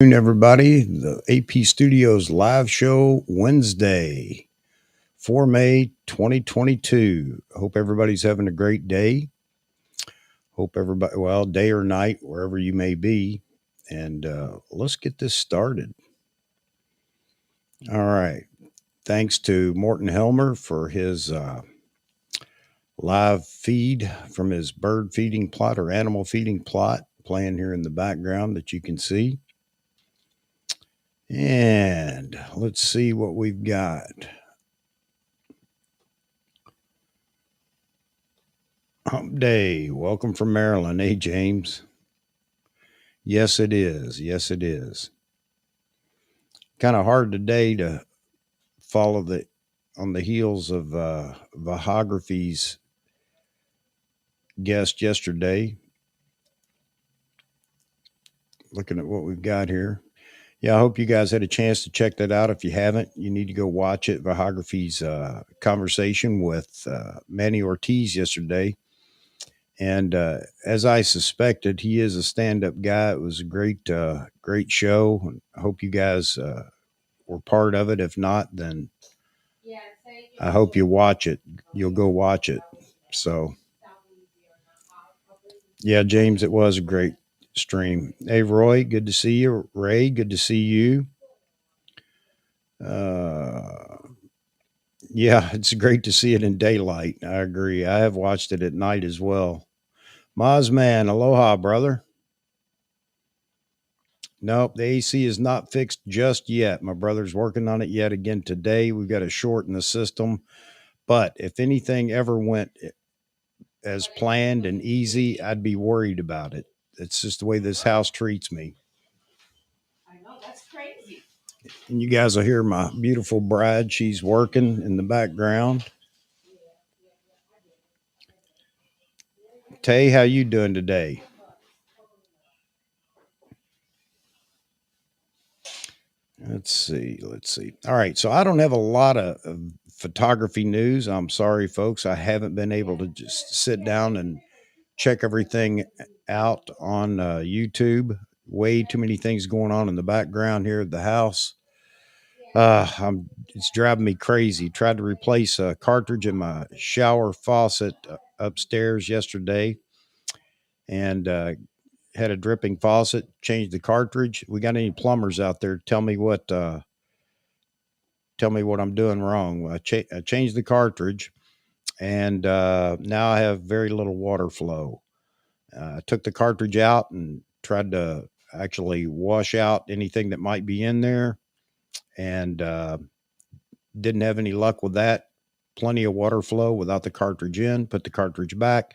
Everybody, the AP Studios live show Wednesday, 4 May 2022. Hope everybody's having a great day. Hope everybody, well, day or night, wherever you may be. And let's get this started. All right. Thanks to Morton Helmer for his live feed from his bird feeding plot or animal feeding plot playing here in the background that you can see. And let's see what we've got. Hump Day. Welcome from Maryland. Hey, James. Yes, it is. Yes, it is. Kind of hard today to follow on the heels of Vahography's guest yesterday. Looking at what we've got here. Yeah, I hope you guys had a chance to check that out. If you haven't, you need to go watch it. Vahography's conversation with Manny Ortiz yesterday. And as I suspected, he is a stand-up guy. It was a great show. I hope you guys were part of it. If not, then I hope you watch it. You'll go watch it. So, yeah, James, it was a great stream. Hey, Roy, good to see you. Ray, good to see you. Yeah, it's great to see it in daylight. I agree. I have watched it at night as well. Mazman, aloha, brother. Nope, the AC is not fixed just yet. My brother's working on it yet again today. We've got a short in the system. But if anything ever went as planned and easy, I'd be worried about it. It's just the way this house treats me. I know, that's crazy. And you guys will hear my beautiful bride. She's working in the background. Tay, how you doing today? Let's see. All right. So I don't have a lot of photography news. I'm sorry, folks. I haven't been able to just sit down and check everything out on YouTube. Way too many things going on in the background here at the house. It's driving me crazy. Tried to replace a cartridge in my shower faucet upstairs yesterday, and had a dripping faucet. Changed the cartridge. We got any plumbers out there? Tell me what I'm doing wrong. I changed the cartridge, and now I have very little water flow. I took the cartridge out and tried to actually wash out anything that might be in there, and didn't have any luck with that. Plenty of water flow without the cartridge in. Put the cartridge back.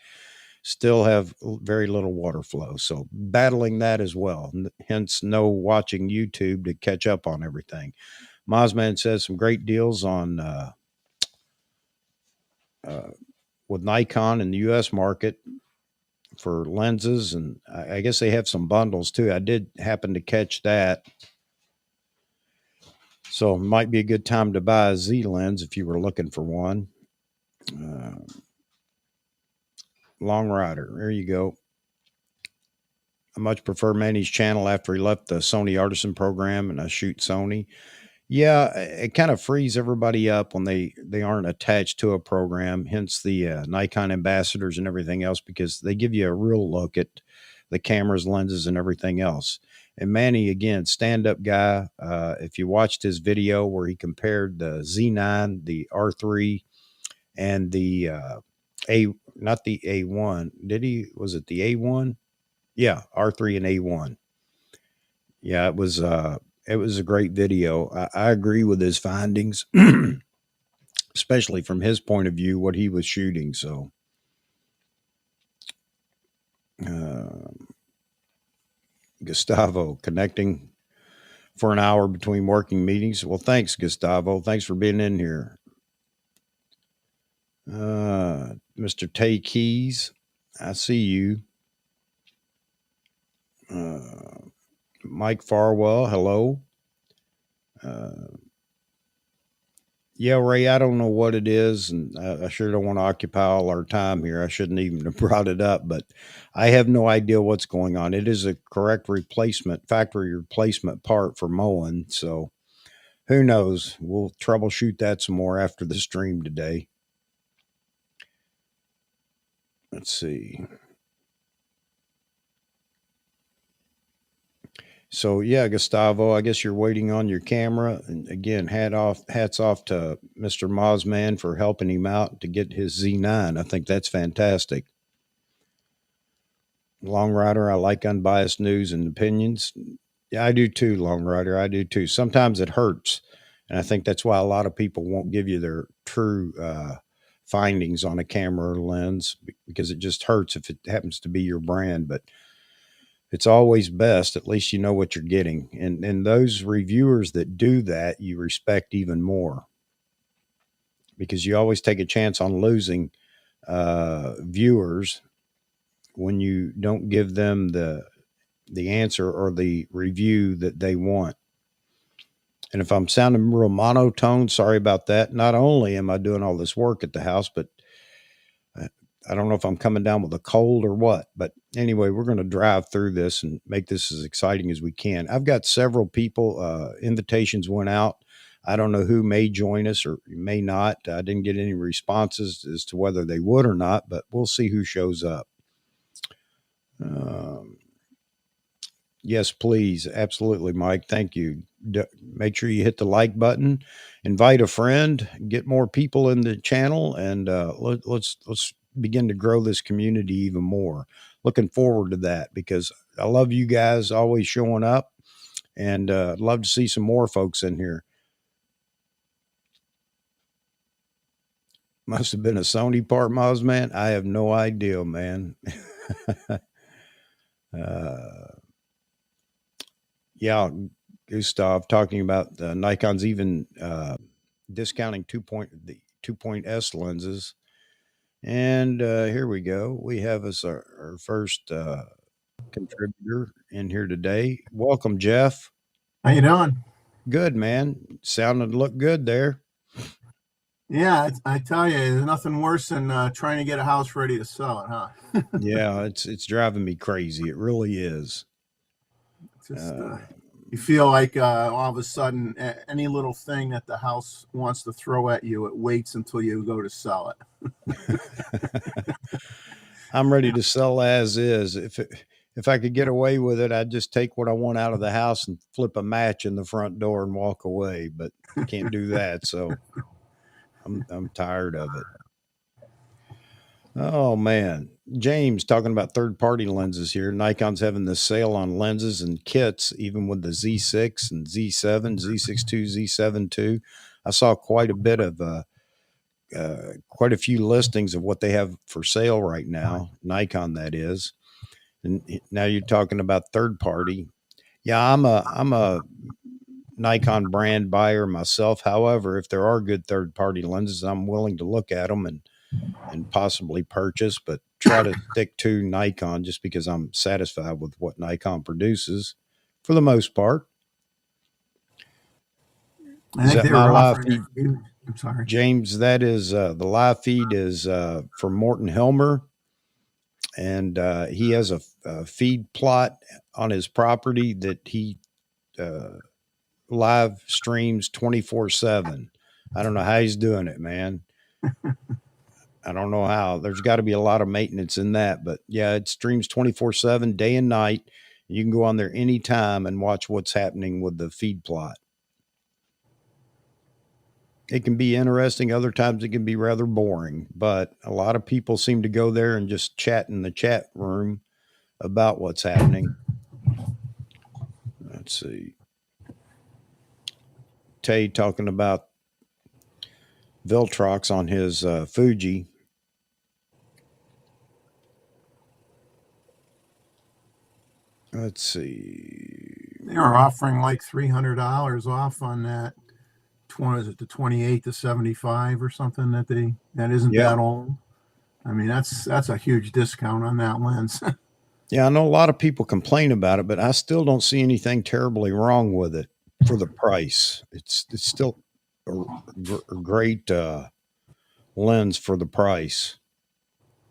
Still have very little water flow. So battling that as well. Hence, no watching YouTube to catch up on everything. Mozman says some great deals on with Nikon in the U.S. market for lenses, and I guess they have some bundles too. I did happen to catch that. So it might be a good time to buy a Z lens if you were looking for one. Long Rider, there you go. I much prefer Manny's channel after he left the Sony Artisan program, and I shoot Sony. Yeah, it kind of frees everybody up when they aren't attached to a program, hence the Nikon ambassadors and everything else, because they give you a real look at the cameras, lenses, and everything else. And Manny, again, stand-up guy. If you watched his video where he compared the Z9, the R3, and the not the A1. Did he? Was it the A1? Yeah, R3 and A1. Yeah, it was a great video. I agree with his findings, especially from his point of view, what he was shooting. So, Gustavo connecting for an hour between working meetings. Well, thanks, Gustavo. Thanks for being in here. Mr. Tay Keys, I see you. Mike Farwell, hello. Yeah, Ray, I don't know what it is, and I sure don't want to occupy all our time here. I shouldn't even have brought it up, but I have no idea what's going on. It is a correct replacement, factory replacement part for mowing. So who knows? We'll troubleshoot that some more after the stream today. Let's see. So yeah, Gustavo, I guess you're waiting on your camera. And again, hats off to Mr. Mozman for helping him out to get his Z9. I think that's fantastic. Long Rider, I like unbiased news and opinions. Yeah, I do too, Long Rider. I do too. Sometimes it hurts. And I think that's why a lot of people won't give you their true findings on a camera or lens because it just hurts if it happens to be your brand. But it's always best, at least you know what you're getting. And those reviewers that do that, you respect even more because you always take a chance on losing viewers when you don't give them the answer or the review that they want. And if I'm sounding real monotone, sorry about that. Not only am I doing all this work at the house, but I don't know if I'm coming down with a cold or what. But anyway, we're going to drive through this and make this as exciting as we can. I've got several people, invitations went out. I don't know who may join us or may not. I didn't get any responses as to whether they would or not, but we'll see who shows up. Yes, please. Absolutely, Mike. Thank you. Make sure you hit the like button, invite a friend, get more people in the channel, and let's begin to grow this community even more. Looking forward to that because I love you guys always showing up, and I'd love to see some more folks in here. Must have been a Sony part, Moz, man. I have no idea, man. Yeah, Gustav talking about Nikon's even discounting the 2.S lenses. And here we go. We have us our first contributor in here today. Welcome, Jeff. How you doing? Good, man. Sounded look good there. Yeah, I tell you, there's nothing worse than trying to get a house ready to sell it, huh? Yeah, it's driving me crazy. It really is. Just you feel like all of a sudden any little thing that the house wants to throw at you, it waits until you go to sell it. I'm ready to sell as is. If I could get away with it, I'd just take what I want out of the house and flip a match in the front door and walk away. But can't do that, so I'm tired of it. Oh man, James talking about third-party lenses here. Nikon's having the sale on lenses and kits, even with the Z6 and Z7, Z62, Z7 II. I saw quite a bit of quite a few listings of what they have for sale right now. Nikon, that is. And now you're talking about third party. Yeah, I'm a Nikon brand buyer myself. However, if there are good third party lenses, I'm willing to look at them and possibly purchase, but try to stick to Nikon just because I'm satisfied with what Nikon produces for the most part. I Is think that they my were live offering feed? I'm sorry. James, that is the live feed is from Morton Helmer, and he has a feed plot on his property that he live streams 24/7. I don't know how he's doing it, man. I don't know how. There's got to be a lot of maintenance in that, but yeah, it streams 24/7, day and night. You can go on there anytime and watch what's happening with the feed plot. It can be interesting. Other times it can be rather boring, but a lot of people seem to go there and just chat in the chat room about what's happening. Let's see. Tay talking about Viltrox on his Fuji. Let's see. They were offering like $300 off on that. Is it the 28 to 75 or something that isn't Yeah. that old? I mean, that's a huge discount on that lens. Yeah, I know a lot of people complain about it, but I still don't see anything terribly wrong with it for the price. It's still great lens for the price.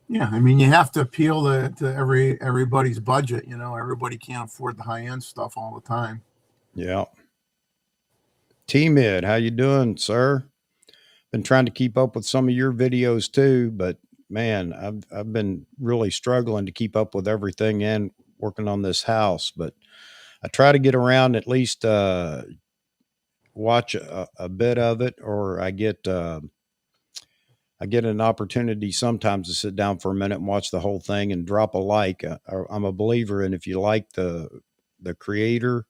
Yeah, I mean, you have to appeal to everybody's budget. You know, everybody can't afford the high end stuff all the time. Yeah. T-Mid, how you doing, sir? Been trying to keep up with some of your videos too, but man, I've been really struggling to keep up with everything and working on this house. But I try to get around at least watch a bit of it, or I get an opportunity sometimes to sit down for a minute and watch the whole thing and drop a like. I'm a believer in if you like the creator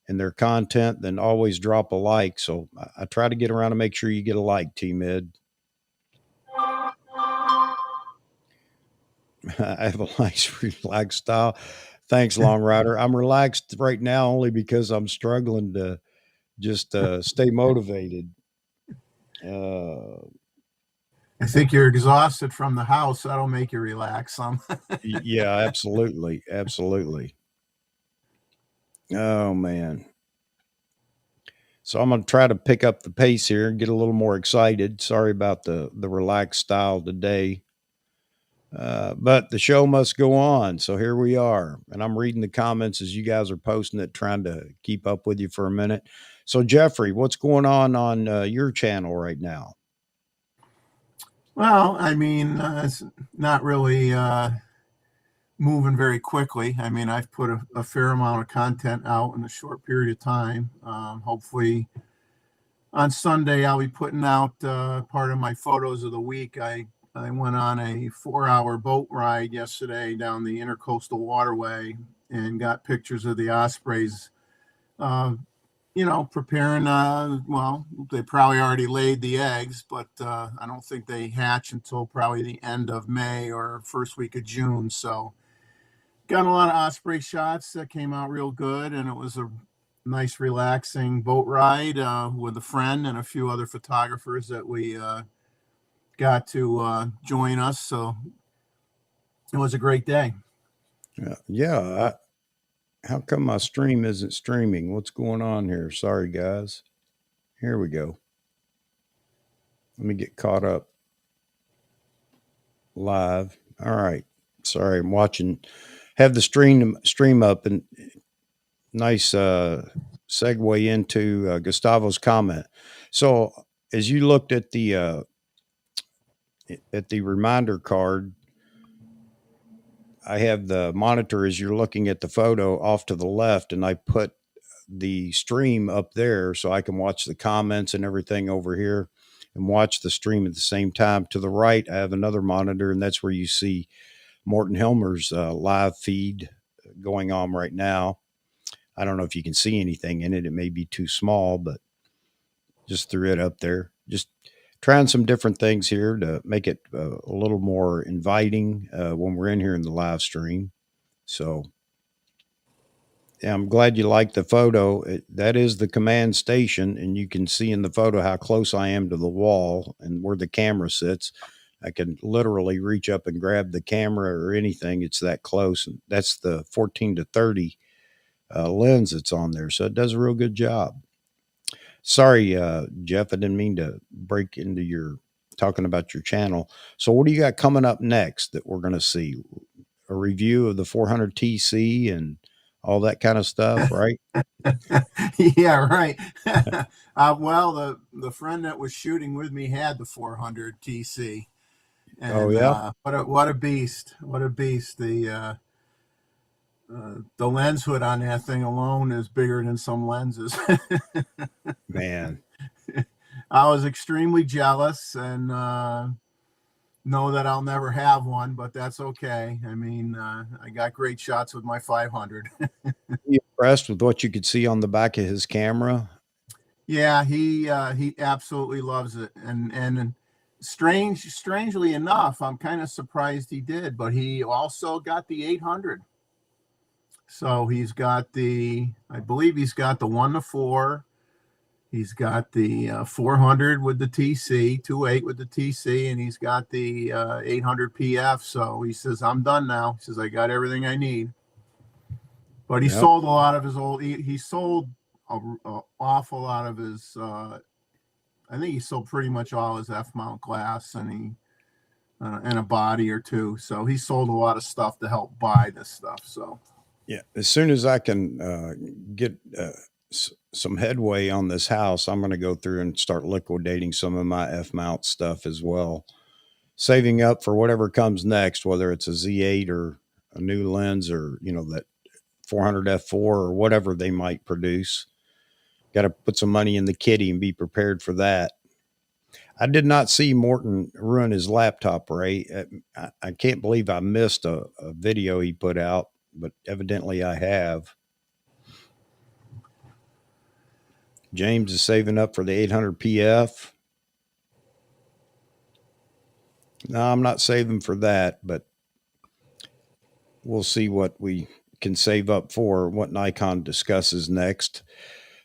and their content, then always drop a like. So I try to get around to make sure you get a like, T Mid. I have a nice, relaxed style. Thanks, Long Rider. I'm relaxed right now only because I'm struggling to just stay motivated. Uh, I think you're exhausted from the house. That'll make you relax some. yeah, absolutely. Absolutely. Oh, man. So I'm going to try to pick up the pace here and get a little more excited. Sorry about the relaxed style today. But the show must go on. So here we are. And I'm reading the comments as you guys are posting it, trying to keep up with you for a minute. So, Jeffrey, what's going on your channel right now? Well, I mean, it's not really moving very quickly. I mean, I've put a fair amount of content out in a short period of time. Hopefully, on Sunday, I'll be putting out part of my photos of the week. I went on a 4-hour boat ride yesterday down the Intercoastal Waterway and got pictures of the ospreys. You know, preparing. Well, they probably already laid the eggs, but I don't think they hatch until probably the end of May or first week of June. So, got a lot of osprey shots that came out real good, and it was a nice, relaxing boat ride with a friend and a few other photographers that we got to join us. So it was a great day. Yeah. How come my stream isn't streaming? What's going on here? Sorry, guys. Here we go. Let me get caught up live. All right. Sorry, I'm watching. Have the stream up, and nice segue into Gustavo's comment. So, as you looked at the reminder card, I have the monitor as you're looking at the photo off to the left, and I put the stream up there so I can watch the comments and everything over here and watch the stream at the same time. To the right, I have another monitor, and that's where you see Morton Helmer's live feed going on right now. I don't know if you can see anything in it. It may be too small, but just threw it up there. Just trying some different things here to make it a little more inviting when we're in here in the live stream. So, yeah, I'm glad you liked the photo. That is the command station, and you can see in the photo how close I am to the wall and where the camera sits. I can literally reach up and grab the camera or anything. It's that close. And that's the 14 to 30 lens that's on there. So it does a real good job. Sorry, Jeff, I didn't mean to break into your talking about your channel. So what do you got coming up next that we're going to see? A review of the 400 TC and all that kind of stuff, right? Yeah, right. Well, the friend that was shooting with me had the 400 TC, Oh, and yeah. what a beast! What a beast! The lens hood on that thing alone is bigger than some lenses. Man. I was extremely jealous and know that I'll never have one, but that's okay. I mean, I got great shots with my 500. You impressed with what you could see on the back of his camera? Yeah, he absolutely loves it, and strangely enough, I'm kind of surprised he did, but he also got the 800. So he's got I believe he's got the 1-4. He's got the 400 with the TC, 2.8 with the TC, and he's got the 800 PF. So he says, I'm done now. He says, I got everything I need. But he sold a lot of his old, he sold an awful lot of his I think he sold pretty much all his F-mount glass, and a body or two. So he sold a lot of stuff to help buy this stuff. So Yeah, as soon as I can get some headway on this house, I'm going to go through and start liquidating some of my F mount stuff as well, saving up for whatever comes next, whether it's a Z8 or a new lens, or that 400 f4 or whatever they might produce. Got to put some money in the kitty and be prepared for that. I did not see Morton ruin his laptop, Ray. I can't believe I missed a video he put out, but evidently I have. James is saving up for the 800 PF. No, I'm not saving for that, but we'll see what we can save up for, what Nikon discusses next.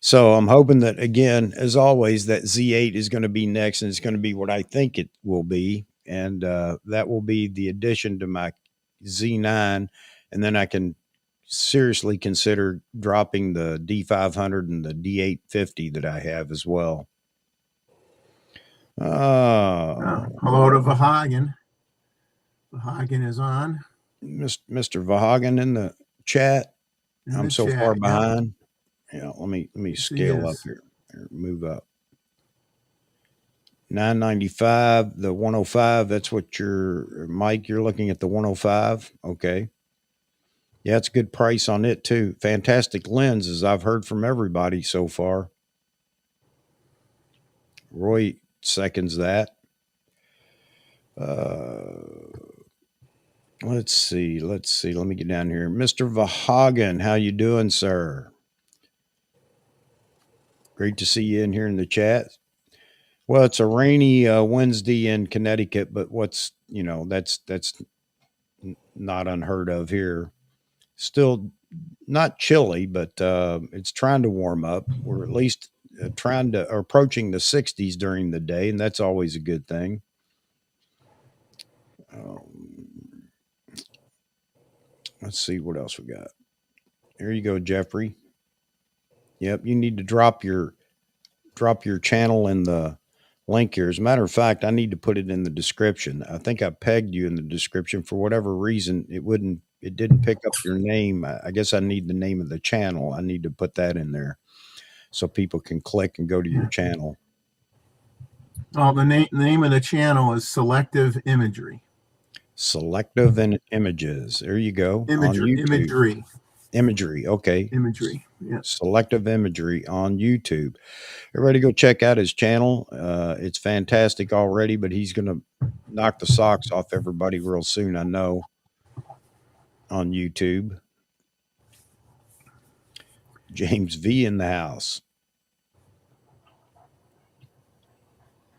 So I'm hoping that, again, as always, that Z8 is going to be next, and it's going to be what I think it will be. And that will be the addition to my Z9. And then I can seriously consider dropping the D500 and the D850 that I have as well. hello to Vahagen. Vahagen is on. Mr. Vahagen in the chat. I'm so far behind. Yeah, let me scale up here. Move up. 995, the 105. That's what Mike, you're looking at the 105. Okay. Yeah, it's a good price on it too. Fantastic lenses, I've heard from everybody so far. Roy seconds that. Let's see. Let me get down here. Mr. Vahagen, how you doing, sir? Great to see you in here in the chat. Well, it's a rainy Wednesday in Connecticut, but that's not unheard of here. Still not chilly, but it's trying to warm up. We're at least approaching the 60s during the day, and that's always a good thing. Let's see what else we got. Here you go, Jeffrey. Yep, you need to drop your channel in the link here. As a matter of fact, I need to put it in the description. I think I pegged you in the description. For whatever reason, it didn't pick up your name. I guess I need the name of the channel. I need to put that in there so people can click and go to your channel. Oh, the name of the channel is Selective Imagery. Selective Images. There you go. Imagery. On YouTube. Imagery. Okay. Imagery. Yeah. Selective Imagery on YouTube. Everybody go check out his channel. It's fantastic already, but he's going to knock the socks off everybody real soon, I know, on YouTube. James V in the house.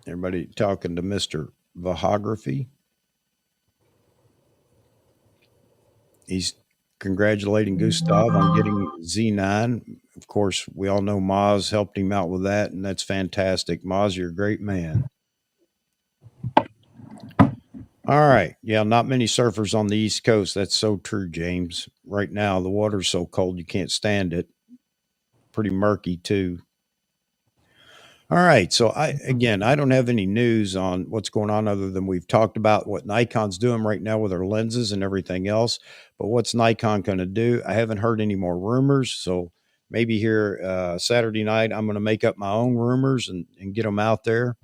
Everybody talking to Mr. Vahography. He's congratulating Gustav on getting Z9. Of course, we all know Maz helped him out with that, and that's fantastic. Maz, you're a great man. All right. Yeah, not many surfers on the East Coast. That's so true, James. Right now, the water's so cold you can't stand it. Pretty murky, too. All right. So, I don't have any news on what's going on other than we've talked about what Nikon's doing right now with their lenses and everything else. But what's Nikon going to do? I haven't heard any more rumors. So, maybe here Saturday night, I'm going to make up my own rumors and get them out there.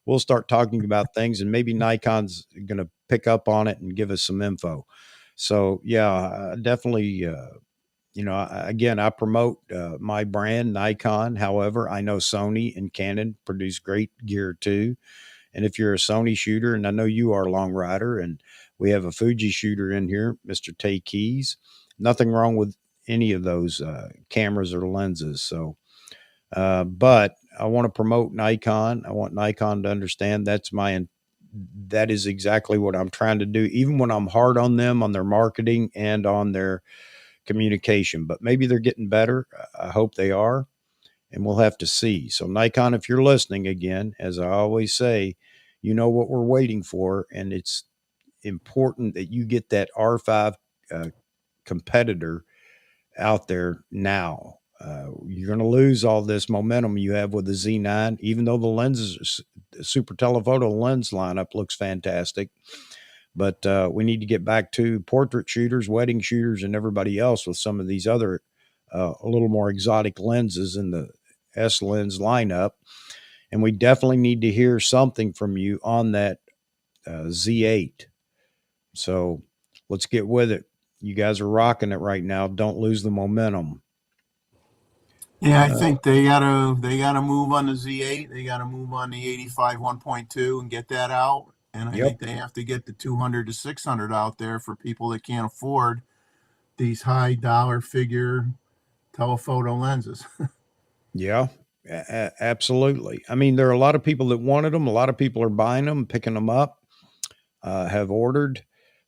We'll start talking about things, and maybe Nikon's going to pick up on it and give us some info. So, yeah, definitely. Again, I promote my brand, Nikon. However, I know Sony and Canon produce great gear too. And if you're a Sony shooter, and I know you are, Long Rider, and we have a Fuji shooter in here, Mr. Tay Keys, nothing wrong with any of those cameras or lenses. So, but I want to promote Nikon. I want Nikon to understand that is exactly what I'm trying to do, even when I'm hard on them on their marketing and on their communication. But maybe they're getting better. I hope they are, and we'll have to see. So Nikon, if you're listening, again, as I always say, you know what we're waiting for, and it's important that you get that R5 competitor out there now. You're going to lose all this momentum you have with the Z9, even though the lenses, super telephoto lens lineup looks fantastic. But we need to get back to portrait shooters, wedding shooters, and everybody else with some of these other a little more exotic lenses in the S lens lineup. And we definitely need to hear something from you on that Z8. So let's get with it. You guys are rocking it right now. Don't lose the momentum. Yeah, I think they gotta move on the Z8. They gotta move on the 85 1.2 and get that out. And I Yep. think they have to get the 200 to 600 out there for people that can't afford these high dollar figure telephoto lenses. Yeah. Absolutely. I mean, there are a lot of people that wanted them. A lot of people are buying them, picking them up, have ordered,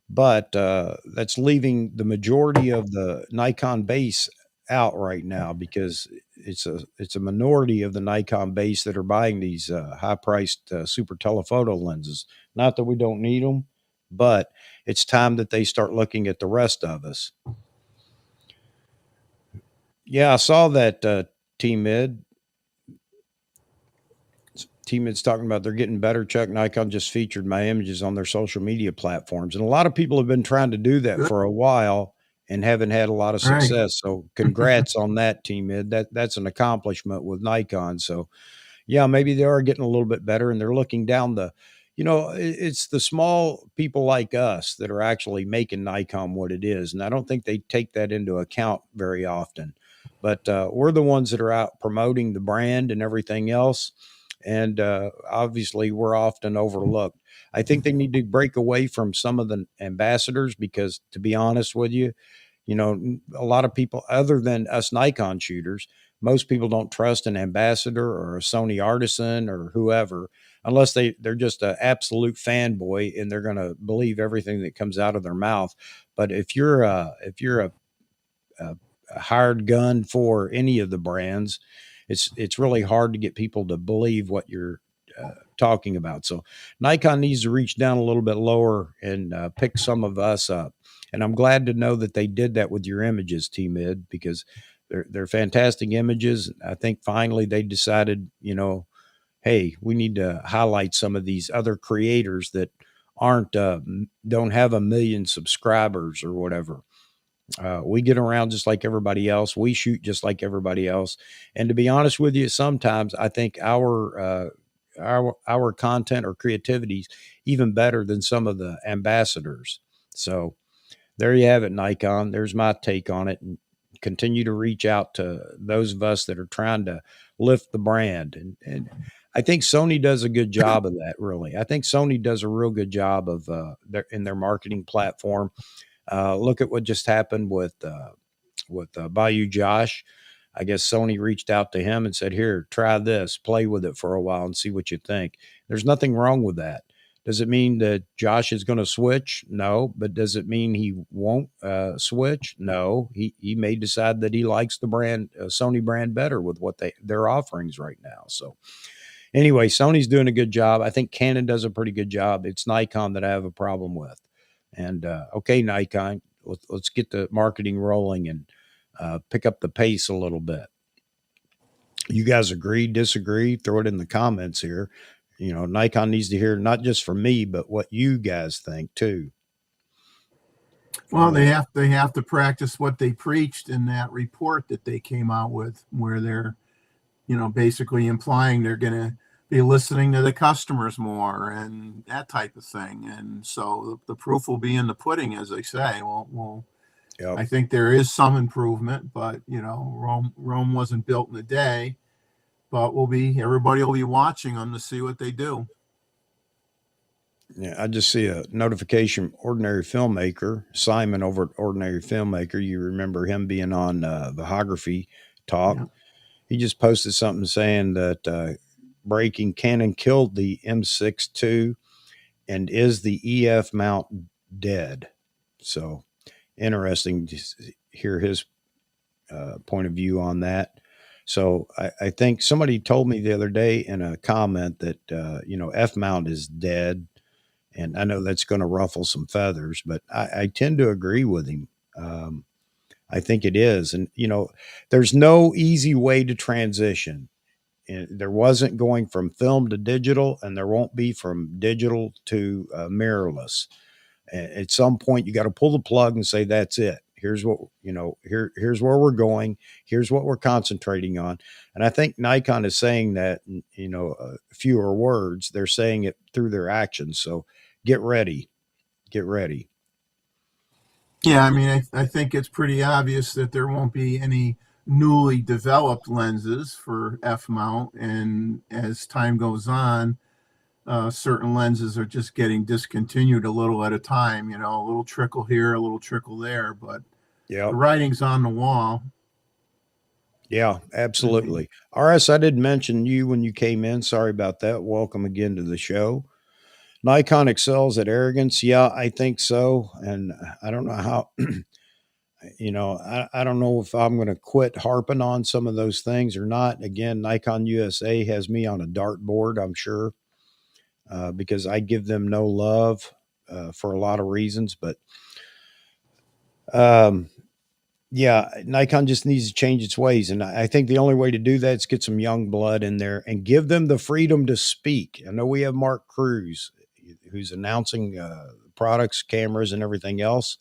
but that's leaving the majority of the Nikon base out right now because it's a minority of the Nikon base that are buying these high priced super telephoto lenses. Not that we don't need them, but it's time that they start looking at the rest of us. Yeah, I saw that T Mid. Teammates talking about they're getting better. Chuck Nikon just featured my images on their social media platforms. And a lot of people have been trying to do that Good. for a while and haven't had a lot of All right. success. So congrats on that, Team Mid. That's an accomplishment with Nikon. So yeah, maybe they are getting a little bit better and they're looking down the, it's the small people like us that are actually making Nikon what it is. And I don't think they take that into account very often. But we're the ones that are out promoting the brand and everything else. And obviously, we're often overlooked. I think they need to break away from some of the ambassadors because, to be honest with you, a lot of people, other than us Nikon shooters, most people don't trust an ambassador or a Sony artisan or whoever unless they're just an absolute fanboy and they're going to believe everything that comes out of their mouth. But if you're a hired gun for any of the brands, it's really hard to get people to believe what you're talking about. So Nikon needs to reach down a little bit lower and pick some of us up. And I'm glad to know that they did that with your images, T Mid, because they're fantastic images. I think finally they decided, hey, we need to highlight some of these other creators that aren't don't have 1 million subscribers or whatever. We get around just like everybody else. We shoot just like everybody else. And to be honest with you, sometimes I think our content or creativity is even better than some of the ambassadors. So there you have it, Nikon. There's my take on it. And continue to reach out to those of us that are trying to lift the brand. And I think Sony does a good job of that, really. I think Sony does a real good job of their marketing platform. Look at what just happened with Bayou Josh. I guess Sony reached out to him and said, "Here, try this, play with it for a while, and see what you think." There's nothing wrong with that. Does it mean that Josh is going to switch? No. But does it mean he won't switch? No. He may decide that he likes the brand Sony brand better with what their offerings right now. So anyway, Sony's doing a good job. I think Canon does a pretty good job. It's Nikon that I have a problem with. And okay, Nikon, let's get the marketing rolling and pick up the pace a little bit. You guys agree, disagree? Throw it in the comments here. Nikon needs to hear not just from me, but what you guys think too. Well, they have to practice what they preached in that report that they came out with, where they're, basically implying they're going to be listening to the customers more and that type of thing. And so the proof will be in the pudding, as they say. Well, Yep. I think there is some improvement, but Rome wasn't built in a day. But everybody will be watching them to see what they do. Yeah, I just see a notification. Ordinary Filmmaker, Simon over at Ordinary Filmmaker. You remember him being on the Hography Talk. Yeah. He just posted something saying that breaking Canon killed the M6 II and is the EF mount dead. So interesting to hear his point of view on that. So I think somebody told me the other day in a comment that F mount is dead, and I know that's going to ruffle some feathers, but I tend to agree with him. I think it is. And, there's no easy way to transition. And there wasn't going from film to digital, and there won't be from digital to mirrorless. At some point, you got to pull the plug and say, that's it. Here's what, here's where we're going. Here's what we're concentrating on. And I think Nikon is saying that, fewer words, they're saying it through their actions. So get ready, get ready. Yeah, I mean, I think it's pretty obvious that there won't be any newly developed lenses for F mount, and as time goes on, certain lenses are just getting discontinued a little at a time. A little trickle here, a little trickle there, but the Yeah. writing's on the wall. Yeah, I mean, absolutely. RS, I did mention you when you came in. Sorry about that. Welcome again to the show. Nikon excels at arrogance. Yeah, I think so. And I don't know how, I don't know if I'm going to quit harping on some of those things or not. Again, Nikon USA has me on a dartboard, I'm sure, because I give them no love for a lot of reasons. But um, yeah, Nikon just needs to change its ways. And I think the only way to do that is get some young blood in there and give them the freedom to speak. I know we have Mark Cruz, who's announcing products, cameras, and everything else.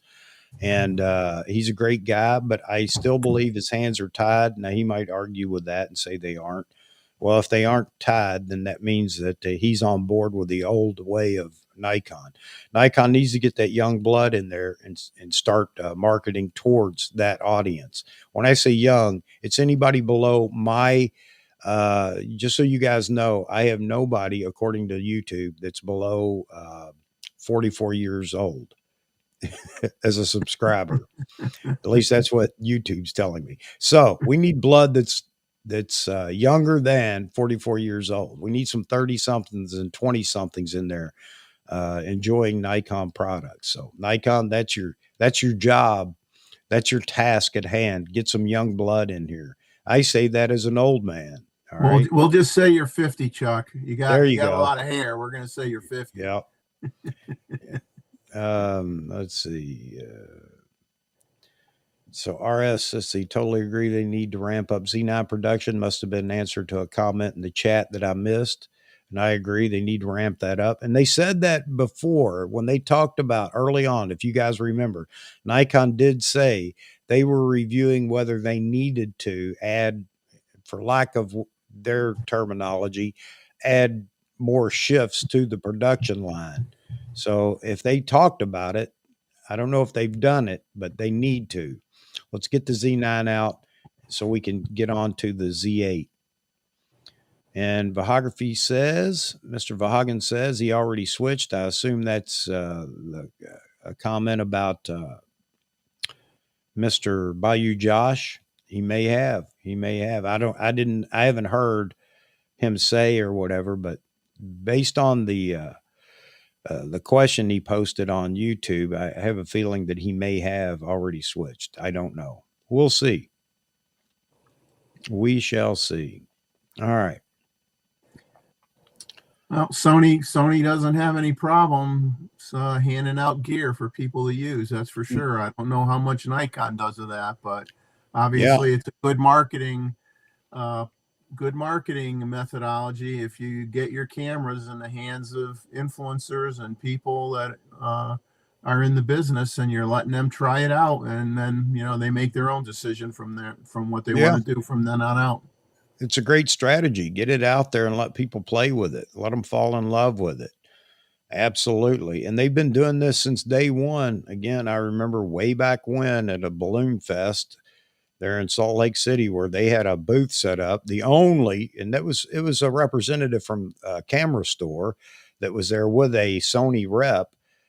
And he's a great guy, but I still believe his hands are tied. Now, he might argue with that and say they aren't. Well, if they aren't tied, then that means that he's on board with the old way of Nikon. Nikon needs to get that young blood in there and start marketing towards that audience. When I say young, it's anybody below my, just so you guys know, I have nobody, according to YouTube, that's below 44 years old as a subscriber. At least that's what YouTube's telling me. So we need blood that's younger than 44 years old. We need some 30 somethings and 20 somethings in there enjoying Nikon products. So Nikon, that's your job. That's your task at hand. Get some young blood in here. I say that as an old man. All we'll right. we'll just say you're 50, Chuck. You There got you you got a go. lot of hair. We're gonna say you're 50. Yeah. Let's see. So RS, let's see, totally agree they need to ramp up Z9 production. Must have been an answer to a comment in the chat that I missed. And I agree, they need to ramp that up. And they said that before when they talked about early on, if you guys remember, Nikon did say they were reviewing whether they needed to add, for lack of their terminology, add more shifts to the production line. So if they talked about it, I don't know if they've done it, but they need to. Let's get the Z9 out so we can get on to the Z8. And Vahography says, Mr. Vahagan says he already switched. I assume that's a comment about Mr. Bayou Josh. He may have. He may have. I haven't heard him say or whatever, but based on the question he posted on YouTube, I have a feeling that he may have already switched. I don't know. We'll see. We shall see. All right. Well, Sony doesn't have any problem handing out gear for people to use. That's for sure. I don't know how much Nikon does of that, but Yeah. obviously it's a uh, good marketing methodology. If you get your cameras in the hands of influencers and people that are in the business, and you're letting them try it out, and then they make their own decision from what they Yeah. want to do from then on out. It's a great strategy. Get it out there and let people play with it. Let them fall in love with it. Absolutely. And they've been doing this since day one. Again, I remember way back when at a balloon fest there in Salt Lake City where they had a booth set up. The only, and it was a representative from a camera store that was there with a Sony rep,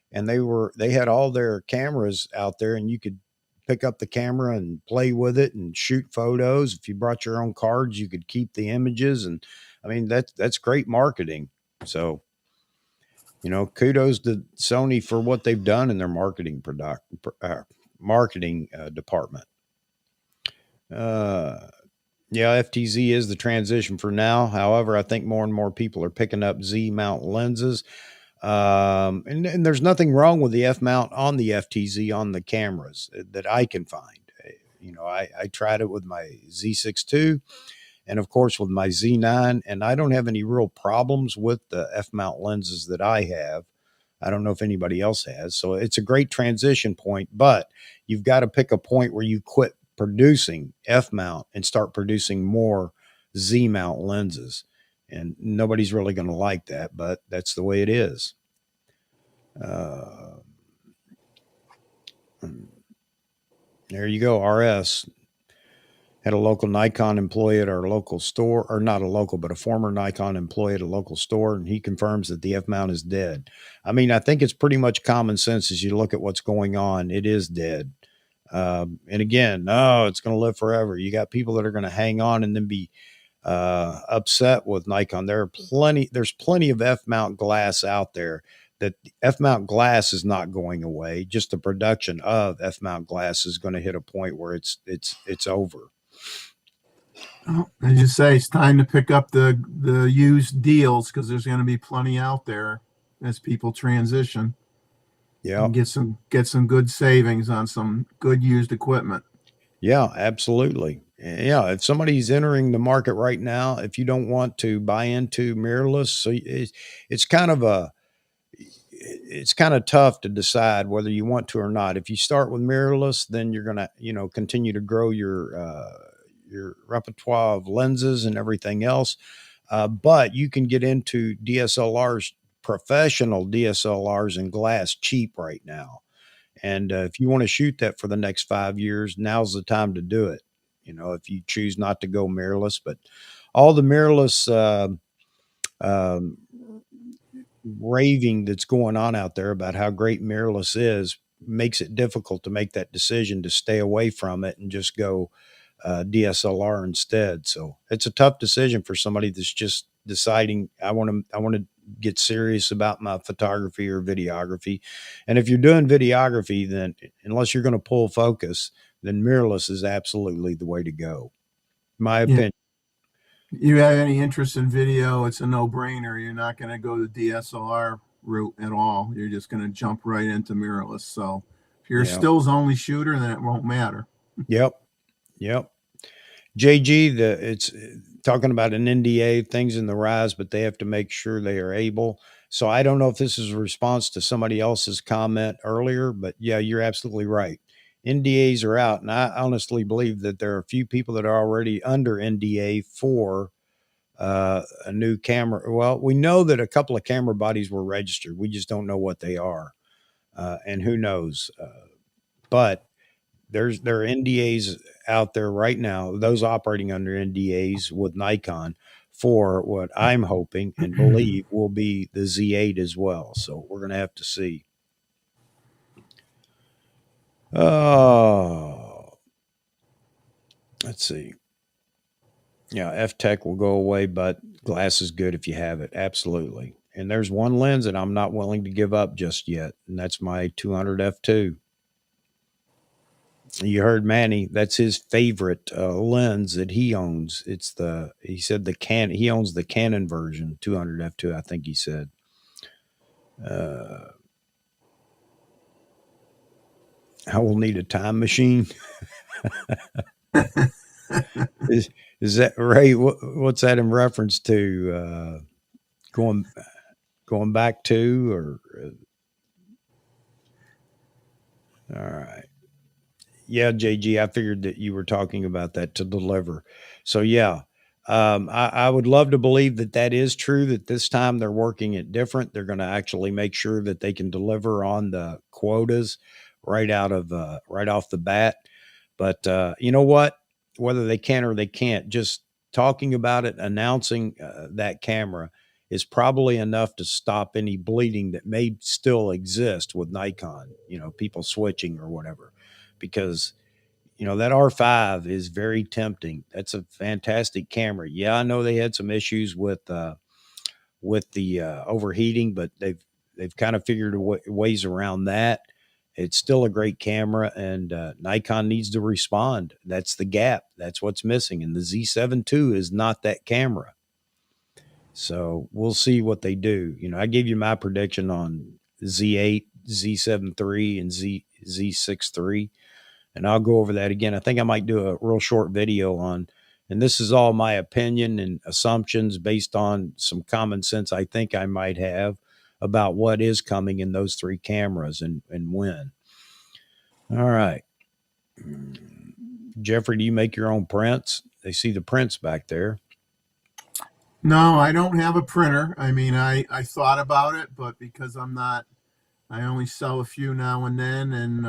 and they had all their cameras out there, and you could pick up the camera and play with it and shoot photos. If you brought your own cards, you could keep the images, and I mean that's great marketing. So kudos to Sony for what they've done in their marketing department. Yeah, FTZ is the transition for now. However, I think more and more people are picking up Z mount lenses. And there's nothing wrong with the F mount on the FTZ on the cameras that I can find. I tried it with my Z6 II, and of course with my Z9, and I don't have any real problems with the F mount lenses that I have. I don't know if anybody else has. So it's a great transition point, but you've got to pick a point where you quit producing F mount and start producing more Z mount lenses. And nobody's really going to like that, but that's the way it is. Uh, there you go. RS had a local Nikon employee at our local store, or not a local, but a former Nikon employee at a local store, and he confirms that the F mount is dead. I mean, I think it's pretty much common sense as you look at what's going on. It is dead. And again, no, it's going to live forever. You got people that are going to hang on and then be upset with Nikon. There's plenty of F mount glass out there. That F mount glass is not going away. Just the production of F mount glass is going to hit a point where it's over. As you say, it's time to pick up the used deals because there's going to be plenty out there as people transition Yeah. and get some good savings on some good used equipment. Yeah, absolutely. Yeah, if somebody's entering the market right now, if you don't want to buy into mirrorless, so it's kind of a it's kind of tough to decide whether you want to or not. If you start with mirrorless, then you're gonna continue to grow your repertoire of lenses and everything else. But you can get into DSLRs, professional DSLRs and glass cheap right now. And if you want to shoot that for the next 5 years, now's the time to do it. If you choose not to go mirrorless, but all the mirrorless um, raving that's going on out there about how great mirrorless is makes it difficult to make that decision to stay away from it and just go DSLR instead. So it's a tough decision for somebody that's just deciding I want to get serious about my photography or videography. And if you're doing videography, then unless you're going to pull focus, then mirrorless is absolutely the way to go. My Yeah. opinion. You have any interest in video, it's a no-brainer. You're not going to go the DSLR route at all. You're just going to jump right into mirrorless. So if you're a Yeah. stills only shooter, then it won't matter. Yep. Yep. JG, it's talking about an NDA, things in the rise, but they have to make sure they are able. So I don't know if this is a response to somebody else's comment earlier, but yeah, you're absolutely right. NDAs are out, and I honestly believe that there are a few people that are already under NDA for a new camera. Well, we know that a couple of camera bodies were registered. We just don't know what they are, and who knows. But there are NDAs out there right now, those operating under NDAs with Nikon for what I'm hoping and believe will be the Z8 as well. So we're going to have to see. Oh, let's see. Yeah, F Tech will go away, but glass is good if you have it. Absolutely. And there's one lens that I'm not willing to give up just yet, and that's my 200 f2. You heard Manny. That's his favorite lens that he owns. He said he owns the Canon version 200 f2. I think he said. Uh, I will need a time machine. is is that right? What's that in reference to? Going going back to or all right. Yeah, JG, I figured that you were talking about that to deliver. So yeah, I would love to believe that that is true. That this time they're working it different. They're going to actually make sure that they can deliver on the quotas right off the bat. But you know what? Whether they can or they can't, just talking about it, announcing that camera is probably enough to stop any bleeding that may still exist with Nikon. People switching or whatever, because that R5 is very tempting. That's a fantastic camera. Yeah, I know they had some issues with the overheating, but they've kind of figured ways around that. It's still a great camera, and Nikon needs to respond. That's the gap. That's what's missing, and the Z7 II is not that camera. So we'll see what they do. I gave you my prediction on Z8, Z7 III, and Z6 III. and I'll go over that again. I think I might do a real short video on, and this is all my opinion and assumptions based on some common sense I think I might have about what is coming in those three cameras and when. All right. Jeffrey, do you make your own prints? They see the prints back there. No, I don't have a printer. I mean, I thought about it, but because I only sell a few now and then, and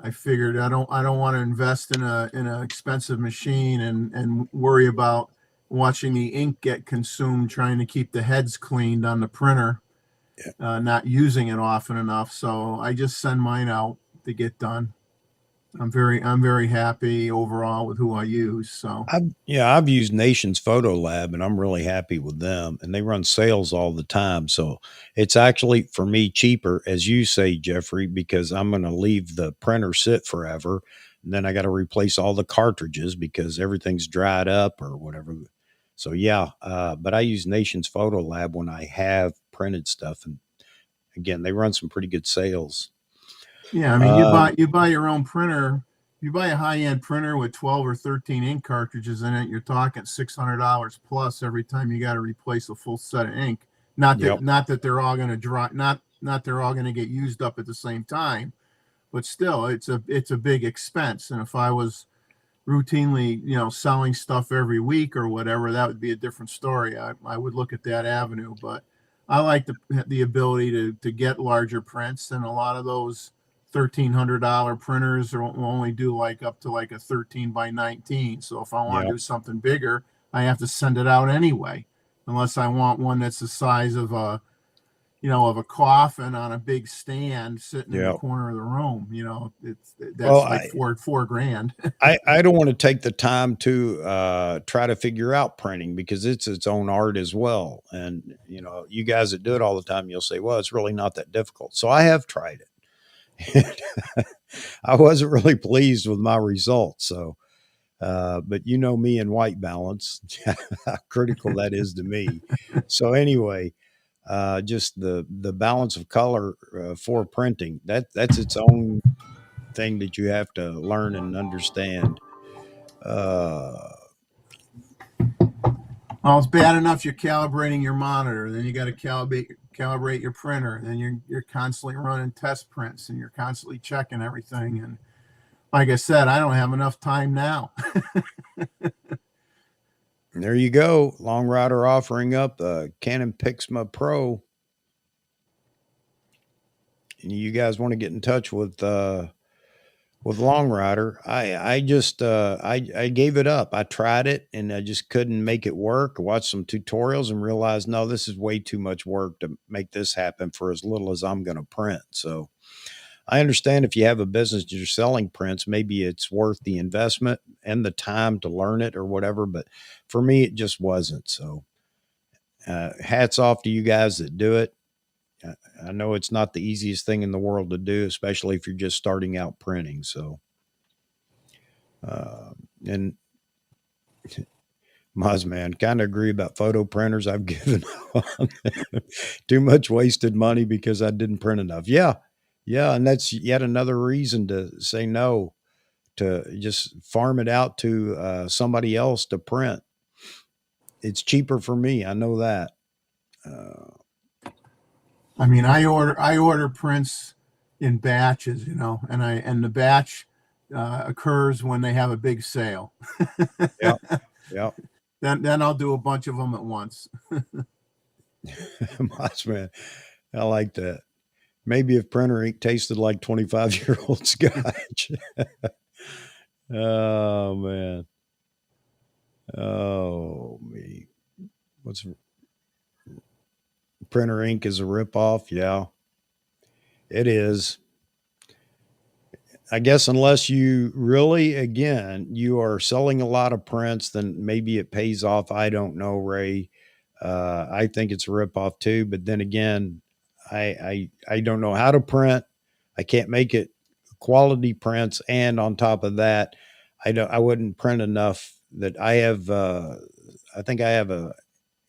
I figured I don't want to invest in a expensive machine and worry about watching the ink get consumed trying to keep the heads cleaned on the printer, not using it often enough. So I just send mine out to get done. I'm very happy overall with who I use. So I've used Nations Photo Lab and I'm really happy with them, and they run sales all the time. So it's actually for me cheaper, as you say, Jeffrey, because I'm going to leave the printer sit forever. And then I got to replace all the cartridges because everything's dried up or whatever. So yeah, but I use Nations Photo Lab when I have printed stuff. And again, they run some pretty good sales. yeah, I mean, you buy your own printer. You buy a high-end printer with 12 or 13 ink cartridges in it, you're talking $600 plus every time you got to replace a full set of ink. Not that Yep. not that they're all going to dry, not they're all going to get used up at the same time, but still, it's a big expense. And if I was routinely, selling stuff every week or whatever, that would be a different story. I would look at that avenue, but I like the ability to get larger prints, and a lot of those $1,300 printers will only do like up to like a 13 by 19. So if I want to Yep. do something bigger, I have to send it out anyway, unless I want one that's the size of a coffin on a big stand sitting in the Yep. corner of the room. Well, That's like four grand. I don't want to take the time to try to figure out printing because it's its own art as well. And you guys that do it all the time, you'll say, "Well, it's really not that difficult." So I have tried it. I wasn't really pleased with my results. So, but me and white balance, how critical that is to me. So anyway, just the balance of color for printing that's its own thing that you have to learn and understand. Uh, Well, it's bad enough you're calibrating your monitor, then you got to calibrate your printer, and then you're constantly running test prints, and you're constantly checking everything. And like I said, I don't have enough time now. There you go. Long Rider offering up a Canon Pixma Pro. And you guys want to get in touch with Long Rider. I just I gave it up. I tried it and I just couldn't make it work. I watched some tutorials and realized no, this is way too much work to make this happen for as little as I'm going to print. So I understand if you have a business you're selling prints, maybe it's worth the investment and the time to learn it or whatever. But for me, it just wasn't. So hats off to you guys that do it. I know it's not the easiest thing in the world to do, especially if you're just starting out printing. So, and Mozman, kind of agree about photo printers. I've given on too much wasted money because I didn't print enough. Yeah. Yeah. And that's yet another reason to say no, to just farm it out to somebody else to print. It's cheaper for me. I know that. Uh, I mean, I order prints in batches, and the batch occurs when they have a big sale. yeah. Yeah. Then I'll do a bunch of them at once. Mozman, I like that. Maybe if printer ink tasted like 25-year-old scotch. Oh man. Oh me. What's printer ink is a ripoff? Yeah, it is. I guess unless you really, again, you are selling a lot of prints, then maybe it pays off. I don't know, Ray. I think it's a ripoff too. But then again, I don't know how to print. I can't make it quality prints, and on top of that, I wouldn't print enough that I have. I think I have a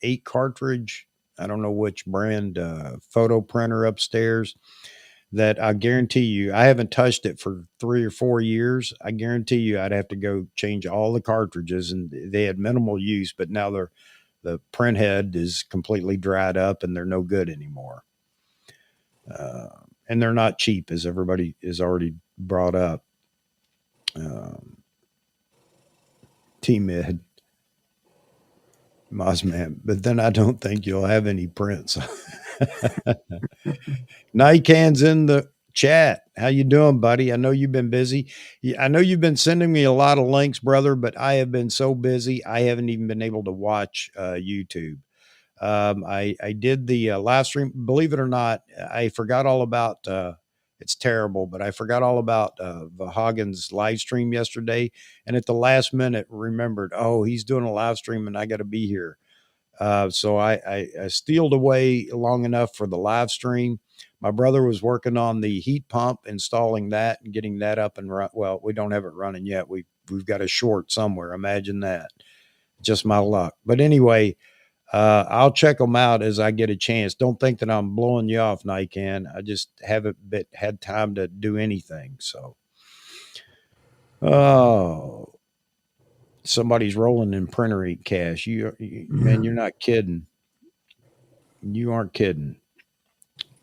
8 cartridge. I don't know which brand photo printer upstairs, that I guarantee you, I haven't touched it for 3 or 4 years. I guarantee you, I'd have to go change all the cartridges, and they had minimal use, but now the print head is completely dried up and they're no good anymore. Uh, and they're not cheap, as everybody is already brought up. Um, T-Mid, Mosman, but then I don't think you'll have any prints. Nikan's in the chat. How you doing, buddy? I know you've been busy. I know you've been sending me a lot of links, brother, but I have been so busy I haven't even been able to watch YouTube. I did the live stream. Believe it or not, I forgot all about. It's terrible, but I forgot all about Vahagen's live stream yesterday, and at the last minute remembered. Oh, he's doing a live stream, and I got to be here. So I stealed away long enough for the live stream. My brother was working on the heat pump, installing that and getting that up and run. Well, we don't have it running yet. We've got a short somewhere. Imagine that. Just my luck. But anyway, I'll check them out as I get a chance. Don't think that I'm blowing you off, Nikan. I just haven't had time to do anything. So, oh, somebody's rolling in printer ink cash. Man, you're not kidding. You aren't kidding.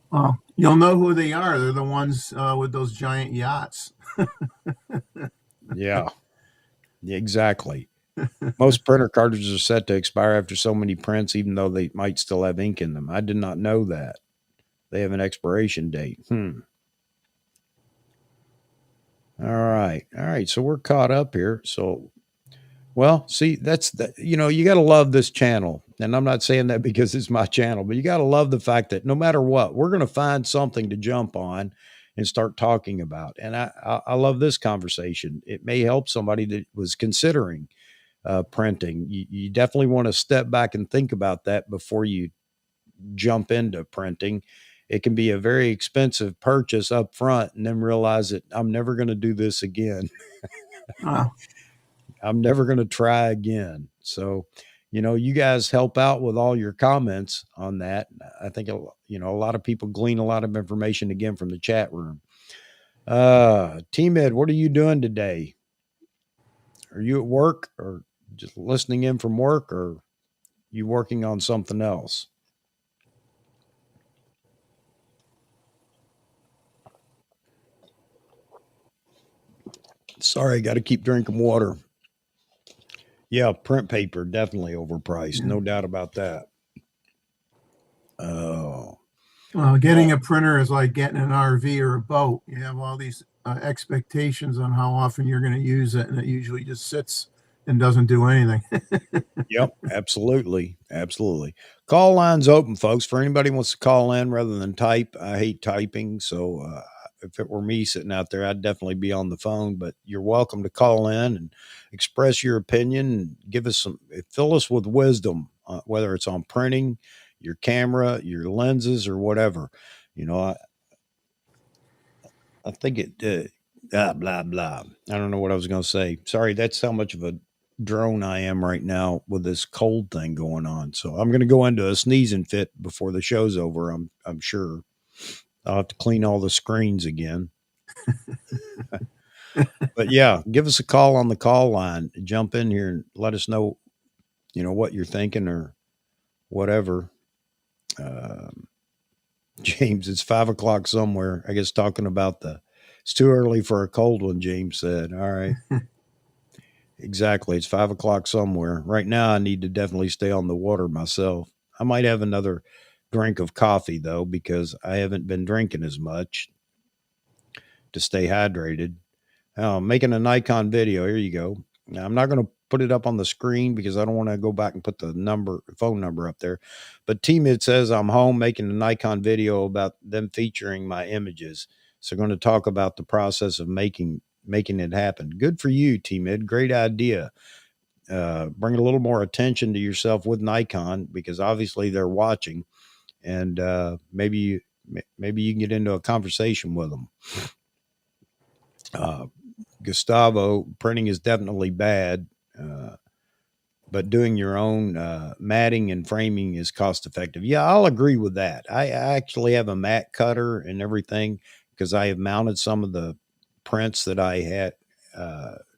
Well, you'll know who they are. They're the ones with those giant yachts. Yeah, exactly. Most printer cartridges are set to expire after so many prints, even though they might still have ink in them. I did not know that. They have an expiration date. All right. All right. So we're caught up here. So, well, see, that's the, you got to love this channel. And I'm not saying that because it's my channel, but you got to love the fact that no matter what, we're going to find something to jump on and start talking about. And I love this conversation. It may help somebody that was considering printing. You definitely want to step back and think about that before you jump into printing. It can be a very expensive purchase up front and then realize that I'm never going to do this again. I'm never going to try again. So, you guys help out with all your comments on that. I think, a lot of people glean a lot of information again from the chat room. T-Med, what are you doing today? Are you at work or just listening in from work, or you working on something else? Sorry, got to keep drinking water. Yeah, print paper definitely overpriced, no doubt about that. Oh, well, getting a printer is like getting an RV or a boat. You have all these expectations on how often you're going to use it, and it usually just sits and doesn't do anything. Yep, absolutely, absolutely. Call lines open, folks. For anybody who wants to call in rather than type. I hate typing, so if it were me sitting out there, I'd definitely be on the phone. But you're welcome to call in and express your opinion and give us fill us with wisdom, whether it's on printing, your camera, your lenses, or whatever. I think it. Blah blah blah. I don't know what I was going to say. Sorry, that's how much of a drone I am right now with this cold thing going on. So I'm going to go into a sneezing fit before the show's over. I'm sure I'll have to clean all the screens again. But yeah, give us a call on the call line. Jump in here and let us know, what you're thinking or whatever. James, it's 5 o'clock somewhere. I guess talking about it's too early for a cold one, James said. All right. Exactly. It's 5 o'clock somewhere. Right now, I need to definitely stay on the water myself. I might have another drink of coffee, though, because I haven't been drinking as much to stay hydrated. Making a Nikon video. Here you go. Now, I'm not going to put it up on the screen because I don't want to go back and put the phone number up there. But T-Mid says I'm home making a Nikon video about them featuring my images. So going to talk about the process of making it happen. Good for you, T-Mid. Great idea. Bring a little more attention to yourself with Nikon because obviously they're watching, and maybe you can get into a conversation with them. Gustavo, printing is definitely bad. but doing your own matting and framing is cost effective. Yeah, I'll agree with that. I actually have a mat cutter and everything because I have mounted some of the prints that I had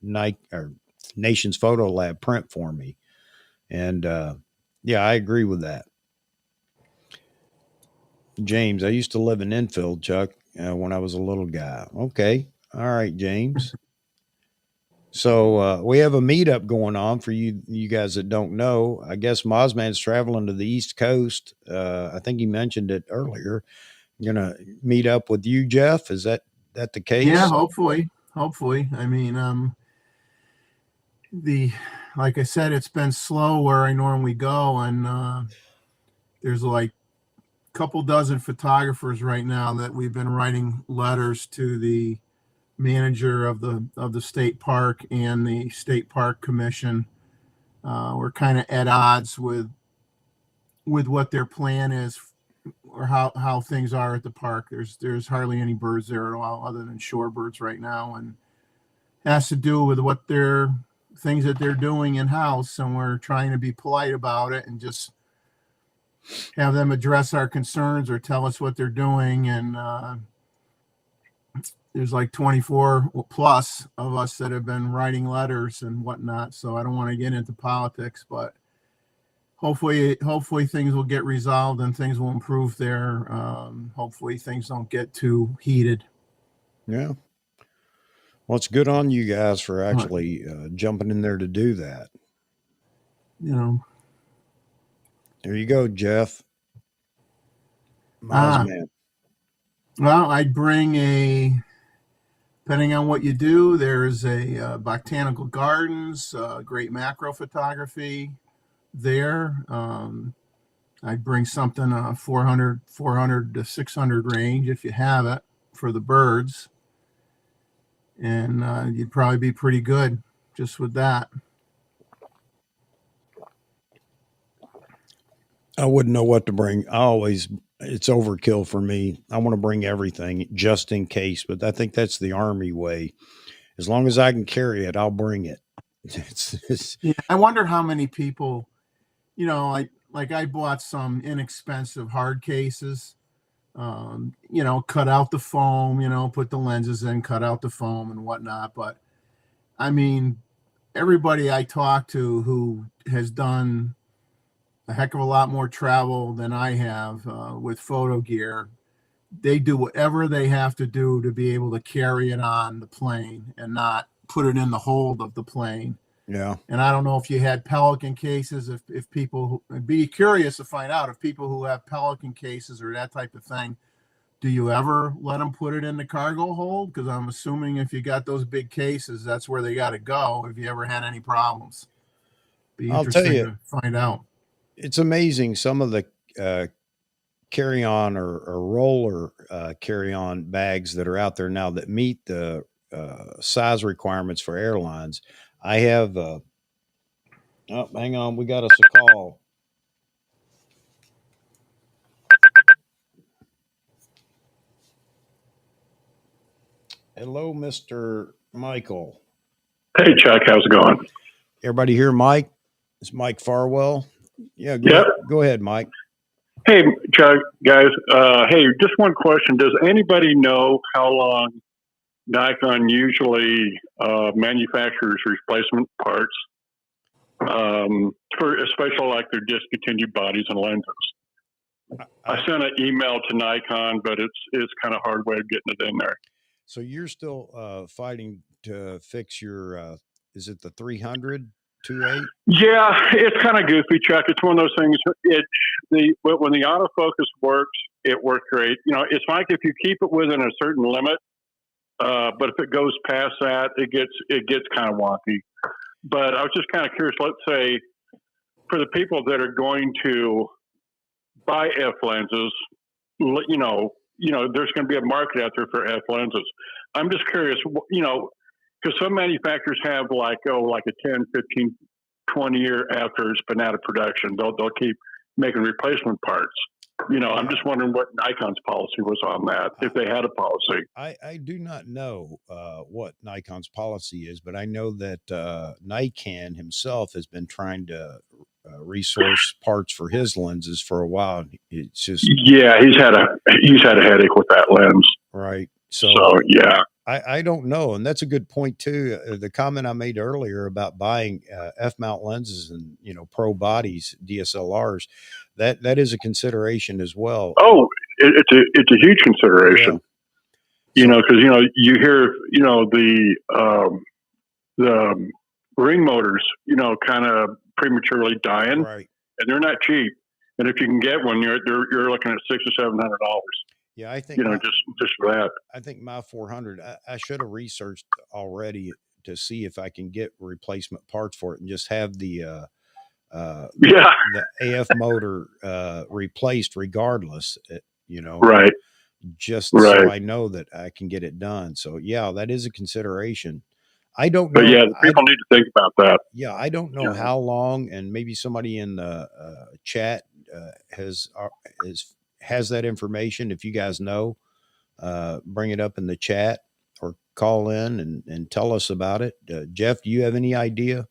Nike or Nation's Photo Lab print for me. And yeah, I agree with that. James, I used to live in Enfield, Chuck, when I was a little guy. Okay. All right, James. So we have a meetup going on for you guys that don't know. I guess Mozman's traveling to the East Coast. I think he mentioned it earlier. I'm gonna meet up with you, Jeff. Is that the Yeah, case? hopefully. I mean, the like I said, it's been slow where I normally go, and there's like a couple dozen photographers right now that we've been writing letters to the manager of the state park and the state park commission. We're kind of at odds with what their plan is or how things are at the park. There's hardly any birds there at all other than shorebirds right now, and it has to do with what they're things that they're doing in house, and we're trying to be polite about it and just have them address our concerns or tell us what they're doing. And there's like 24 plus of us that have been writing letters and whatnot. So I don't want to get into politics, but hopefully things will get resolved and things will improve there. Hopefully things don't get too heated. Yeah. Well, it's good on you guys for But actually jumping in there to do that. you know, There you go, Jeff ah, Mozman. well, I'd bring a depending on what you do, there's a botanical gardens, great macro photography there. I'd bring something 400 to 600 range if you have it for the birds, and you'd probably be pretty good just with that. I wouldn't know what to bring. It's overkill for me. I want to bring everything just in case, but I think that's the Army way. As long as I can carry it, I'll bring it. It's Yeah, I wonder how many people, like I bought some inexpensive hard cases. Cut out the foam, put the lenses in, cut out the foam and whatnot. But I mean, everybody I talk to who has done a heck of a lot more travel than I have with photo gear, they do whatever they have to do to be able to carry it on the plane and not put it in the hold of the plane. yeah. And I don't know if you had Pelican cases, if people, I'd be curious to find out if people who have Pelican cases or that type of thing, do you ever let them put it in the cargo hold? Because I'm assuming if you got those big cases, that's where they got to go if you ever had any problems. Be I'll tell interesting you, to find out. it's amazing some of the uh, carry on or roller carry on bags that are out there now that meet the size requirements for airlines. I have, oh, hang on, we got us a call. Hello, Mr. Michael. Hey, Chuck, how's it going? Everybody hear Mike? It's Mike Farwell. Yeah, Yep. go ahead, Mike. Hey, Chuck, guys. Hey, just one question. Does anybody know how long Nikon usually manufactures replacement parts for especially like their discontinued bodies and lenses? I sent an email to Nikon, but it's kind of hard way of getting it in there. So you're still fighting to fix your, is it the 300 2.8? Yeah, it's kind of goofy, Chuck. It's one of those things. When the autofocus works, it works great. It's like if you keep it within a certain limit, but if it goes past that, it gets kind of wonky. But I was just kind of curious. Let's say for the people that are going to buy F lenses, there's going to be a market out there for F lenses. I'm just curious, because some manufacturers have like a 10, 15, 20 year after it's been out of production. They'll keep making replacement parts. I'm just wondering what Nikon's policy was on that, if they had a policy. I do not know what Nikon's policy is, but I know that Nikon himself has been trying to resource parts for his lenses for a while. It's just Yeah, he's had a headache with that lens. right. So yeah, I don't know, and that's a good point too. The comment I made earlier about buying f-mount lenses and pro bodies DSLRs, that is a consideration as well. oh, it's a huge consideration. Yeah. Because you hear the ring motors kind of prematurely dying, Right. and they're not cheap. And if you can get one, you're looking at $600 or $700. Yeah, I think just for that. I think my 400. I should have researched already to see if I can get replacement parts for it and just have the the AF motor replaced regardless. Right. Just so I know that I can get it done. So yeah, that is a consideration. I don't know. But yeah, people need to think about that. Yeah, I don't know how long, and maybe somebody in the chat has that information. If you guys know, bring it up in the chat or call in and tell us about it. Jeff, do you have any idea?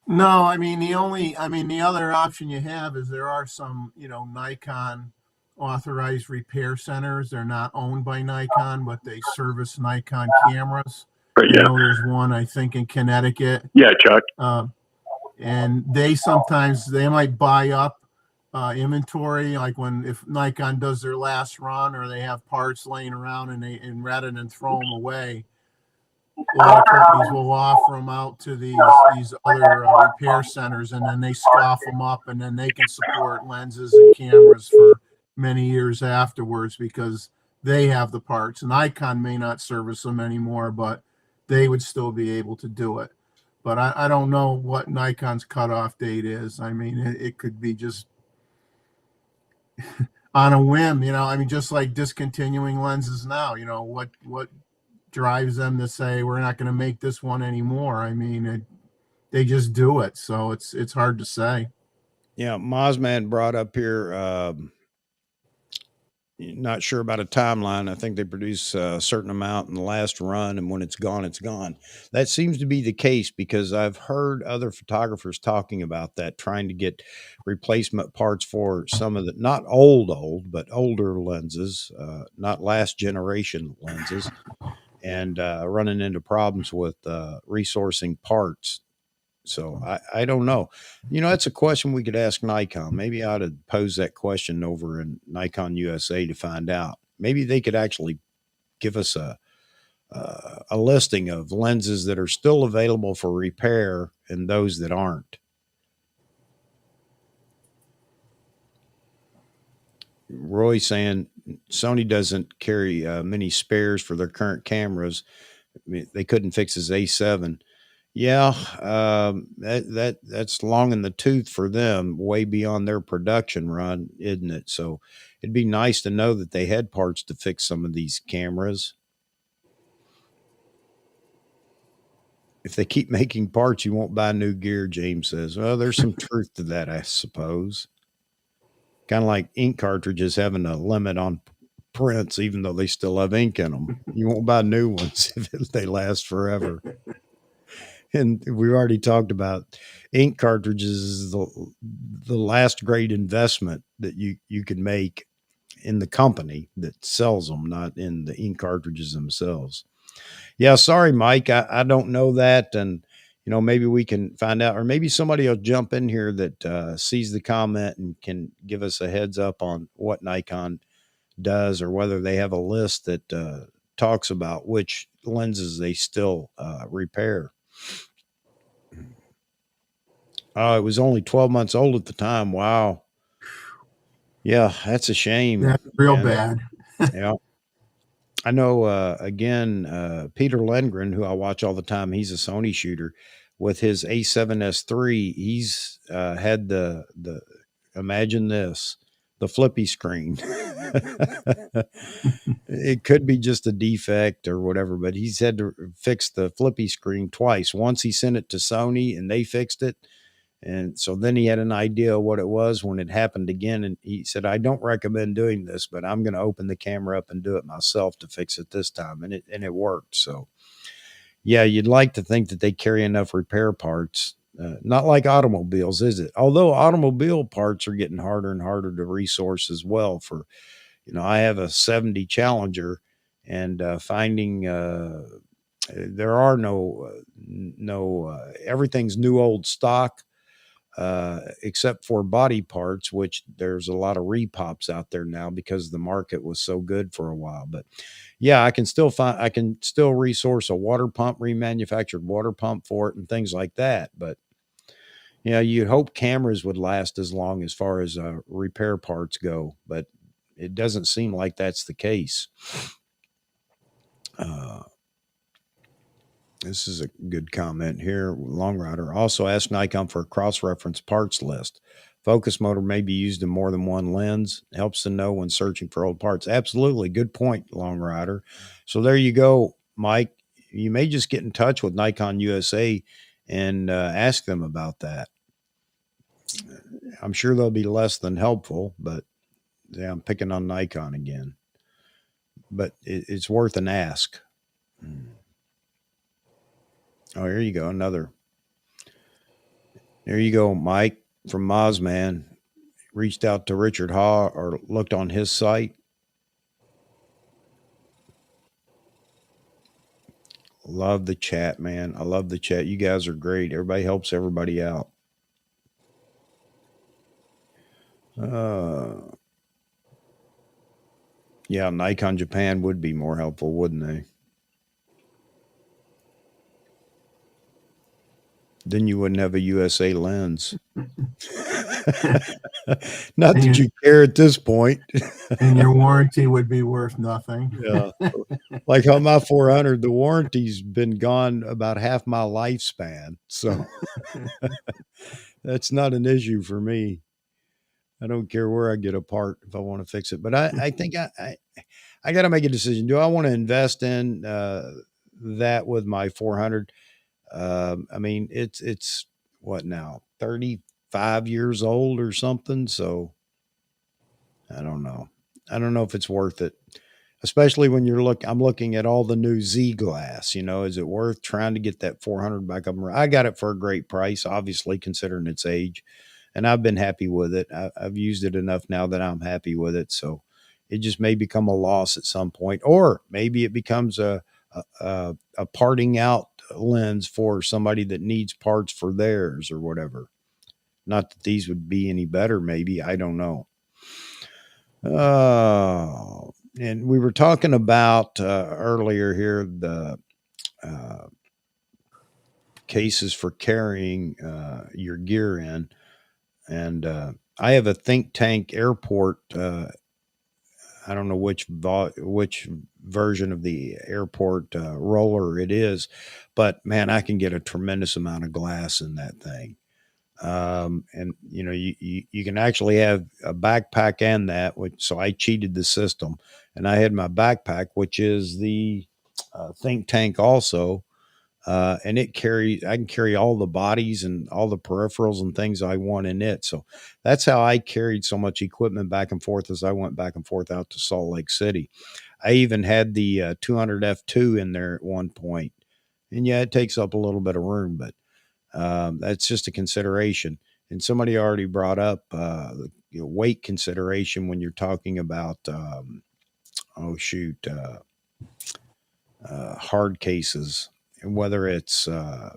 No, I mean the other option you have is there are some Nikon authorized repair centers. They're not owned by Nikon, but they service Nikon cameras. Yeah. There's one I think in Connecticut. Yeah, Chuck. And they might buy up inventory, like if Nikon does their last run or they have parts laying around and rather than throw them away, a lot of companies will offer them out to these other repair centers, and then they scoff them up, and then they can support lenses and cameras for many years afterwards because they have the parts. And Nikon may not service them anymore, but they would still be able to do it. But I don't know what Nikon's cutoff date is. I mean, it could be just on a whim, just like discontinuing lenses now. What drives them to say we're not going to make this one anymore? I mean, they just do it. So it's hard to say. Yeah, Mozman brought up here. Not sure about a timeline. I think they produce a certain amount in the last run, and when it's gone, it's gone. That seems to be the case because I've heard other photographers talking about that, trying to get replacement parts for some of the not old, but older lenses, not last generation lenses, and running into problems with resourcing parts. So I don't know. That's a question we could ask Nikon. Maybe I ought to pose that question over in Nikon USA to find out. Maybe they could actually give us a listing of lenses that are still available for repair and those that aren't. Roy saying Sony doesn't carry many spares for their current cameras. I mean, they couldn't fix his A7. Yeah, that's long in the tooth for them, way beyond their production run, isn't it? So it'd be nice to know that they had parts to fix some of these cameras. If they keep making parts, you won't buy new gear, James says. Well, there's some truth to that, I suppose. Kind of like ink cartridges having a limit on prints, even though they still have ink in them. You won't buy new ones if they last forever. And we already talked about ink cartridges is the last great investment that you can make in the company that sells them, not in the ink cartridges themselves. Yeah, sorry, Mike. I don't know that. And, maybe we can find out, or maybe somebody will jump in here that sees the comment and can give us a heads up on what Nikon does, or whether they have a list that talks about which lenses they still repair. Oh, it was only 12 months old at the time. Wow. Yeah, that's a shame. That's real bad. Yeah. I know, again, Peter Lindgren, who I watch all the time, he's a Sony shooter. With his A7S III, he's had the imagine this, the flippy screen. It could be just a defect or whatever, but he's had to fix the flippy screen twice. Once he sent it to Sony and they fixed it, And so then he had an idea of what it was when it happened again. And he said, I don't recommend doing this, but I'm going to open the camera up and do it myself to fix it this time. And it worked. So yeah, you'd like to think that they carry enough repair parts. Not like automobiles, is it? Although automobile parts are getting harder and harder to resource as well. For, I have a 70 Challenger, and finding there are everything's new old stock, except for body parts, which there's a lot of repops out there now because the market was so good for a while. But yeah, I can still resource a water pump, remanufactured water pump for it and things like that. But you'd hope cameras would last as long as far as repair parts go, but it doesn't seem like that's the case. This is a good comment here. Long Rider also asked Nikon for a cross-reference parts list. Focus motor may be used in more than one lens. Helps to know when searching for old parts. Absolutely. Good point, Long Rider. So there you go, Mike. You may just get in touch with Nikon USA and ask them about that. I'm sure they'll be less than helpful, but yeah, I'm picking on Nikon again. But it's worth an ask. Oh, here you go. Another. There you go, Mike from Mozman. Reached out to Richard Haw or looked on his site. Love the chat, man. I love the chat. You guys are great. Everybody helps everybody out. Yeah, Nikon Japan would be more helpful, wouldn't they? Then you wouldn't have a USA lens. Not that you care at this point. And your warranty would be worth nothing. Yeah. Like on my 400, the warranty's been gone about half my lifespan. So that's not an issue for me. I don't care where I get a part if I want to fix it. But I think I got to make a decision. Do I want to invest in that with my 400? I mean, it's what now, 35 years old or something. So I don't know. I don't know if it's worth it, especially when I'm looking at all the new Z glass. Is it worth trying to get that 400 back up? I got it for a great price, obviously considering its age, and I've been happy with it. I've used it enough now that I'm happy with it. So it just may become a loss at some point, or maybe it becomes a parting out lens for somebody that needs parts for theirs or whatever. Not that these would be any better, maybe. I don't know. And we were talking about earlier here the cases for carrying your gear in. And I have a Think Tank Airport. I don't know which version of the airport roller it is, but man, I can get a tremendous amount of glass in that thing. And you can actually have a backpack and that, so I cheated the system, and I had my backpack, which is the Think Tank also. And I can carry all the bodies and all the peripherals and things I want in it. So that's how I carried so much equipment back and forth as I went back and forth out to Salt Lake City. I even had the 200 F2 in there at one point. And yeah, it takes up a little bit of room, but that's just a consideration. And somebody already brought up the weight consideration when you're talking about, hard cases. And whether it's, I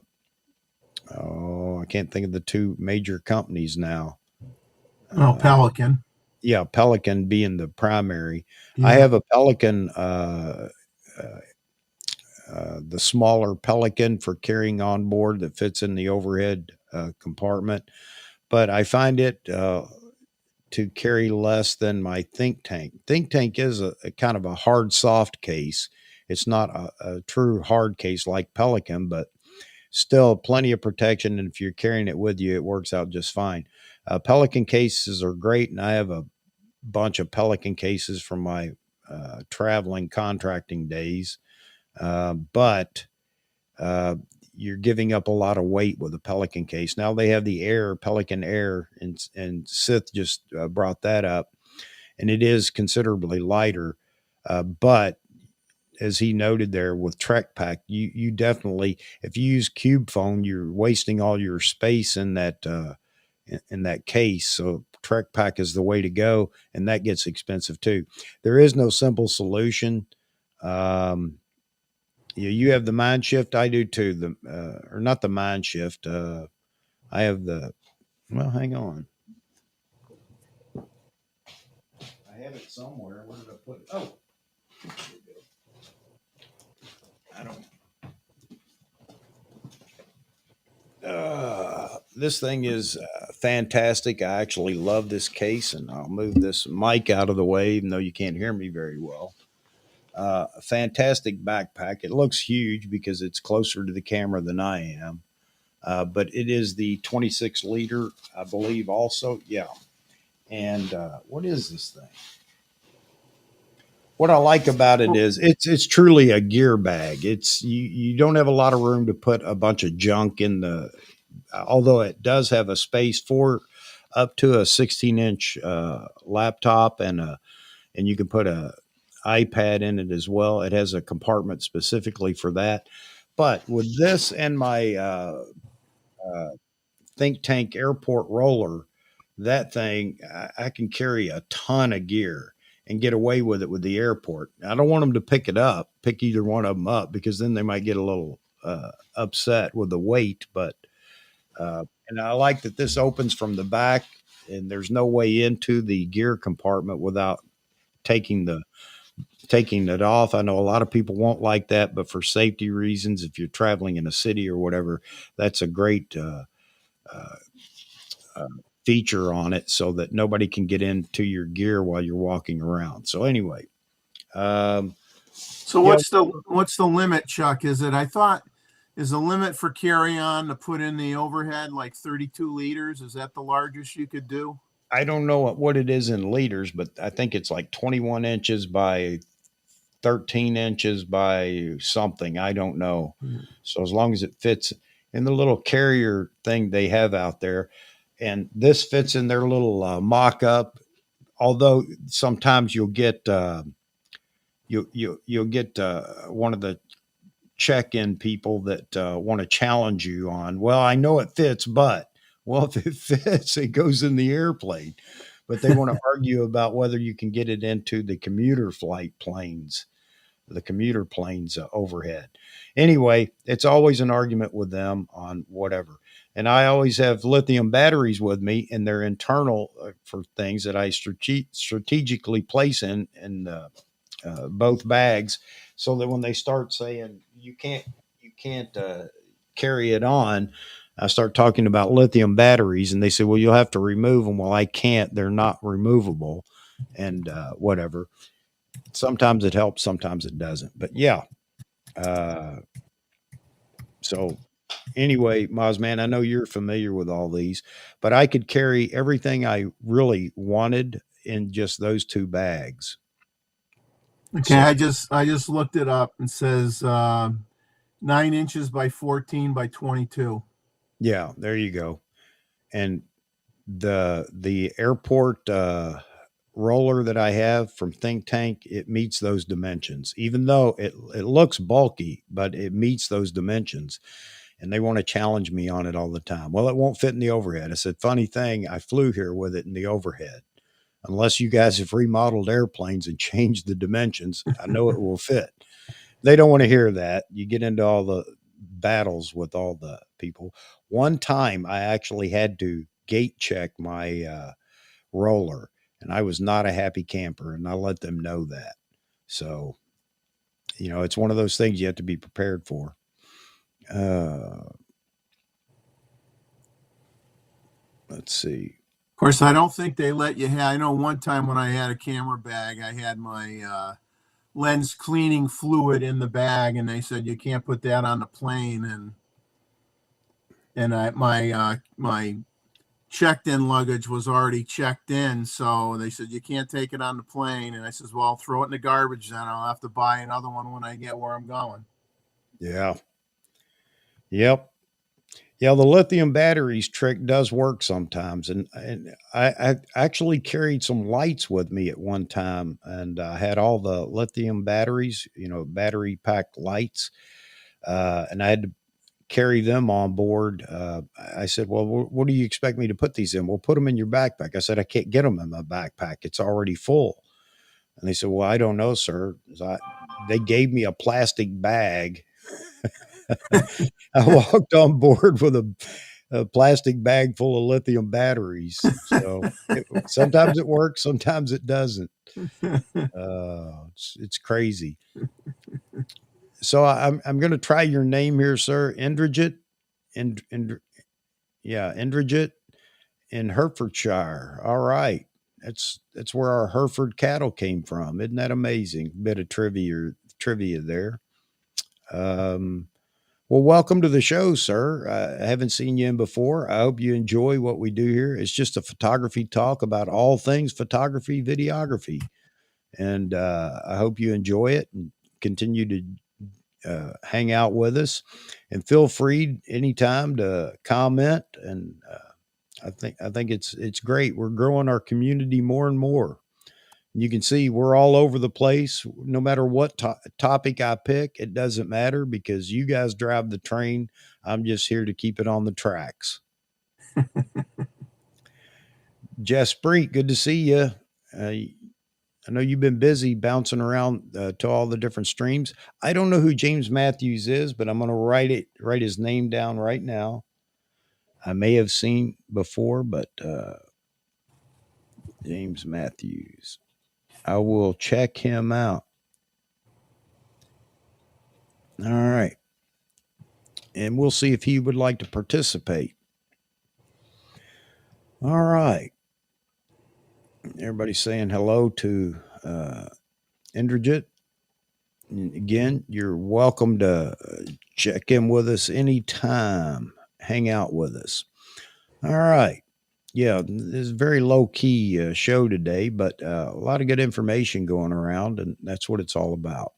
can't think of the two major companies now. Pelican. Yeah, Pelican being the primary. Yeah. I have a Pelican, the smaller Pelican for carrying on board that fits in the overhead compartment. But I find it to carry less than my Think Tank. Think Tank is a kind of a hard, soft case. It's not a true hard case like Pelican, but still plenty of protection. And if you're carrying it with you, it works out just fine. Pelican cases are great. And I have a bunch of Pelican cases from my traveling contracting days. But you're giving up a lot of weight with a Pelican case. Now they have the Pelican Air, and Sith just brought that up, and it is considerably lighter. But as he noted there with Trek Pack, you definitely, if you use Cube Phone, you're wasting all your space in that case. So Trek Pack is the way to go, and that gets expensive too. There is no simple solution. You have the Mind Shift. I do too. Or not the Mind Shift. I have the. Well, hang on. I have it somewhere. Where did I put it? Oh, I don't. This thing is fantastic. I actually love this case, and I'll move this mic out of the way, even though you can't hear me very well. A fantastic backpack. It looks huge because it's closer to the camera than I am. But it is the 26 liter, I believe, also. Yeah. And what is this thing? What I like about it is it's truly a gear bag. It's you don't have a lot of room to put a bunch of junk in the. Although it does have a space for up to a 16-inch laptop, and you can put a iPad in it as well. It has a compartment specifically for that. But with this and my Think Tank airport roller, that thing, I can carry a ton of gear and get away with it with the airport. I don't want them to pick either one of them up, because then they might get a little upset with the weight. But and I like that this opens from the back, and there's no way into the gear compartment without taking it off. I know a lot of people won't like that, but for safety reasons, if you're traveling in a city or whatever, that's a great feature on it, so that nobody can get into your gear while you're walking around. So anyway, so what's the limit, Chuck? Is the limit for carry-on to put in the overhead like 32 liters? Is that the largest you could do? I don't know what it is in liters, but I think it's like 21 inches by 13 inches by something. I don't know. So as long as it fits in the little carrier thing they have out there, and this fits in their little mock-up, although sometimes you'll get you'll get one of the check-in people that want to challenge you on, well, I know it fits, but well, if it fits, it goes in the airplane. But they want to argue about whether you can get it into the commuter planes overhead. Anyway, it's always an argument with them on whatever. And I always have lithium batteries with me, and they're internal for things that I strategically place in both bags, so that when they start saying you can't carry it on, I start talking about lithium batteries, and they say, well, you'll have to remove them. Well, I can't. They're not removable, and whatever. Sometimes it helps, sometimes it doesn't. But yeah. So anyway, Mozman, I know you're familiar with all these, but I could carry everything I really wanted in just those two bags. Okay, so, I just looked it up. It says 9 inches by 14 by 22. Yeah, there you go. And the airport roller that I have from Think Tank, it meets those dimensions, even though it looks bulky, but it meets those dimensions. And they want to challenge me on it all the time. Well, it won't fit in the overhead. I said, funny thing, I flew here with it in the overhead. Unless you guys have remodeled airplanes and changed the dimensions, I know it will fit. They don't want to hear that. You get into all the battles with all the people. One time I actually had to gate check my roller, and I was not a happy camper, and I let them know that. So, it's one of those things you have to be prepared for. Let's see. Of course, I don't think they let you have. I know one time when I had a camera bag, I had my lens cleaning fluid in the bag, and they said you can't put that on the plane. And my checked-in luggage was already checked in, so they said you can't take it on the plane. And I says, well, throw it in the garbage then. I'll have to buy another one when I get where I'm going. Yeah. Yep. Yeah, the lithium batteries trick does work sometimes, and I actually carried some lights with me at one time, and I had all the lithium batteries, battery packed lights, and I had to carry them on board. I said, "Well, what do you expect me to put these in?" "Well, put them in your backpack." I said, "I can't get them in my backpack; it's already full." And they said, "Well, I don't know, sir." They gave me a plastic bag. I walked on board with a plastic bag full of lithium batteries. So sometimes it works, sometimes it doesn't. It's crazy. So I'm going to try your name here, sir. Indrajit, yeah, Indrajit in Herefordshire. All right, that's where our Hereford cattle came from. Isn't that amazing? Bit of trivia there. Um, Well, welcome to the show, sir. I haven't seen you in before. I hope you enjoy what we do here. It's just a photography talk about all things photography, videography. And I hope you enjoy it and continue to hang out with us. And feel free anytime to comment. And I think it's great. We're growing our community more and more. You can see we're all over the place. No matter what topic I pick, it doesn't matter because you guys drive the train. I'm just here to keep it on the tracks. Jess Spreet, good to see you. I know you've been busy bouncing around to all the different streams. I don't know who James Matthews is, but I'm going to write his name down right now. I may have seen before, but James Matthews. I will check him out. All right. And we'll see if he would like to participate. All right. Everybody's saying hello to Indrajit. And again, you're welcome to check in with us anytime. Hang out with us. All right. Yeah, this is a very low key show today, but a lot of good information going around, and that's what it's all about.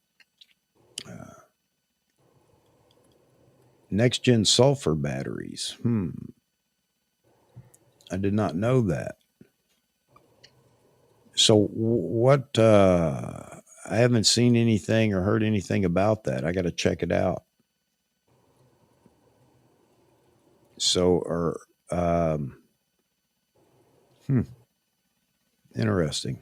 Next gen sulfur batteries. I did not know that. So what? I haven't seen anything or heard anything about that. I got to check it out. So, or interesting.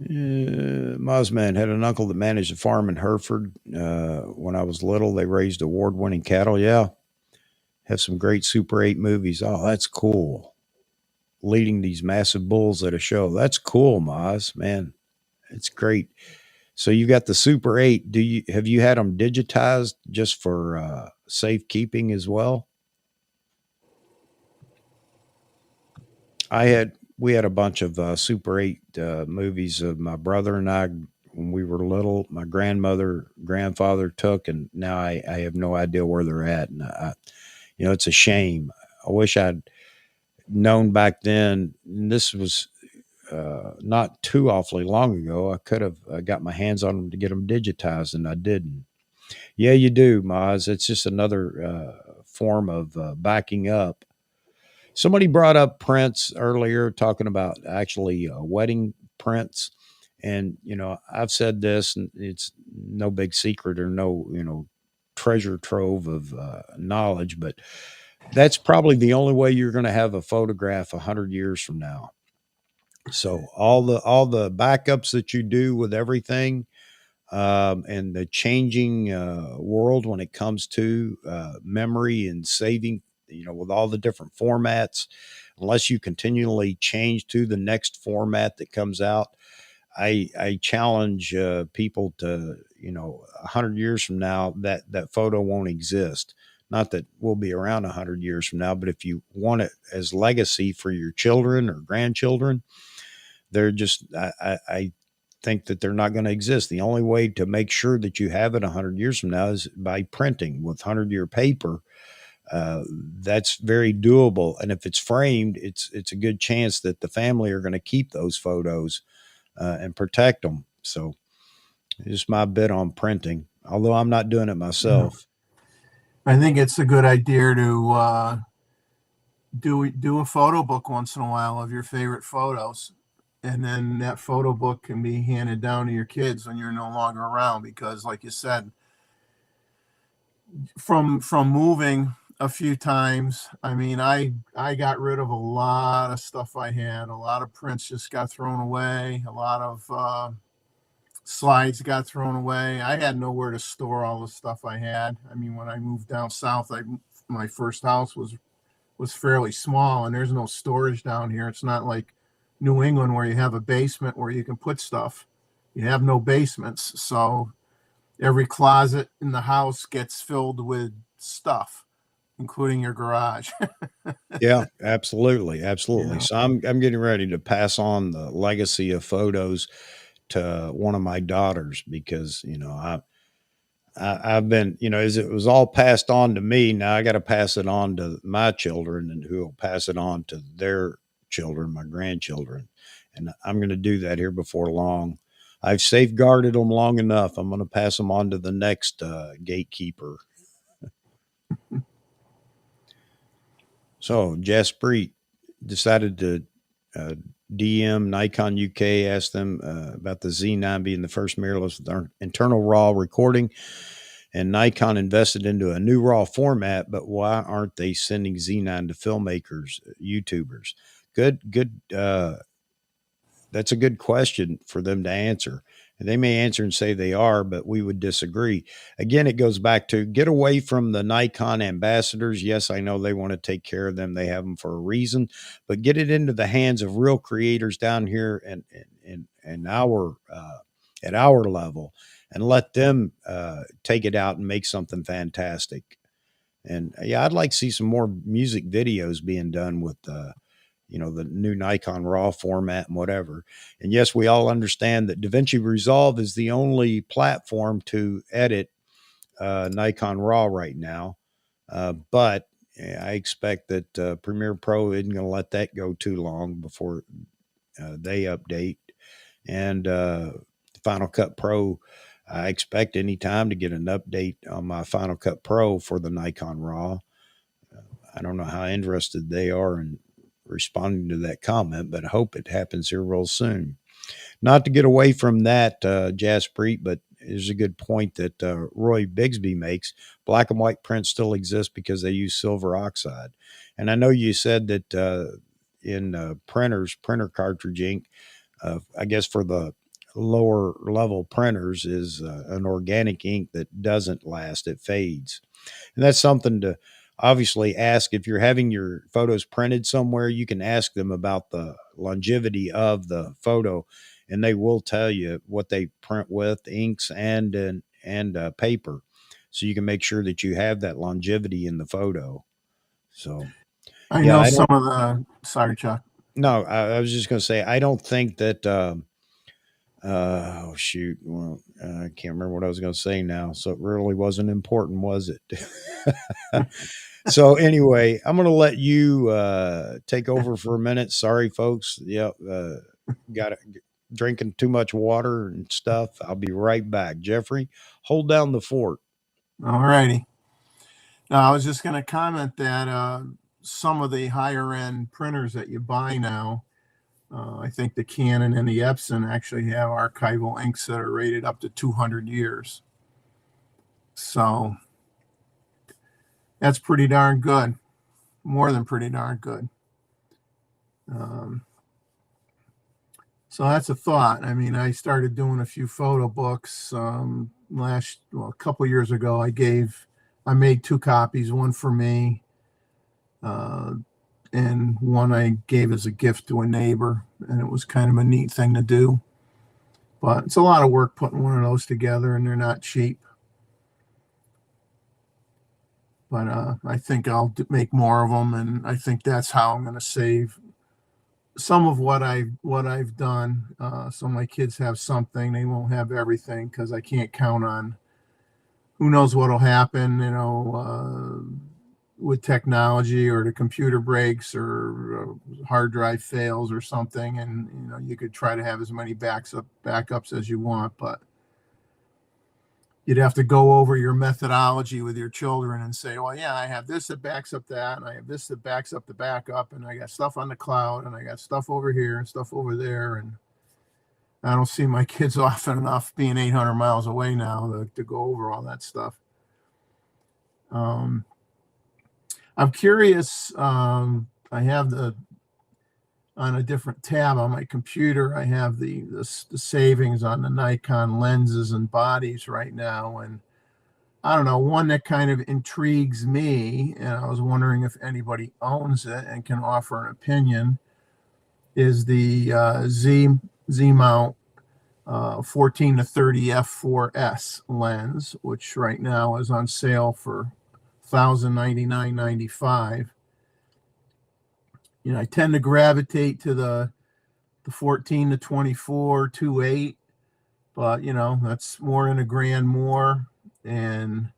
Mozman had an uncle that managed a farm in Hereford. When I was little, they raised award-winning cattle. Yeah, have some great Super 8 movies. Oh, that's cool. Leading these massive bulls at a show. That's cool, Moz. Man, it's great. So you got the Super 8. Have you had them digitized just for safekeeping as well? We had a bunch of Super 8 movies of my brother and I when we were little. My grandfather took, and now I have no idea where they're at. And it's a shame. I wish I'd known back then. And this was not too awfully long ago. I could have got my hands on them to get them digitized, and I didn't. Yeah, you do, Maz. It's just another form of backing up. Somebody brought up prints earlier, talking about actually wedding prints. And, I've said this, and it's no big secret or no, treasure trove of knowledge, but that's probably the only way you're going to have a photograph 100 years from now. So all the backups that you do with everything, and the changing world when it comes to memory and saving, with all the different formats, unless you continually change to the next format that comes out, I challenge people to, 100 years from now, that photo won't exist. Not that we'll be around 100 years from now, but if you want it as legacy for your children or grandchildren, they're just, I think that they're not going to exist. The only way to make sure that you have it 100 years from now is by printing with 100-year paper. That's very doable. And if it's framed, it's a good chance that the family are going to keep those photos and protect them. So just my bit on printing. although I'm not doing it myself. I think it's a good idea to do a photo book once in a while of your favorite photos, and then that photo book can be handed down to your kids when you're no longer around. Because, like you said, from moving a few times, I mean, I got rid of a lot of stuff I had. A lot of prints just got thrown away. A lot of slides got thrown away. I had nowhere to store all the stuff I had. I mean, when I moved down south, my first house was fairly small, and there's no storage down here. It's not like New England where you have a basement where you can put stuff. You have no basements, so every closet in the house gets filled with stuff, including your garage. Yeah, absolutely, absolutely. Yeah. So I'm getting ready to pass on the legacy of photos to one of my daughters because I've been, as it was all passed on to me, now I got to pass it on to my children and who will pass it on to their children, my grandchildren. And I'm going to do that here before long. I've safeguarded them long enough. I'm going to pass them on to the next gatekeeper. So Jaspreet decided to DM Nikon UK, asked them about the Z9 being the first mirrorless with our internal RAW recording. And Nikon invested into a new RAW format, but why aren't they sending Z9 to filmmakers, YouTubers? Good. That's a good question for them to answer. And they may answer and say they are, but we would disagree. Again, it goes back to get away from the Nikon ambassadors. Yes, I know they want to take care of them. They have them for a reason, but get it into the hands of real creators down here and our at our level, and let them take it out and make something fantastic. And yeah, I'd like to see some more music videos being done with the new Nikon RAW format and whatever. And yes, we all understand that DaVinci Resolve is the only platform to edit Nikon RAW right now. But I expect that Premiere Pro isn't going to let that go too long before they update. And Final Cut Pro, I expect any time to get an update on my Final Cut Pro for the Nikon RAW. I don't know how interested they are in responding to that comment, but I hope it happens here real soon. Not to get away from that, Jaspreet, but there's a good point that Roy Bigsby makes. Black and white prints still exist because they use silver oxide. And I know you said that in printer cartridge ink, I guess for the lower level printers is an organic ink that doesn't last, it fades. And that's something to obviously ask. If you're having your photos printed somewhere, you can ask them about the longevity of the photo, and they will tell you what they print with, inks and paper, so you can make sure that you have that longevity in the photo. So I yeah, know I some don't. of the, sorry, Chuck. No, I was just going to say I don't think that. Oh shoot! Well, I can't remember what I was going to say now. So it really wasn't important, was it? So anyway, I'm going to let you take over for a minute. Sorry, folks. Yeah, got it. Drinking too much water and stuff. I'll be right back. Jeffrey, hold down the fort. All righty. Now, I was just going to comment that some of the higher end printers that you buy now, I think the Canon and the Epson actually have archival inks that are rated up to 200 years. So that's pretty darn good. More than pretty darn good. So that's a thought. I mean, I started doing a few photo books a couple years ago. I made 2 copies, one for me, and one I gave as a gift to a neighbor, and it was kind of a neat thing to do. But it's a lot of work putting one of those together, and they're not cheap. But I think I'll make more of them, and I think that's how I'm going to save some of what I've done. So my kids have something. They won't have everything because I can't count on who knows what'll happen, with technology, or the computer breaks, or hard drive fails or something. And you could try to have as many backups as you want, but you'd have to go over your methodology with your children and say, well, yeah, I have this that backs up that, and I have this that backs up the backup, and I got stuff on the cloud, and I got stuff over here and stuff over there. And I don't see my kids often enough being 800 miles away now to go over all that stuff. I'm curious. I have on a different tab on my computer, I have the savings on the Nikon lenses and bodies right now. And I don't know, one that kind of intrigues me, and I was wondering if anybody owns it and can offer an opinion, is the Z mount 14 to 30 f4S lens, which right now is on sale for $1,099.95. You know, I tend to gravitate to the 14 to 24 2.8, but you know, that's more than $1,000 more, and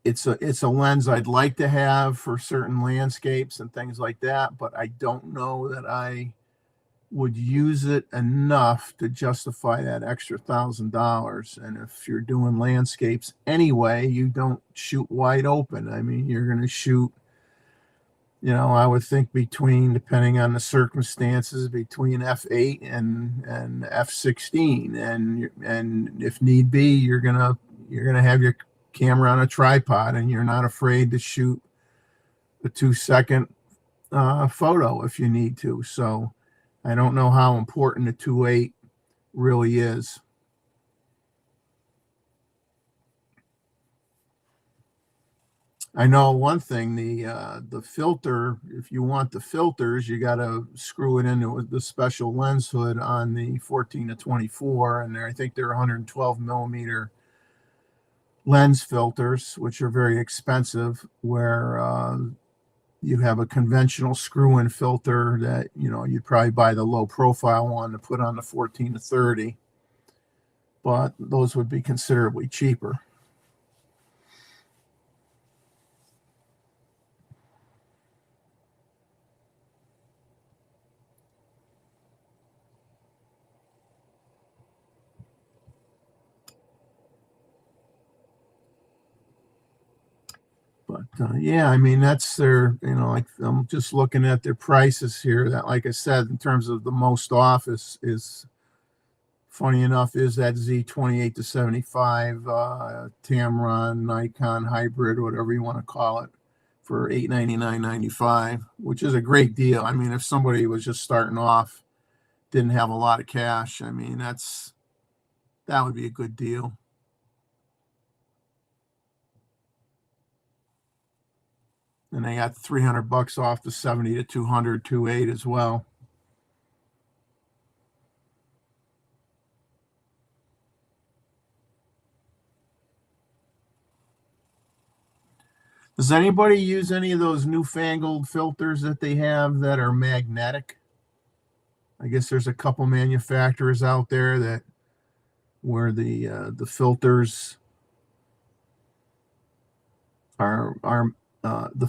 it's a lens I'd like to have for certain landscapes and things like that, but I don't know that I would use it enough to justify that extra $1,000. And if you're doing landscapes anyway, you don't shoot wide open. I mean, you're going to shoot, you know, I would think between, depending on the circumstances, between f8 and f16, and if need be, you're gonna have your camera on a tripod, and you're not afraid to shoot a 2-second photo if you need to. So I don't know how important the 2.8 really is. I know one thing, the filter, if you want the filters, you got to screw it into the special lens hood on the 14 to 24, and I think they're 112 millimeter lens filters, which are very expensive, where you have a conventional screw-in filter that, you know, you'd probably buy the low profile one to put on the 14 to 30, but those would be considerably cheaper. But yeah, I mean, that's their, you know, like, I'm just looking at their prices here. That, like I said, in terms of the most off is funny enough, is that Z28 to 75 Tamron Nikon hybrid, whatever you want to call it, for $899.95, which is a great deal. I mean, if somebody was just starting off, didn't have a lot of cash, I mean, that would be a good deal. And they got $300 off the 70 to 200 2.8 as well. Does anybody use any of those newfangled filters that they have that are magnetic? I guess there's a couple manufacturers out there that where the filters are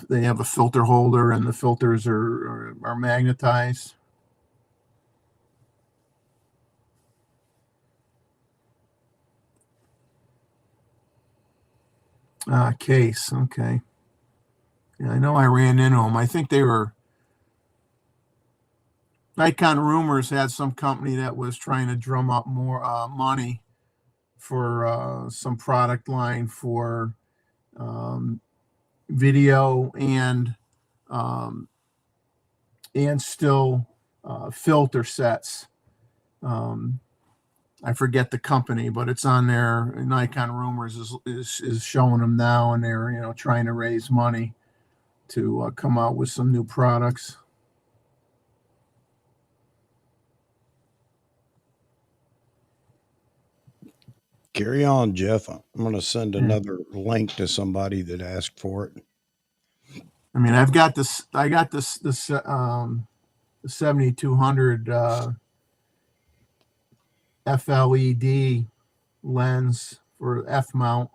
they have a filter holder, and the filters are magnetized. Case, okay. Yeah, I know I ran into them. I think they were Nikon Rumors had some company that was trying to drum up more money for some product line for video and still filter sets. I forget the company, but it's on there. Nikon Rumors is showing them now, and they're, you know, trying to raise money to come out with some new products. Carry on, Jeff. I'm going to send another link to somebody that asked for it. I mean, I got this 7200 FLED lens for F mount,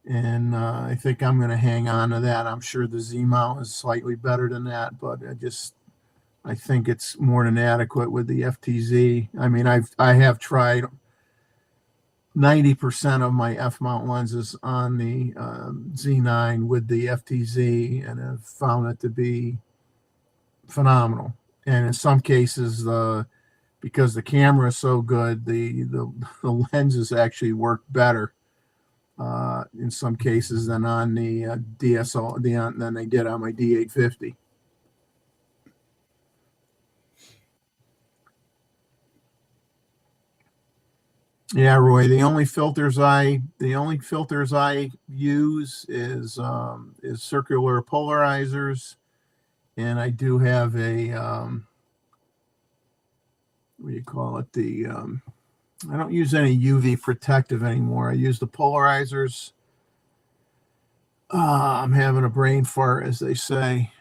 and I think I'm going to hang on to that. I'm sure the Z mount is slightly better than that, but I think it's more than adequate with the FTZ. I mean, I have tried 90% of my f-mount lenses on the Z9 with the FTZ, and have found it to be phenomenal. And in some cases, because the camera is so good, the lenses actually work better in some cases than on the DSL than they did on my D850. Yeah, Roy. The only filters I use is circular polarizers, and I do have a what do you call it? I don't use any UV protective anymore. I use the polarizers. I'm having a brain fart, as they say.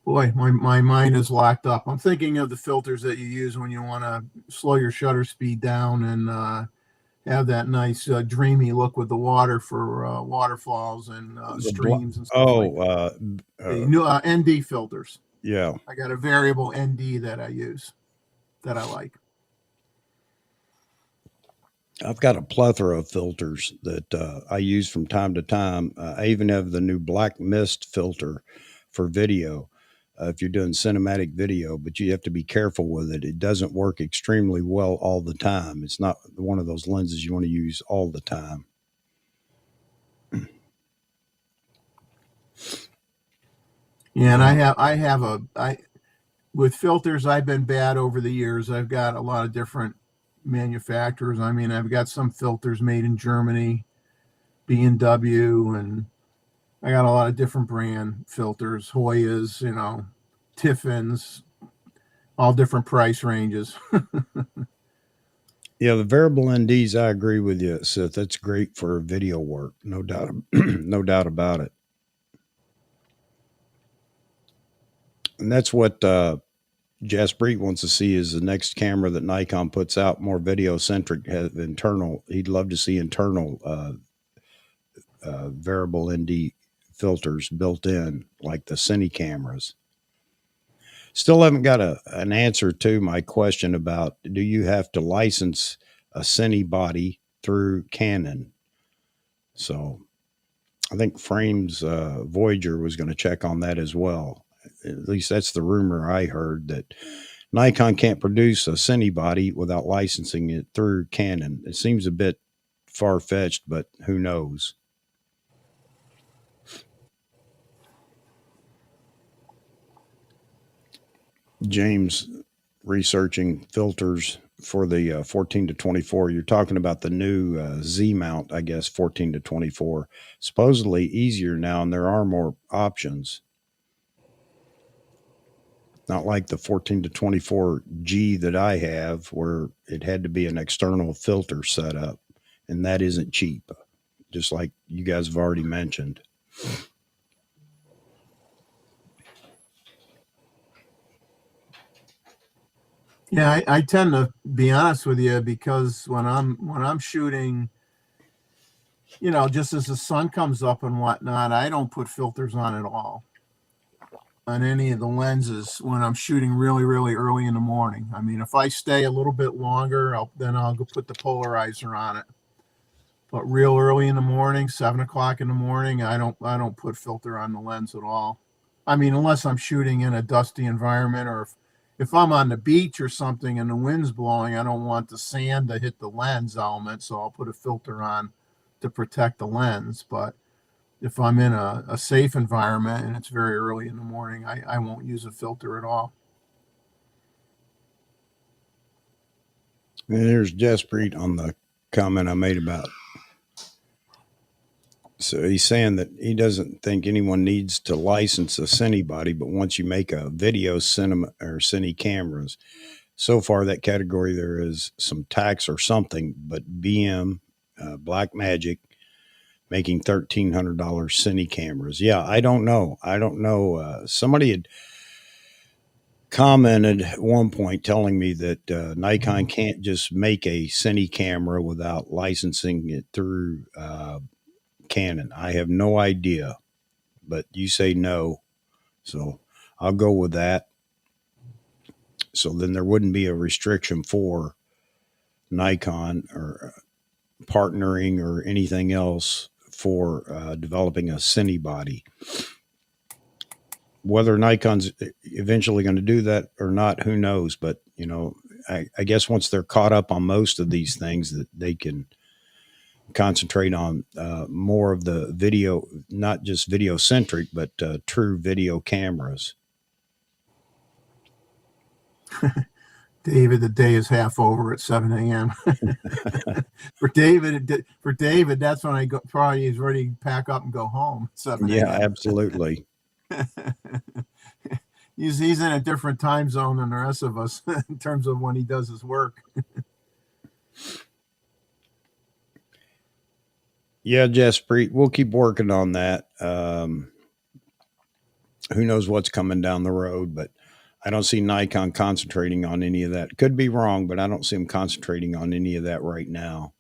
Boy, my mind is locked up. I'm thinking of the filters that you use when you want to slow your shutter speed down and have that nice dreamy look with the water for waterfalls and streams and stuff like that. The new ND filters. Yeah. I got a variable ND that I use that I like. I've got a plethora of filters that I use from time to time. I even have the new black mist filter for video. If you're doing cinematic video, but you have to be careful with it. It doesn't work extremely well all the time. It's not one of those lenses you want to use all the time. Yeah, and with filters, I've been bad over the years. I've got a lot of different manufacturers. I mean, I've got some filters made in Germany, B&W, and I got a lot of different brand filters, Hoyas, Tiffins, all different price ranges. Yeah, the variable NDs, I agree with you, Seth. That's great for video work, no doubt, no doubt about it. And that's what Jaspreet wants to see is the next camera that Nikon puts out, more video centric, have internal. He'd love to see internal variable ND filters built in, like the Cine cameras. Still haven't got an answer to my question about, do you have to license a Cine body through Canon? So I think Frames Voyager was going to check on that as well. At least that's the rumor I heard, that Nikon can't produce a Cine body without licensing it through Canon. It seems a bit far-fetched, but who knows? James researching filters for the 14 to 24. You're talking about the new Z mount, I guess, 14 to 24. Supposedly easier now, and there are more options. Not like the 14 to 24 G that I have, where it had to be an external filter set up, and that isn't cheap, just like you guys have already mentioned. Yeah, I tend to be honest with you, because when I'm shooting, just as the sun comes up and whatnot, I don't put filters on at all on any of the lenses when I'm shooting really, really early in the morning. I mean, if I stay a little bit longer, then I'll go put the polarizer on it. But real early in the morning, 7 o'clock in the morning, I don't put filter on the lens at all. I mean, unless I'm shooting in a dusty environment, or if I'm on the beach or something and the wind's blowing, I don't want the sand to hit the lens element, so I'll put a filter on to protect the lens. But if I'm in a safe environment and it's very early in the morning, I won't use a filter at all. And there's Jaspreet on the comment I made about. So he's saying that he doesn't think anyone needs to license a Cine body, but once you make a video cinema or Cine cameras, so far that category there is some tax or something, but BM, Black Magic, making $1,300 Cine cameras. Yeah, I don't know. Somebody had commented at one point telling me that Nikon can't just make a Cine camera without licensing it through Canon. I have no idea, but you say no, so I'll go with that. So then there wouldn't be a restriction for Nikon or partnering or anything else for developing a cine body. Whether Nikon's eventually going to do that or not, who knows? But I guess once they're caught up on most of these things, that they can concentrate on more of the video, not just video centric, but true video cameras. David, the day is half over at 7 a.m. For David, that's when I go. Probably he's ready to pack up and go home. 7 a.m. Yeah, absolutely. He's in a different time zone than the rest of us in terms of when he does his work. Yeah, Jaspreet, we'll keep working on that. Who knows what's coming down the road, but I don't see Nikon concentrating on any of that. Could be wrong, but I don't see them concentrating on any of that right now.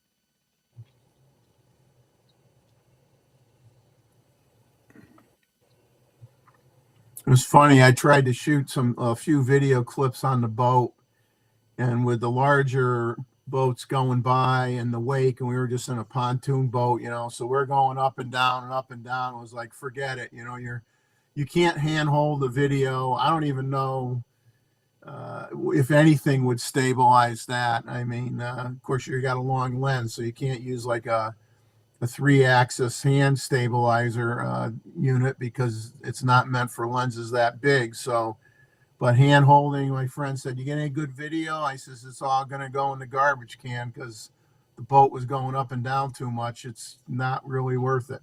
It was funny. I tried to shoot a few video clips on the boat, and with the larger boats going by in the wake, and we were just in a pontoon boat, so we're going up and down and up and down. It was like, forget it. You can't handhold the video. I don't even know if anything would stabilize that. I mean, of course, you got a long lens, so you can't use like a 3-axis hand stabilizer unit because it's not meant for lenses that big. So, but hand holding, my friend said, "You get any good video?" I says, "It's all going to go in the garbage can because the boat was going up and down too much. It's not really worth it."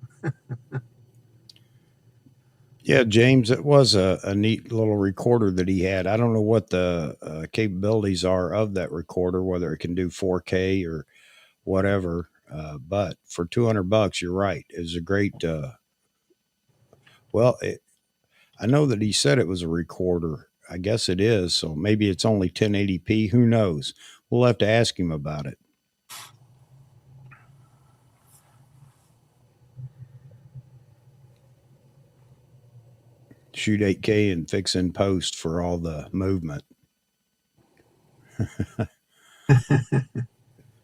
Yeah, James, it was a neat little recorder that he had. I don't know what the capabilities are of that recorder, whether it can do 4K or whatever. But for $200, you're right. It was a great. I know that he said it was a recorder. I guess it is. So maybe it's only 1080p. Who knows? We'll have to ask him about it. Shoot 8K and fix in post for all the movement.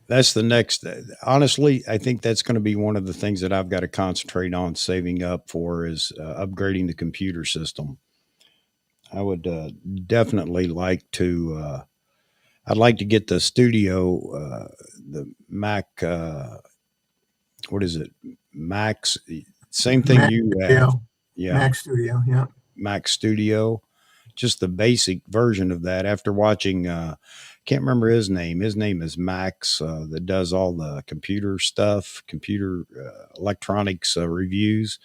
That's the next. Honestly, I think that's going to be one of the things that I've got to concentrate on saving up for is upgrading the computer system. I would definitely like to. I'd like to get the studio, the Mac. What is it? Max. Same thing Mac you Studio. have. Yeah. Mac Studio. Yeah. Mac Studio. Just the basic version of that. After watching, can't remember his name. His name is Max, that does all the computer stuff, computer electronics reviews.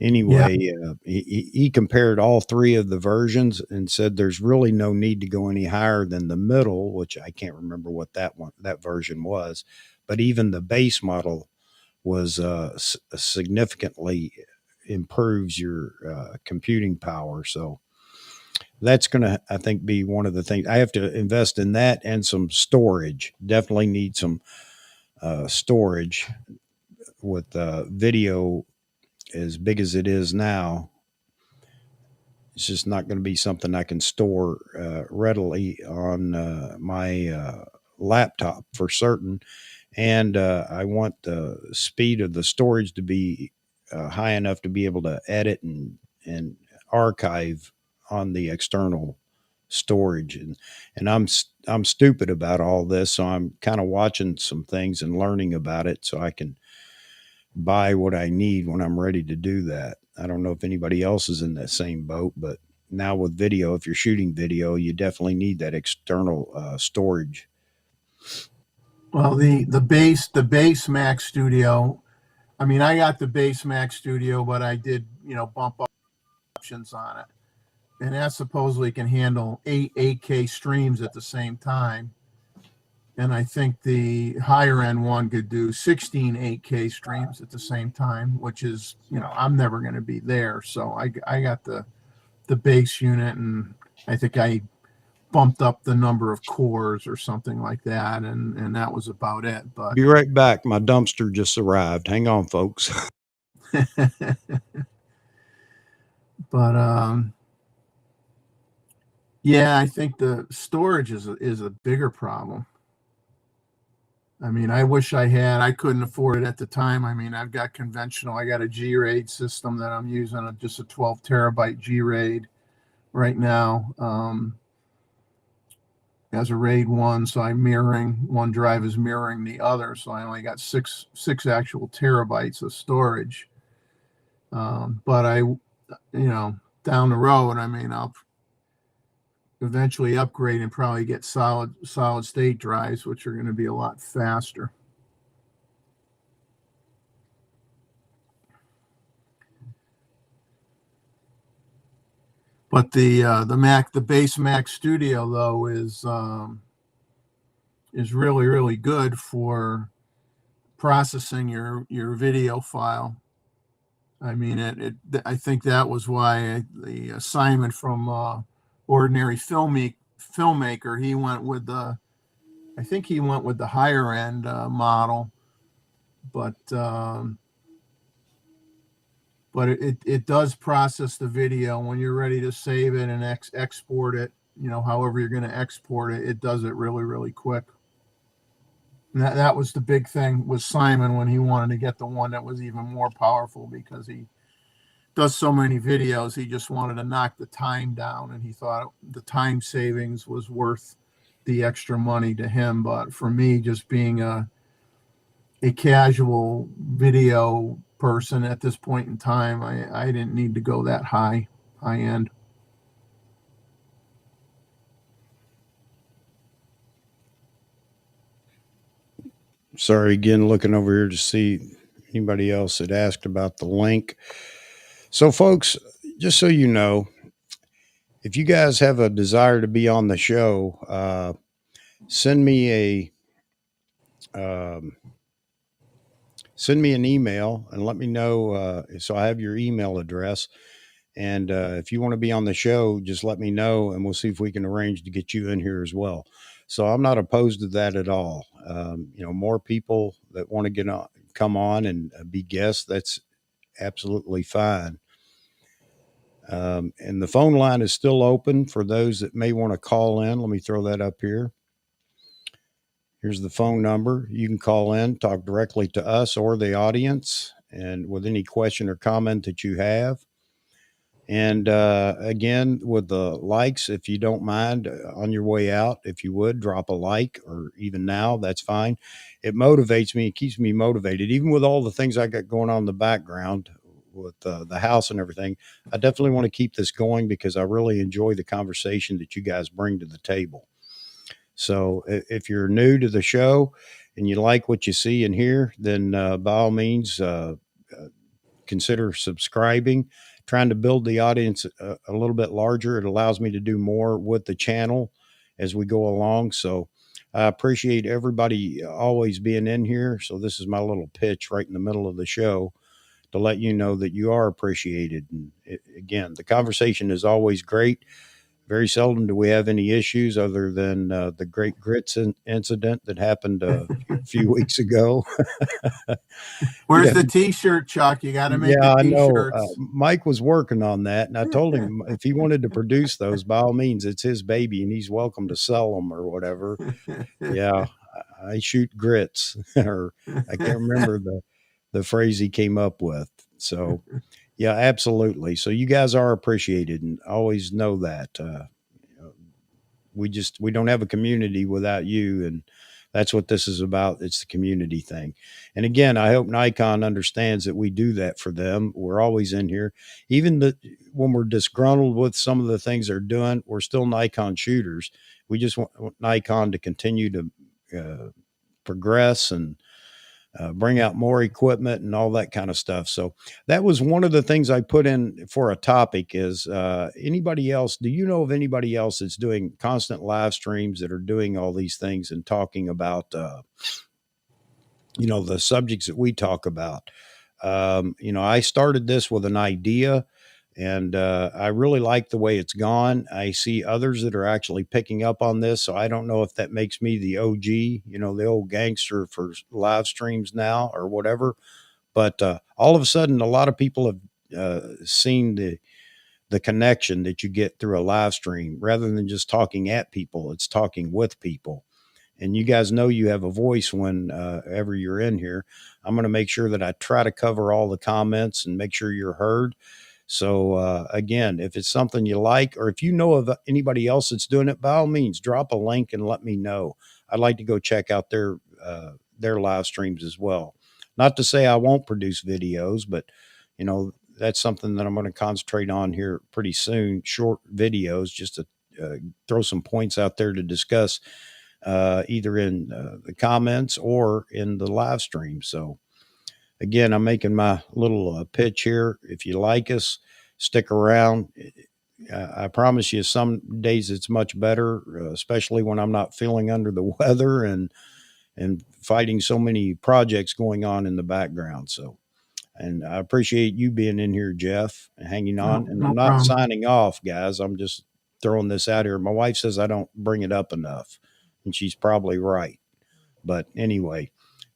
Anyway, he compared all three of the versions and said there's really no need to go any higher than the middle, which I can't remember what that version was, but even the base model was significantly improves your computing power. So that's going to, I think, be one of the things. I have to invest in that and some storage. Definitely need some storage with video as big as it is now. It's just not going to be something I can store readily on my laptop for certain. And I want the speed of the storage to be high enough to be able to edit and archive on the external storage. And I'm stupid about all this, so I'm kind of watching some things and learning about it so I can buy what I need when I'm ready to do that. I don't know if anybody else is in that same boat, but now with video, if you're shooting video, you definitely need that external storage. Well, the base Mac Studio. I mean, I got the base Mac Studio, but I did bump up options on it, and that supposedly can handle 8K streams at the same time. And I think the higher end one could do 16 8K streams at the same time, which is, I'm never going to be there. So I got the base unit, and I think I bumped up the number of cores or something like that. And that was about it. But be right back. My dumpster just arrived. Hang on, folks. But Yeah, I think the storage is a bigger problem. I mean, I wish I couldn't afford it at the time. I mean, I've got conventional, I got a G-RAID system that I'm using, just a 12 terabyte G-RAID right now. As a RAID 1, so I'm mirroring, one drive is mirroring the other, so I only got six actual terabytes of storage. But down the road, I mean, I'll eventually upgrade and probably get solid state drives, which are going to be a lot faster. But the base Mac Studio though is really good for processing your video file. I mean, I think that was why the Simon from Ordinary Filmmaker, he went with I think he went with the higher end model, but it does process the video when you're ready to save it and export it. However you're going to export it, it does it really quick. And that was the big thing with Simon when he wanted to get the one that was even more powerful, because he does so many videos. He just wanted to knock the time down, and he thought the time savings was worth the extra money to him. But for me, just being a casual video person at this point in time, I didn't need to go that high end. Sorry, again, looking over here to see anybody else that asked about the link. So, folks, just so you know, if you guys have a desire to be on the show, send me an email and let me know. So I have your email address. And if you want to be on the show, just let me know, and we'll see if we can arrange to get you in here as well. So I'm not opposed to that at all. More people that want to come on and be guests, that's absolutely fine. And the phone line is still open for those that may want to call in. Let me throw that up here. Here's the phone number. You can call in, talk directly to us or the audience, and with any question or comment that you have. And again, with the likes, if you don't mind, on your way out, if you would drop a like, or even now, that's fine. It motivates me. It keeps me motivated. Even with all the things I got going on in the background with the house and everything, I definitely want to keep this going because I really enjoy the conversation that you guys bring to the table. So if you're new to the show and you like what you see and hear, then by all means, consider subscribing. Trying to build the audience a little bit larger. It allows me to do more with the channel as we go along. So I appreciate everybody always being in here. So this is my little pitch right in the middle of the show to let you know that you are appreciated. And again, the conversation is always great. Very seldom do we have any issues other than the Great Grits incident that happened a few weeks ago. Where's the T-shirt, Chuck? You got to make the I know. T-shirts. Mike was working on that, and I told him if he wanted to produce those, by all means, it's his baby, and he's welcome to sell them or whatever. Yeah, I shoot grits, or I can't remember the phrase he came up with. So, yeah, absolutely. So you guys are appreciated, and always know that. We don't have a community without you, and that's what this is about. It's the community thing. And again, I hope Nikon understands that we do that for them. We're always in here. Even when we're disgruntled with some of the things they're doing, we're still Nikon shooters. We just want Nikon to continue to progress and bring out more equipment and all that kind of stuff. So that was one of the things I put in for a topic is anybody else, do you know of anybody else that's doing constant live streams that are doing all these things and talking about, the subjects that we talk about? I started this with an idea, and I really like the way it's gone. I see others that are actually picking up on this. So I don't know if that makes me the OG, the old gangster for live streams now or whatever. But all of a sudden, a lot of people have seen the connection that you get through a live stream. Rather than just talking at people, it's talking with people. And you guys know you have a voice when ever you're in here. I'm going to make sure that I try to cover all the comments and make sure you're heard. So again, if it's something you like, or if you know of anybody else that's doing it, by all means, drop a link and let me know. I'd like to go check out their live streams as well. Not to say I won't produce videos, but you know, that's something that I'm going to concentrate on here pretty soon. Short videos, just to throw some points out there to discuss, either in the comments or in the live stream. So again, I'm making my little pitch here. If you like us, stick around. I promise you, some days it's much better, especially when I'm not feeling under the weather and fighting so many projects going on in the background. So, and I appreciate you being in here, Jeff, and hanging on. And No I'm not problem. signing off, guys. I'm just throwing this out here. My wife says I don't bring it up enough, and she's probably right. But anyway,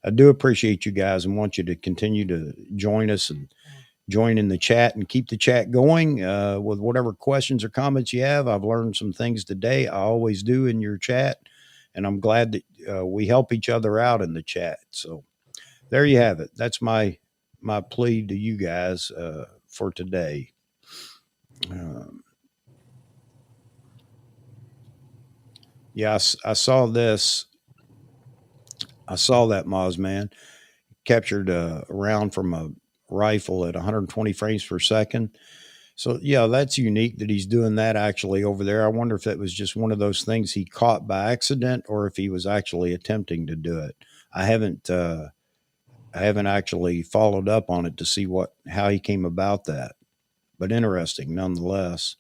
I do appreciate you guys and want you to continue to join us and join in the chat and keep the chat going with whatever questions or comments you have. I've learned some things today. I always do in your chat, and I'm glad that we help each other out in the chat. So there you have it. That's my plea to you guys for today. Yeah, I saw this. I saw that, Moz man. Captured a round from a rifle at 120 frames per second. So yeah, that's unique that he's doing that actually over there. I wonder if that was just one of those things he caught by accident or if he was actually attempting to do it. I haven't actually followed up on it to see how he came about that, but interesting nonetheless.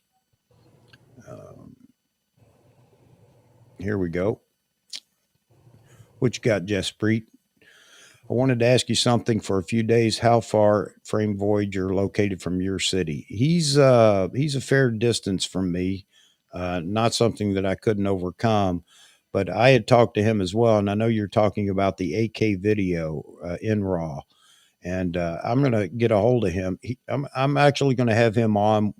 Here we go. What you got, Jesprit? I wanted to ask you something for a few days. How far Frame Voyager located from your city? He's a fair distance from me. Not something that I couldn't overcome, but I had talked to him as well. And I know you're talking about the 8K video in RAW, and I'm going to get a hold of him. I'm actually going to have him on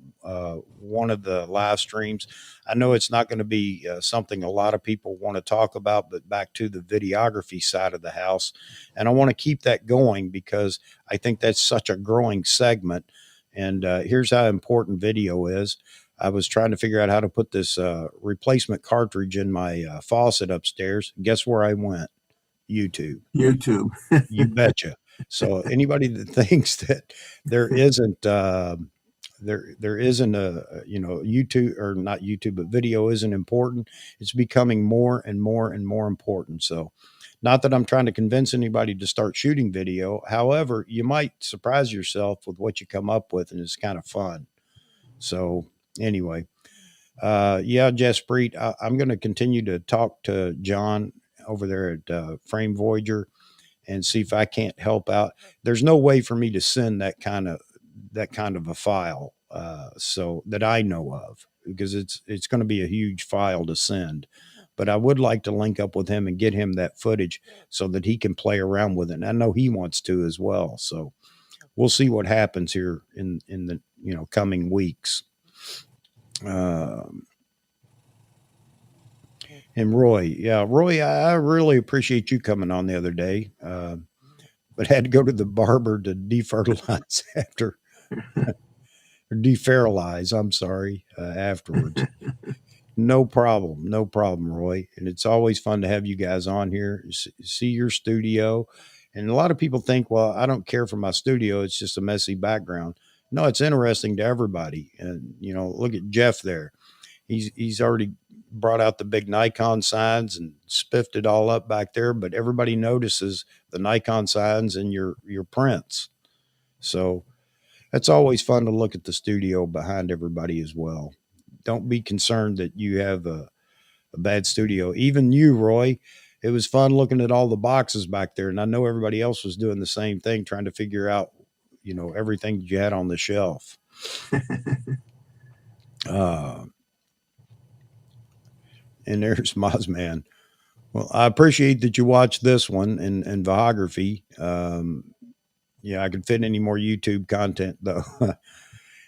one of the live streams. I know it's not going to be something a lot of people want to talk about, but back to the videography side of the house. And I want to keep that going because I think that's such a growing segment. And here's how important video is. I was trying to figure out how to put this replacement cartridge in my faucet upstairs. Guess where I went? YouTube. You betcha. So anybody that thinks that there isn't there isn't a YouTube, or not YouTube, but video isn't important, it's becoming more and more and more important. So not that I'm trying to convince anybody to start shooting video. However, you might surprise yourself with what you come up with, and it's kind of fun. So anyway, yeah, Jesprit, I'm going to continue to talk to John over there at Frame Voyager and see if I can't help out. There's no way for me to send that kind of a file, so that I know of, because it's going to be a huge file to send. But I would like to link up with him and get him that footage so that he can play around with it. And I know he wants to as well. So we'll see what happens here in the coming weeks. And Roy, I really appreciate you coming on the other day, but had to go to the barber to defertilize after, or defertilize, I'm sorry, afterwards. No problem, Roy. And it's always fun to have you guys on here, see your studio. And a lot of people think, well, I don't care for my studio, it's just a messy background. No, it's interesting to everybody. And, look at Jeff there. He's already brought out the big Nikon signs and spiffed it all up back there, but everybody notices the Nikon signs and your prints. So that's always fun to look at the studio behind everybody as well. Don't be concerned that you have a bad studio. Even you, Roy, it was fun looking at all the boxes back there. And I know everybody else was doing the same thing, trying to figure out, everything you had on the shelf. And there's Mozman. Well, I appreciate that you watched this one in videography. Yeah, I could fit any more YouTube content though.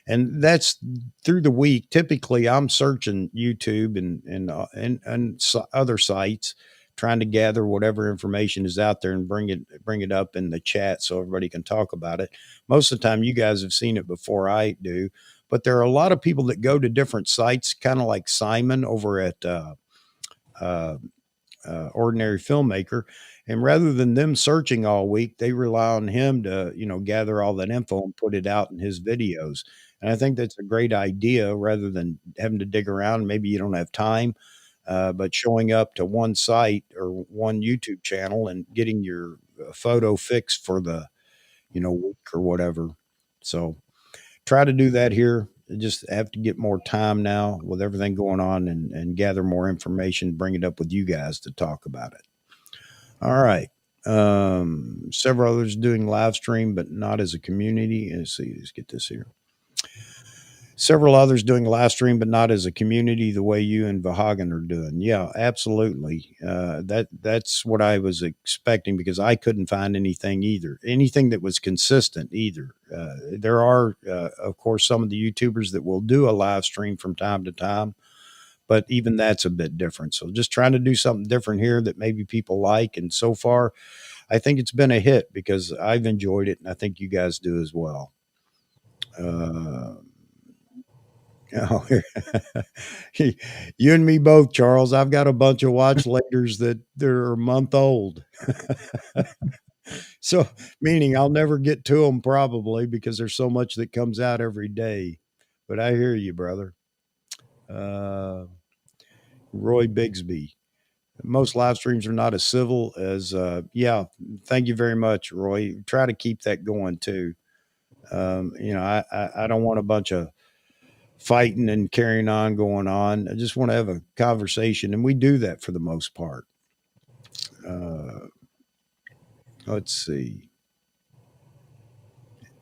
And that's through the week. Typically, I'm searching YouTube and other sites, trying to gather whatever information is out there and bring it up in the chat so everybody can talk about it. Most of the time, you guys have seen it before I do, but there are a lot of people that go to different sites, kind of like Simon over at uh, Ordinary Filmmaker. And rather than them searching all week, they rely on him to, gather all that info and put it out in his videos. And I think that's a great idea rather than having to dig around. Maybe you don't have time, but showing up to one site or one YouTube channel and getting your photo fixed for the, week or whatever. So try to do that here. I just have to get more time now with everything going on and gather more information, bring it up with you guys to talk about it. All right. Several others doing live stream, but not as a community. Let's see, let's get this here. Several others doing live stream, but not as a community the way you and Vahagan are doing. Yeah, absolutely. That's what I was expecting because I couldn't find anything that was consistent either. There are, of course, some of the YouTubers that will do a live stream from time to time, but even that's a bit different. So just trying to do something different here that maybe people like. And so far, I think it's been a hit because I've enjoyed it, and I think you guys do as well. Oh, you and me both, Charles. I've got a bunch of watch laters that they're a month old. So, meaning I'll never get to them probably because there's so much that comes out every day. But I hear you, brother. Roy Bigsby. Most live streams are not as civil as, yeah, thank you very much, Roy. Try to keep that going too. I don't want a bunch of fighting and carrying on going on. I just want to have a conversation, and we do that for the most part. Let's see.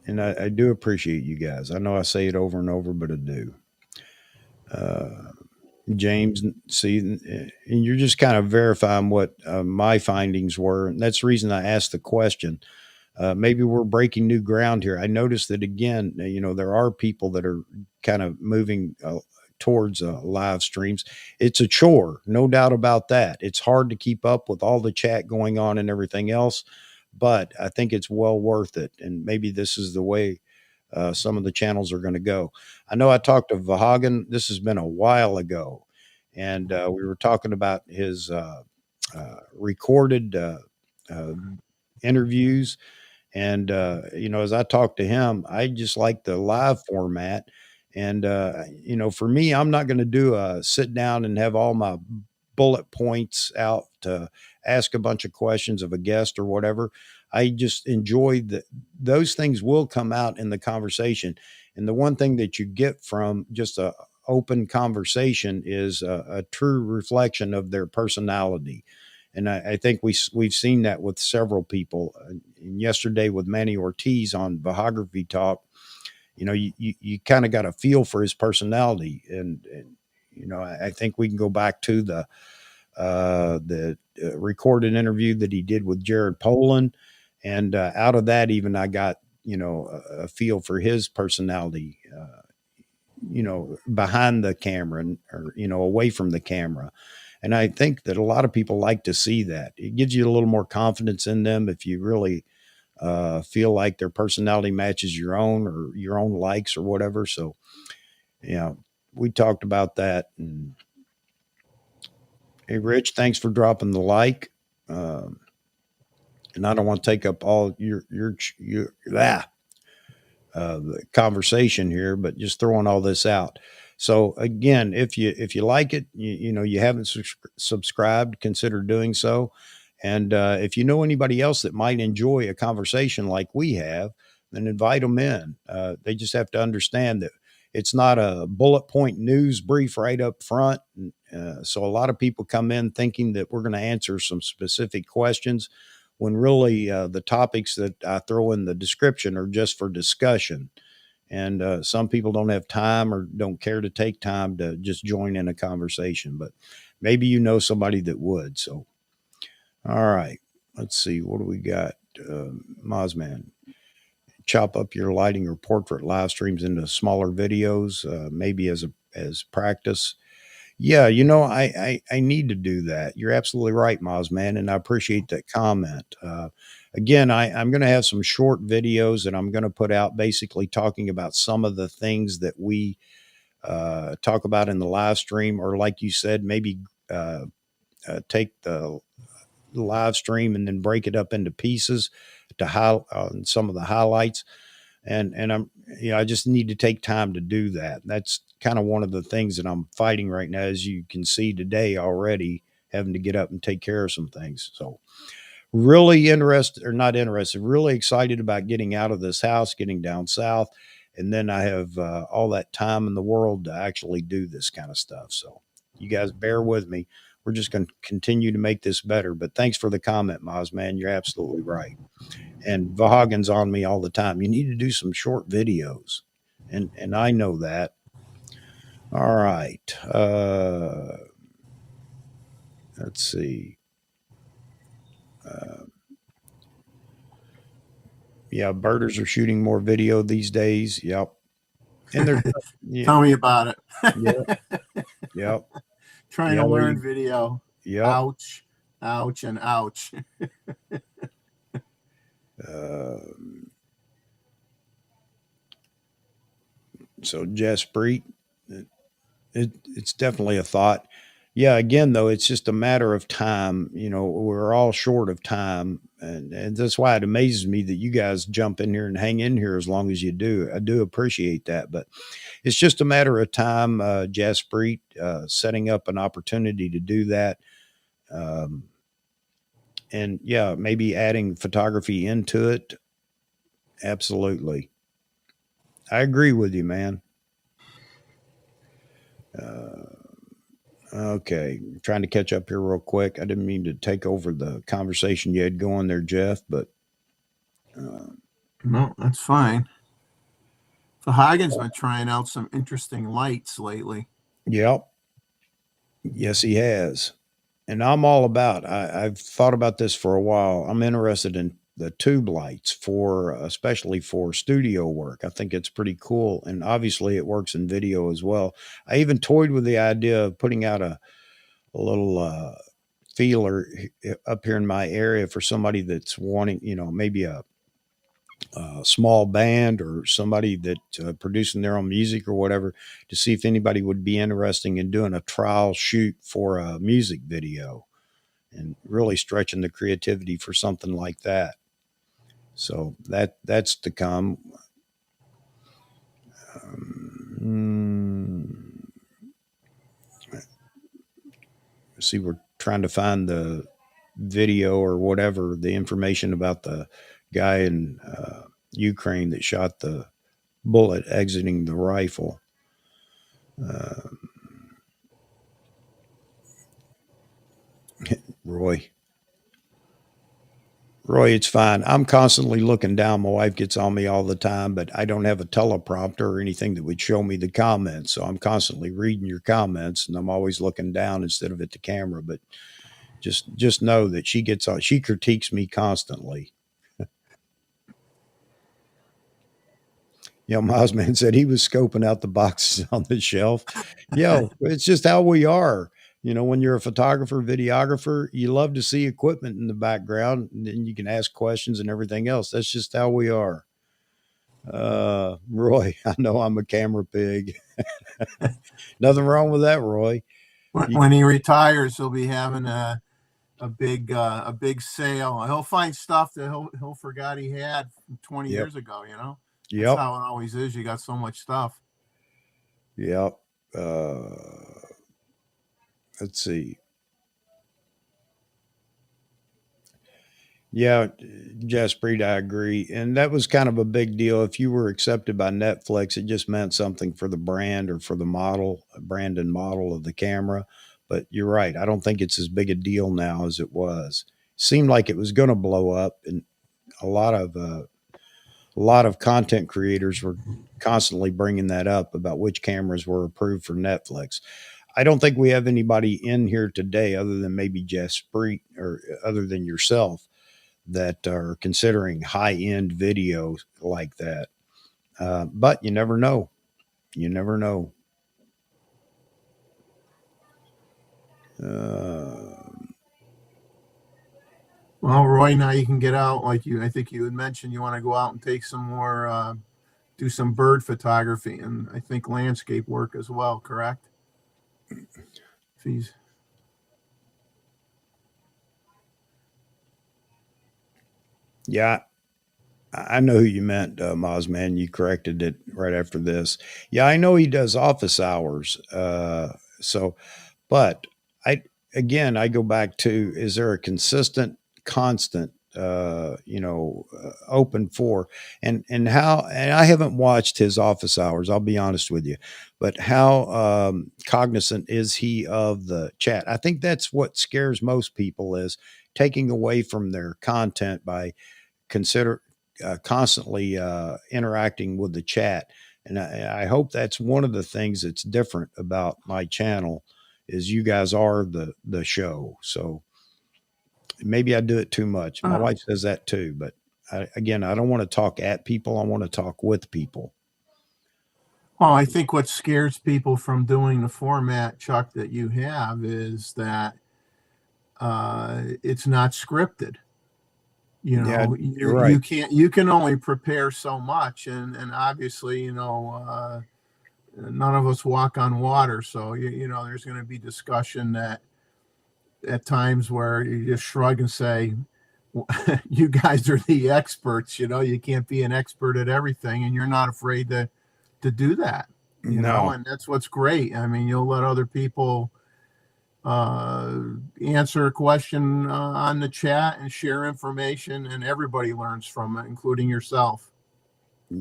And I do appreciate you guys. I know I say it over and over, but I do. James, see, and you're just kind of verifying what my findings were. And that's the reason I asked the question. Maybe we're breaking new ground here. I noticed that again, there are people that are kind of moving towards live streams. It's a chore, no doubt about that. It's hard to keep up with all the chat going on and everything else, but I think it's well worth it. And maybe this is the way some of the channels are going to go. I know I talked to Vahagan. This has been a while ago, and we were talking about his recorded interviews. And, as I talk to him, I just like the live format. And, for me, I'm not going to do a sit down and have all my bullet points out to ask a bunch of questions of a guest or whatever. I just enjoy that those things will come out in the conversation. And the one thing that you get from just a open conversation is a true reflection of their personality. And I think we've seen that with several people. And yesterday with Manny Ortiz on Biography Talk, you kind of got a feel for his personality, and I think we can go back to the recorded interview that he did with Jared Poland, and out of that, even I got a feel for his personality. Behind the camera or away from the camera. And I think that a lot of people like to see that. It gives you a little more confidence in them if you really feel like their personality matches your own or your own likes or whatever. So, we talked about that. And hey, Rich, thanks for dropping the like. And I don't want to take up all the conversation here, but just throwing all this out. So again, if you like it, you haven't subscribed, consider doing so. And if you know anybody else that might enjoy a conversation like we have, then invite them in. They just have to understand that it's not a bullet point news brief right up front. So a lot of people come in thinking that we're going to answer some specific questions when really the topics that I throw in the description are just for discussion. And some people don't have time or don't care to take time to just join in a conversation, but maybe you know somebody that would. So, all right, let's see. What do we got? Mozman. chop up your lighting or portrait live streams into smaller videos, maybe as practice. Yeah, I need to do that. You're absolutely right, Moz, man, and I appreciate that comment. Again, I'm going to have some short videos that I'm going to put out, basically talking about some of the things that we talk about in the live stream, or like you said, maybe uh, take the live stream and then break it up into pieces to some of the highlights. And I'm, I just need to take time to do that. That's kind of one of the things that I'm fighting right now, as you can see today already, having to get up and take care of some things. So really interested, or not interested, really excited about getting out of this house, getting down south. And then I have all that time in the world to actually do this kind of stuff. So you guys bear with me. We're just going to continue to make this better. But thanks for the comment, Moz, man. You're absolutely right. And Vahagan's on me all the time. You need to do some short videos. And I know that. All right. Let's see. Yeah, birders are shooting more video these days. Yep. And they're yeah, Tell me about it. yep. Trying Yeah, to learn video. Yep. Ouch, ouch, and ouch. So Jaspreet, it's definitely a thought. Yeah, again though, it's just a matter of time. We're all short of time, and that's why it amazes me that you guys jump in here and hang in here as long as you do. I do appreciate that, but it's just a matter of time, Jaspreet, setting up an opportunity to do that. And yeah, maybe adding photography into it. Absolutely. I agree with you, man. Okay, trying to catch up here real quick. I didn't mean to take over the conversation you had going there, Jeff, but No, that's fine. Hagen's been trying out some interesting lights lately. yep. Yes, he has. And I'm all about. I've thought about this for a while. I'm interested in the tube lights for, especially for studio work. I think it's pretty cool, and obviously it works in video as well. I even toyed with the idea of putting out a little feeler up here in my area for somebody that's wanting, maybe a small band or somebody that producing their own music or whatever, to see if anybody would be interested in doing a trial shoot for a music video and really stretching the creativity for something like that. So that's to come. See, we're trying to find the video or whatever, the information about the guy in Ukraine that shot the bullet exiting the rifle. Roy, it's fine. I'm constantly looking down. My wife gets on me all the time, but I don't have a teleprompter or anything that would show me the comments. So I'm constantly reading your comments, and I'm always looking down instead of at the camera. But just know that she critiques me constantly. Mosman said he was scoping out the boxes on the shelf. It's just how we are. When you're a photographer, videographer, you love to see equipment in the background, and then you can ask questions and everything else. That's just how we are. Roy, I know I'm a camera pig. Nothing wrong with that, Roy. When he retires, he'll be having a big sale. He'll find stuff that he'll forgot he had 20 years ago. That's how it always is. You got so much stuff. Yep. Let's see. Yeah, Jaspreet, I agree. And that was kind of a big deal. If you were accepted by Netflix, it just meant something for the brand or for the brand and model of the camera. But you're right. I don't think it's as big a deal now as it was. Seemed like it was going to blow up, and a lot of content creators were constantly bringing that up about which cameras were approved for Netflix. I don't think we have anybody in here today other than maybe Jaspreet or other than yourself that are considering high-end videos like that. But you never know. You never know. Well, Roy, now you can get out. I think you had mentioned you want to go out and take some more, do some bird photography and I think landscape work as well, correct? Fees. Yeah, I know who you meant, Mozman. You corrected it right after this. Yeah, I know he does office hours. But I I go back to: is there a consistent, constant, open for, and how? And I haven't watched his office hours. I'll be honest with you, but how cognizant is he of the chat? I think that's what scares most people, is taking away from their content by consider constantly interacting with the chat. And I hope that's one of the things that's different about my channel, is you guys are the show. So maybe I do it too much. My Uh, wife says that too, but I don't want to talk at people. I want to talk with people. well, I think what scares people from doing the format, Chuck, that you have is that it's not scripted. You Yeah, know, you're you right. can't, you can only prepare so much, and obviously, none of us walk on water, so there's going to be discussion that at times where you just shrug and say, you guys are the experts. You can't be an expert at everything, and you're not afraid to do that. No, And that's what's great. I mean, you'll let other people answer a question on the chat and share information, and everybody learns from it, including yourself.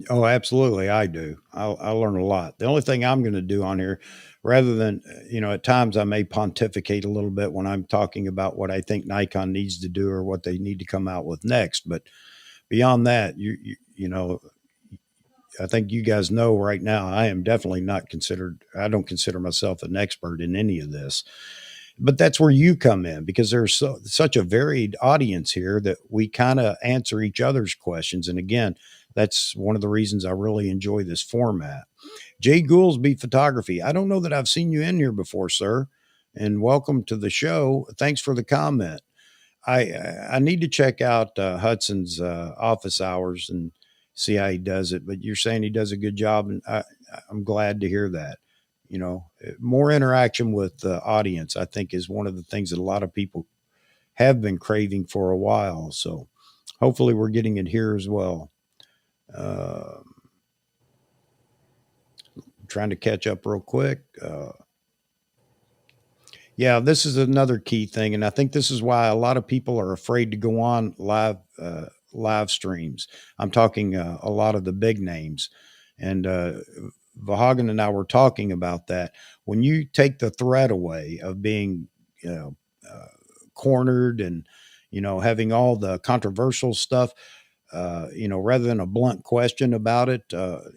oh, absolutely, I do. I learn a lot. The only thing I'm going to do on here, rather than at times I may pontificate a little bit when I'm talking about what I think Nikon needs to do or what they need to come out with next. But beyond that, I think you guys know right now, I am definitely not considered. I don't consider myself an expert in any of this. But that's where you come in, because there's such a varied audience here that we kind of answer each other's questions. And again, that's one of the reasons I really enjoy this format. Jay Gouldsby Photography. I don't know that I've seen you in here before, sir. And welcome to the show. Thanks for the comment. I need to check out Hudson's office hours and see how he does it. But you're saying he does a good job, and I'm glad to hear that. More interaction with the audience, I think, is one of the things that a lot of people have been craving for a while. So hopefully we're getting it here as well. Trying to catch up real quick. Yeah, this is another key thing, and I think this is why a lot of people are afraid to go on live streams. I'm talking a lot of the big names, and Vahagan and I were talking about that. When you take the threat away of being, you know, cornered, and having all the controversial stuff, rather than a blunt question about it,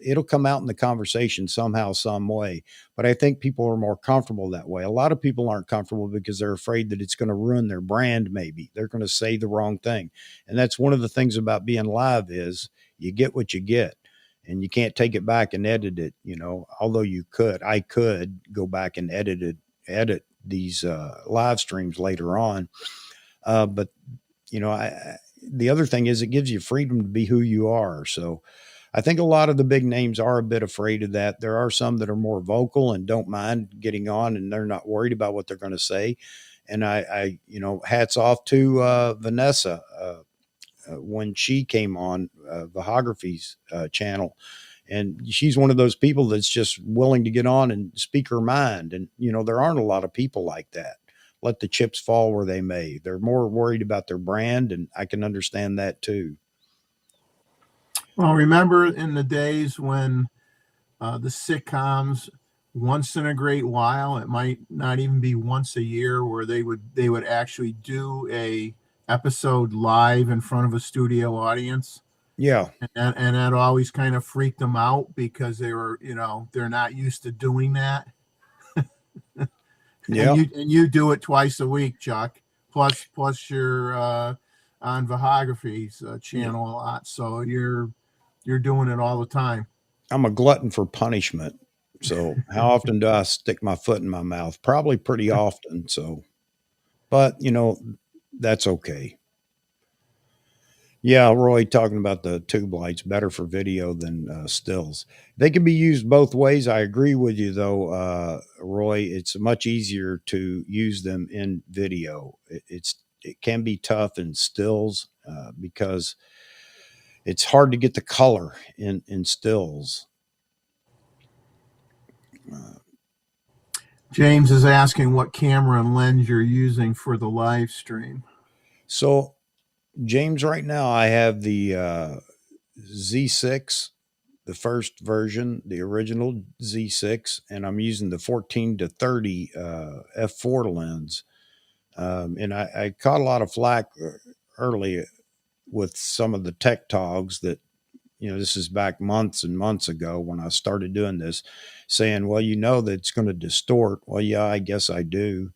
it'll come out in the conversation somehow, some way. But I think people are more comfortable that way. A lot of people aren't comfortable because they're afraid that it's going to ruin their brand. Maybe they're going to say the wrong thing. And that's one of the things about being live, is you get what you get, and you can't take it back and edit it. Although I could go back and edit these live streams later on. But the other thing is, it gives you freedom to be who you are. So I think a lot of the big names are a bit afraid of that. There are some that are more vocal and don't mind getting on, and they're not worried about what they're going to say. And hats off to Vanessa when she came on Vahography's channel. And she's one of those people that's just willing to get on and speak her mind. And, there aren't a lot of people like that. Let the chips fall where they may. They're more worried about their brand, and I can understand that too. Well, remember in the days when the sitcoms, once in a great while, it might not even be once a year, where they would actually do a episode live in front of a studio audience. Yeah. And that always kind of freaked them out, because they're not used to doing that. Yeah. And you do it twice a week, Chuck. Plus your on Vahography's channel a lot. So you're doing it all the time. I'm a glutton for punishment. So how often do I stick my foot in my mouth? Probably pretty often. So, but that's okay. Yeah, Roy, talking about the tube lights, better for video than stills. They can be used both ways. I agree with you, though, Roy. It's much easier to use them in video. It can be tough in stills because it's hard to get the color in stills. James is asking what camera and lens you're using for the live stream. So, James, right now I have the Z6, the first version, the original Z6, and I'm using the 14 to 30 f4 lens. And I caught a lot of flack early with some of the tech togs that, this is back months and months ago when I started doing this, saying, well, that it's going to distort. Well, yeah, I guess I do.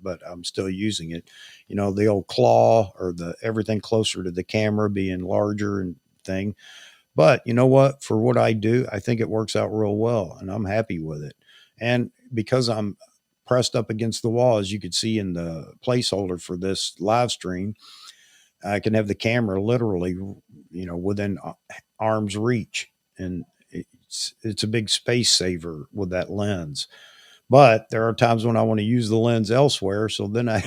But I'm still using it. The old claw or the everything closer to the camera being larger and thing. But you know what? For what I do, I think it works out real well, and I'm happy with it. And because I'm pressed up against the wall, as you could see in the placeholder for this live stream, I can have the camera literally, within arm's reach, and it's a big space saver with that lens. But there are times when I want to use the lens elsewhere, so then I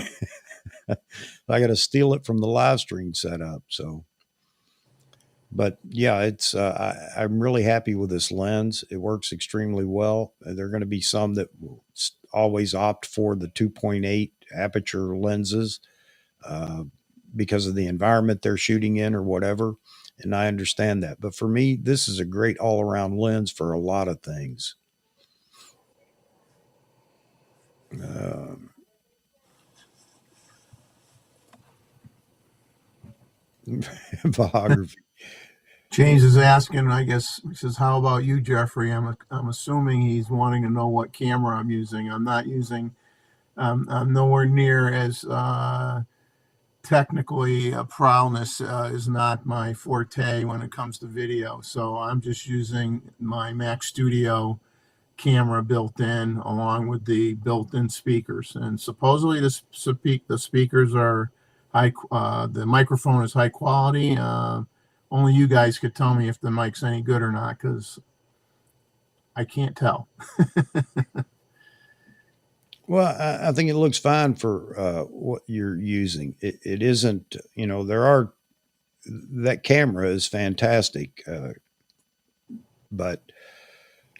got to steal it from the live stream setup. So, but yeah, I'm really happy with this lens. It works extremely well. There are going to be some that will always opt for the 2.8 aperture lenses because of the environment they're shooting in or whatever. And I understand that. But for me, this is a great all around lens for a lot of things. Photography. James is asking, I guess, he says, how about you, Jeffrey? I'm assuming he's wanting to know what camera I'm using. I'm not using, I'm nowhere near as technically prowess is not my forte when it comes to video. So I'm just using my Mac Studio camera built in along with the built-in speakers. And supposedly the speakers are high, the microphone is high quality. Only you guys could tell me if the mic's any good or not, because I can't tell. Well, I think it looks fine for what you're using. It isn't, that camera is fantastic. But,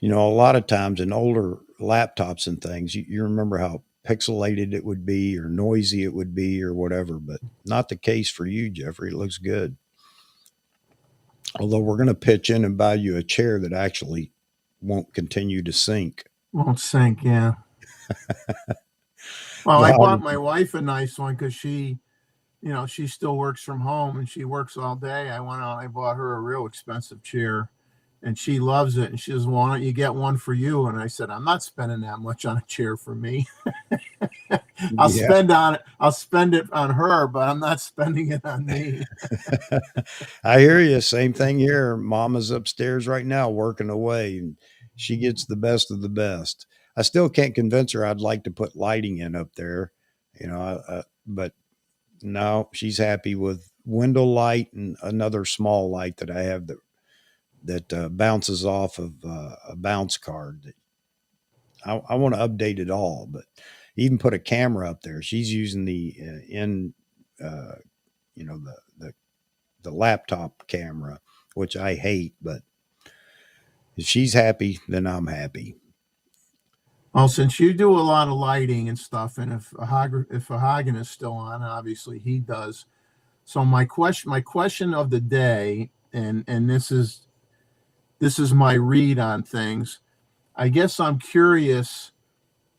a lot of times in older laptops and things, you remember how pixelated it would be or noisy it would be or whatever, but not the case for you, Jeffrey. It looks good. Although we're going to pitch in and buy you a chair that actually won't continue to sink. Won't sink, yeah. Well, I bought my wife a nice one because she still works from home and she works all day. I went out, I bought her a real expensive chair and she loves it. And she says, why don't you get one for you? And I said, I'm not spending that much on a chair for me. I'll spend it on her, but I'm not spending it on me. I hear you. Same thing here. Mama's upstairs right now working away and she gets the best of the best. I still can't convince her I'd like to put lighting in up there, but no, she's happy with window light and another small light that I have that bounces off of a bounce card. I want to update it all, but even put a camera up there. She's using the the laptop camera, which I hate, but if she's happy, then I'm happy. Well, since you do a lot of lighting and stuff, and if Hagen is still on, obviously he does. So my question of the day, and this is my read on things. I guess I'm curious,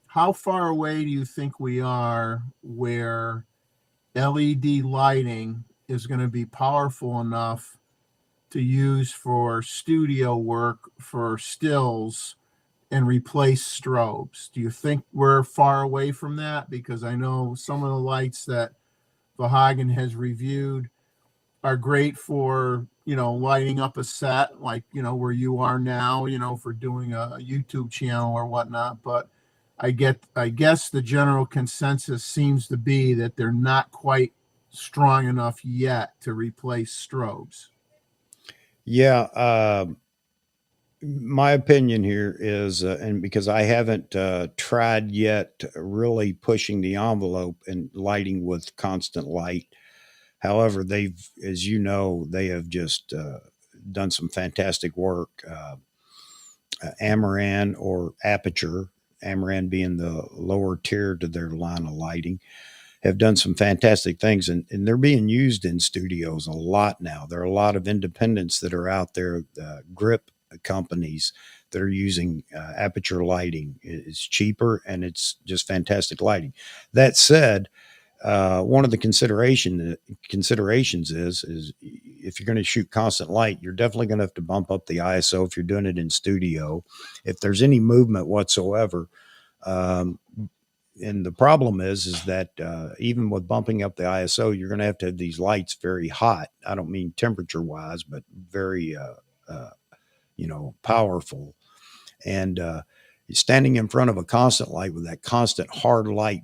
how far away do you think we are where LED lighting is going to be powerful enough to use for studio work, for stills, and replace strobes? Do you think we're far away from that? Because I know some of the lights that Vahagan has reviewed are great for, lighting up a set like, where you are now, for doing a YouTube channel or whatnot. But I guess the general consensus seems to be that they're not quite strong enough yet to replace strobes. Yeah. My opinion here is, and because I haven't tried yet really pushing the envelope and lighting with constant light. However, as you know, they have just done some fantastic work. Amaran or Aperture, Amaran being the lower tier to their line of lighting, have done some fantastic things, and they're being used in studios a lot now. There are a lot of independents that are out there, grip companies that are using Aperture lighting. It's cheaper and it's just fantastic lighting. That said, one of the considerations is if you're going to shoot constant light, you're definitely going to have to bump up the ISO if you're doing it in studio. If there's any movement whatsoever, um, and the problem is that even with bumping up the ISO, you're going to have these lights very hot. I don't mean temperature wise, but very powerful. And standing in front of a constant light with that constant hard light,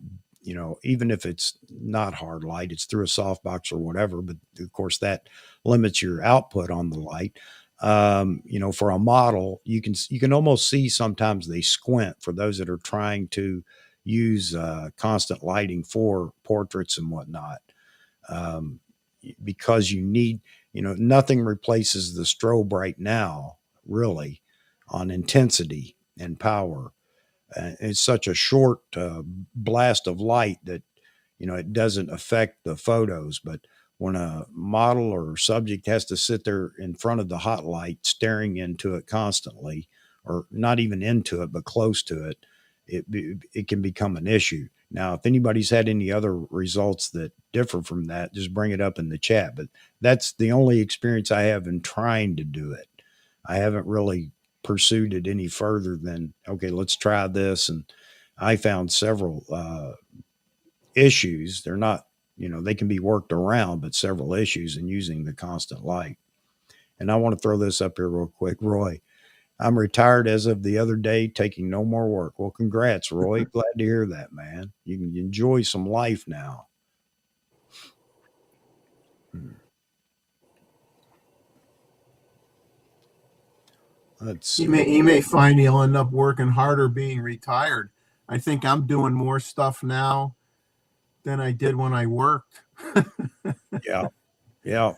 even if it's not hard light, it's through a softbox or whatever, but of course that limits your output on the light. For a model, you can almost see sometimes they squint for those that are trying to use constant lighting for portraits and whatnot. Um, because you need, nothing replaces the strobe right now, really, on intensity and power. It's such a short blast of light that it doesn't affect the photos. But when a model or subject has to sit there in front of the hot light, staring into it constantly, or not even into it, but close to it, it can become an issue. Now, if anybody's had any other results that differ from that, just bring it up in the chat. But that's the only experience I have in trying to do it. I haven't really pursued it any further than, okay, let's try this. And I found several issues. They're not, they can be worked around, but several issues in using the constant light. And I want to throw this up here real quick. Roy, I'm retired as of the other day, taking no more work. Well, congrats, Roy. Glad to hear that, man. You can enjoy some life now. Let's He see. may find he'll end up working harder being retired. I think I'm doing more stuff now than I did when I worked. Yeah. Yeah.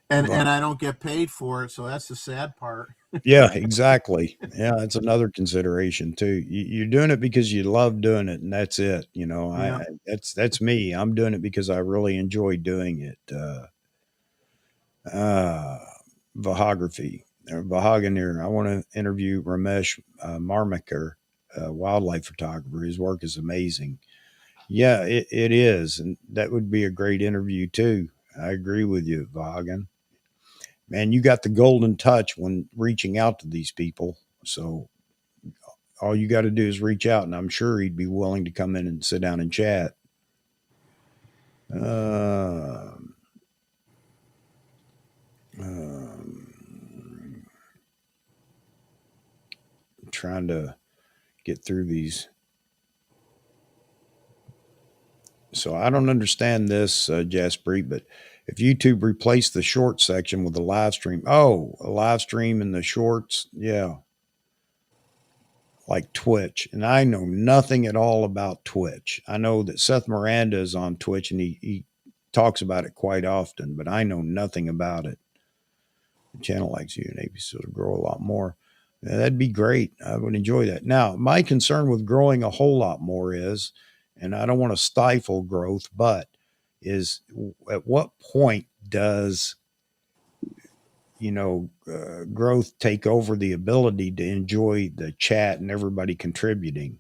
And Well, I don't get paid for it, so that's the sad part. yeah, exactly. Yeah, that's another consideration too. You're doing it because you love doing it, and that's it. Yeah. That's me. I'm doing it because I really enjoy doing it. Uh, Vahography or Vahaganir. I want to interview Ramesh Marmakar, wildlife photographer. His work is amazing. Yeah, it is, and that would be a great interview too. I agree with you, Vahagan. Man, you got the golden touch when reaching out to these people. So all you got to do is reach out, and I'm sure he'd be willing to come in and sit down and chat. Um, um, Trying to get through these. So I don't understand this, Jaspreet, but if YouTube replaced the short section with a live stream, a live stream in the shorts, yeah, like Twitch. And I know nothing at all about Twitch. I know that Seth Miranda is on Twitch and he talks about it quite often, but I know nothing about it. A channel like you and ABC will grow a lot more. Yeah, that'd be great. I would enjoy that. Now, my concern with growing a whole lot more is, and I don't want to stifle growth, but is at what point does growth take over the ability to enjoy the chat and everybody contributing?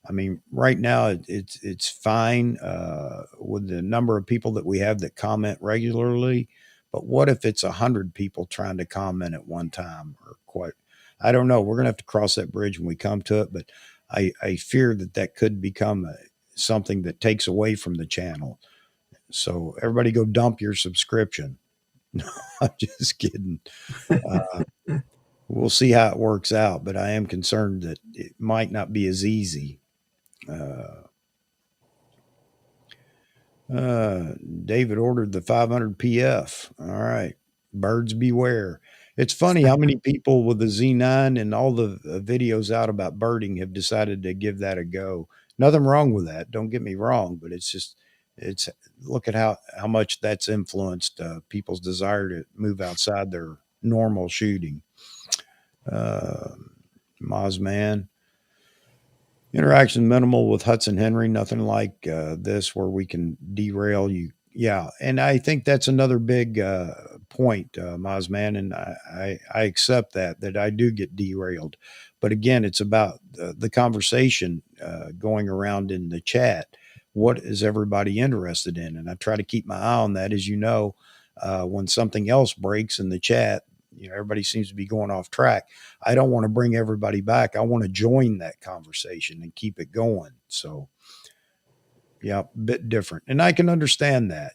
I mean, right now it's fine with the number of people that we have that comment regularly. But what if it's 100 people trying to comment at one time, or quite? I don't know. We're gonna have to cross that bridge when we come to it. But I fear that could become something that takes away from the channel. So everybody go dump your subscription. I'm just kidding. We'll see how it works out, but I am concerned that it might not be as easy. David ordered the 500 PF. All right. Birds beware. It's funny how many people with the Z9 and all the videos out about birding have decided to give that a go. Nothing wrong with that. Don't get me wrong, but it's look at how much that's influenced people's desire to move outside their normal shooting. Mozman. Interaction minimal with Hudson Henry, nothing like this where we can derail you. Yeah, and I think that's another big point, Mozman, and I accept that I do get derailed. But again, it's about the conversation going around in the chat. What is everybody interested in? And I try to keep my eye on that. As you know, when something else breaks in the chat, everybody seems to be going off track. I don't want to bring everybody back. I want to join that conversation and keep it going. So, yeah, a bit different. And I can understand that.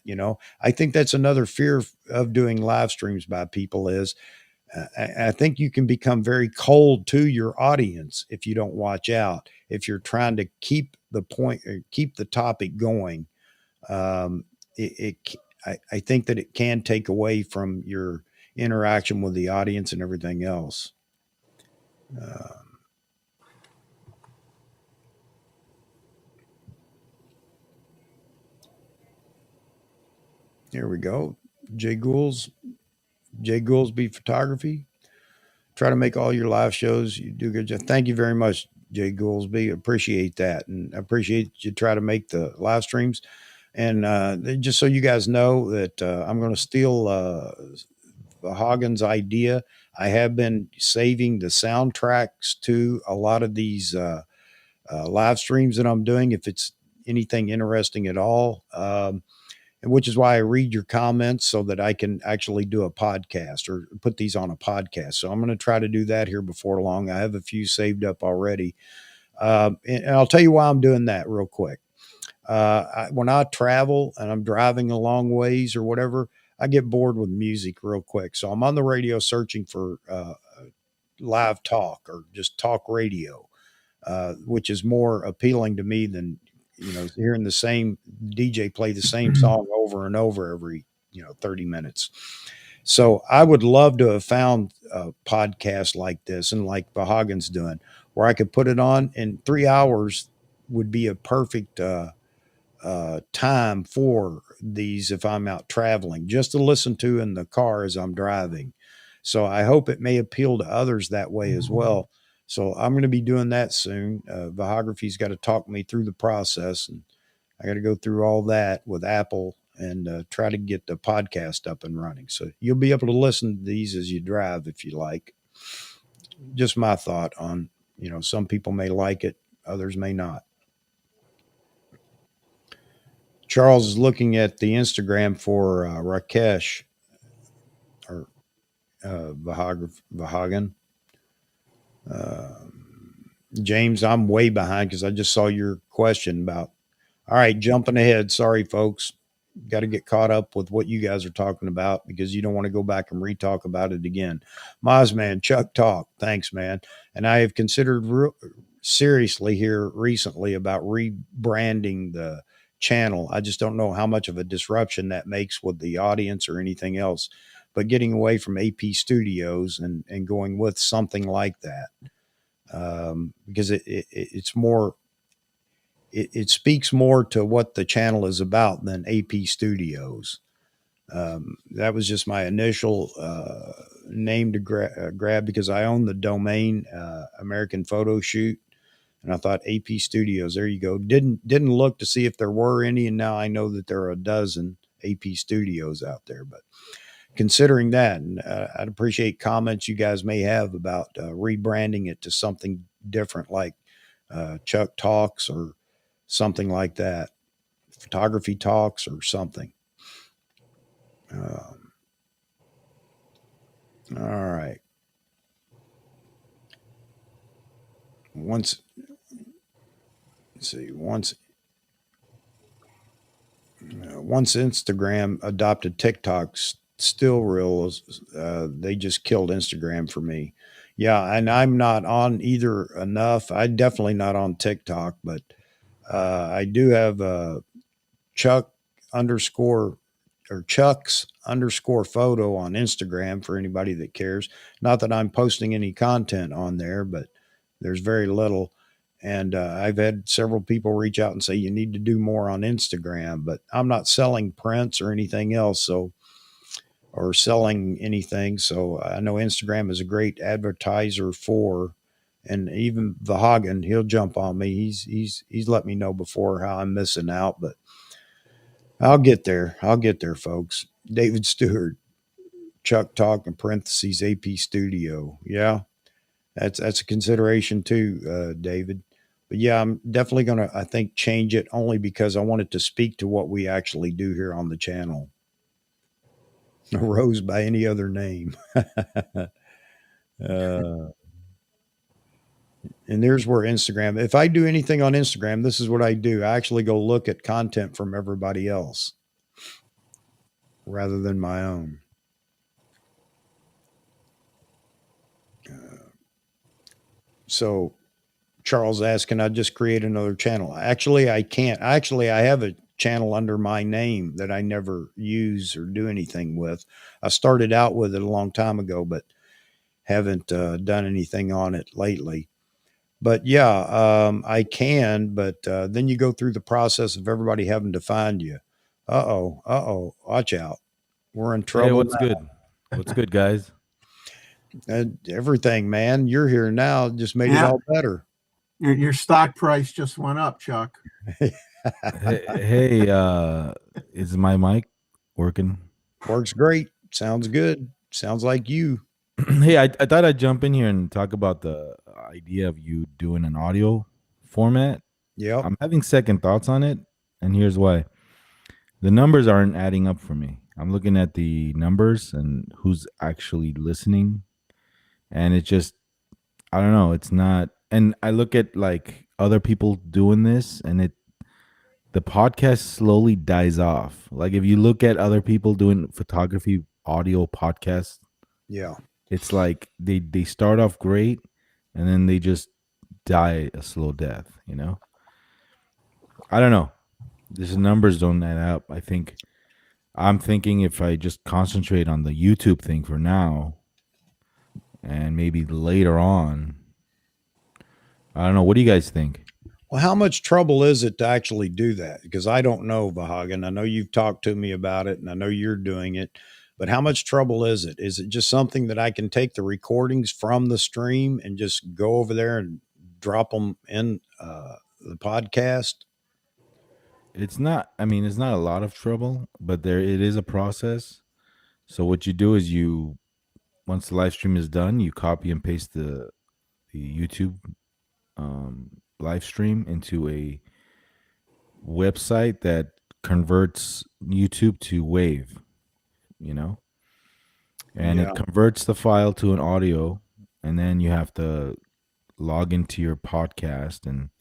I think that's another fear of doing live streams by people is I think you can become very cold to your audience if you don't watch out. If you're trying to keep the point, or keep the topic going, um, I think that it can take away from your interaction with the audience and everything else. Here we go. Jay Goolsby Photography. Try to make all your live shows. You do a good job. Thank you very much, Jay Goolsby. Appreciate that. And I appreciate you try to make the live streams. And just so you guys know that I'm going to steal Hagen's idea. I have been saving the soundtracks to a lot of these live streams that I'm doing, if it's anything interesting at all. And which is why I read your comments so that I can actually do a podcast or put these on a podcast. So I'm going to try to do that here before long. I have a few saved up already. And I'll tell you why I'm doing that real quick. When I travel and I'm driving a long ways or whatever, I get bored with music real quick. So I'm on the radio searching for live talk or just talk radio, which is more appealing to me than hearing the same DJ play the same song over and over every 30 minutes. So I would love to have found a podcast like this and like Bahagan's doing, where I could put it on in 3 hours would be a perfect time for these if I'm out traveling, just to listen to in the car as I'm driving. So I hope it may appeal to others that way as well. So I'm going to be doing that soon. Vahography's got to talk me through the process, and I got to go through all that with Apple and try to get the podcast up and running. So you'll be able to listen to these as you drive if you like. Just my thought on, some people may like it, others may not. Charles is looking at the Instagram for Rakesh or Vahagan. James, I'm way behind because I just saw your question about. All right, jumping ahead. Sorry, folks. Got to get caught up with what you guys are talking about because you don't want to go back and re-talk about it again. Mozman, Chuck Talk. Thanks, man. And I have considered seriously here recently about rebranding the channel. I just don't know how much of a disruption that makes with the audience or anything else. But getting away from AP Studios and going with something like that, because it's more. It speaks more to what the channel is about than AP Studios. That was just my initial name to grab because I own the domain American Photo Shoot, and I thought AP Studios. There you go. Didn't look to see if there were any, and now I know that there are a dozen AP Studios out there. But considering that, and I'd appreciate comments you guys may have about rebranding it to something different, like Chuck Talks or something like that, photography talks or something. All right. Once once Instagram adopted TikTok's still reels, they just killed Instagram for me. Yeah, and I'm not on either enough. I'm definitely not on TikTok, but I do have Chuck underscore or Chuck's underscore photo on Instagram for anybody that cares. Not that I'm posting any content on there, but there's very little. And I've had several people reach out and say, you need to do more on Instagram, but I'm not selling prints or anything else. So, or selling anything. So I know Instagram is a great advertiser for, and even Vahagan, he'll jump on me. He's let me know before how I'm missing out, but I'll get there. I'll get there, folks. David Stewart, Chuck Talk in parentheses, AP Studio. Yeah, that's a consideration too, David. But yeah, I'm definitely gonna, I think, change it only because I want it to speak to what we actually do here on the channel. Rose by any other name. And there's where Instagram, if I do anything on Instagram, this is what I do. I actually go look at content from everybody else rather than my own. So Charles asked, can I just create another channel? Actually, I can't. Actually, I have a channel under my name that I never use or do anything with. I started out with it a long time ago, but haven't done anything on it lately. But yeah, I can, but then you go through the process of everybody having to find you. Watch out. We're in Hey, trouble what's now. good? What's good, guys? Everything, man. You're here now. Just made it Yeah. all better. Your stock price just went up, Chuck. Hey, is my mic working? Works great. Sounds good. Sounds like you. Hey, I thought I'd jump in here and talk about the idea of you doing an audio format. Yep. I'm having second thoughts on it, and here's why. The numbers aren't adding up for me. I'm looking at the numbers and who's actually listening, and it just, I don't know, it's not. And I look at like other people doing this, and the podcast slowly dies off. Like if you look at other people doing photography audio podcasts, Yeah. it's like they start off great and then they just die a slow death, you know? I don't know. These numbers don't add up. I'm thinking if I just concentrate on the YouTube thing for now and maybe later on, I don't know. What do you guys think? Well, how much trouble is it to actually do that? Because I don't know, Vahagan. I know you've talked to me about it and I know you're doing it, but how much trouble is it? Is it just something that I can take the recordings from the stream and just go over there and drop them in the podcast? It's not, I mean, it's not a lot of trouble, but it is a process. So what you do is once the live stream is done, you copy and paste the YouTube live stream into a website that converts YouTube to Wave, you know, and Yeah. it converts the file to an audio, and then you have to log into your podcast and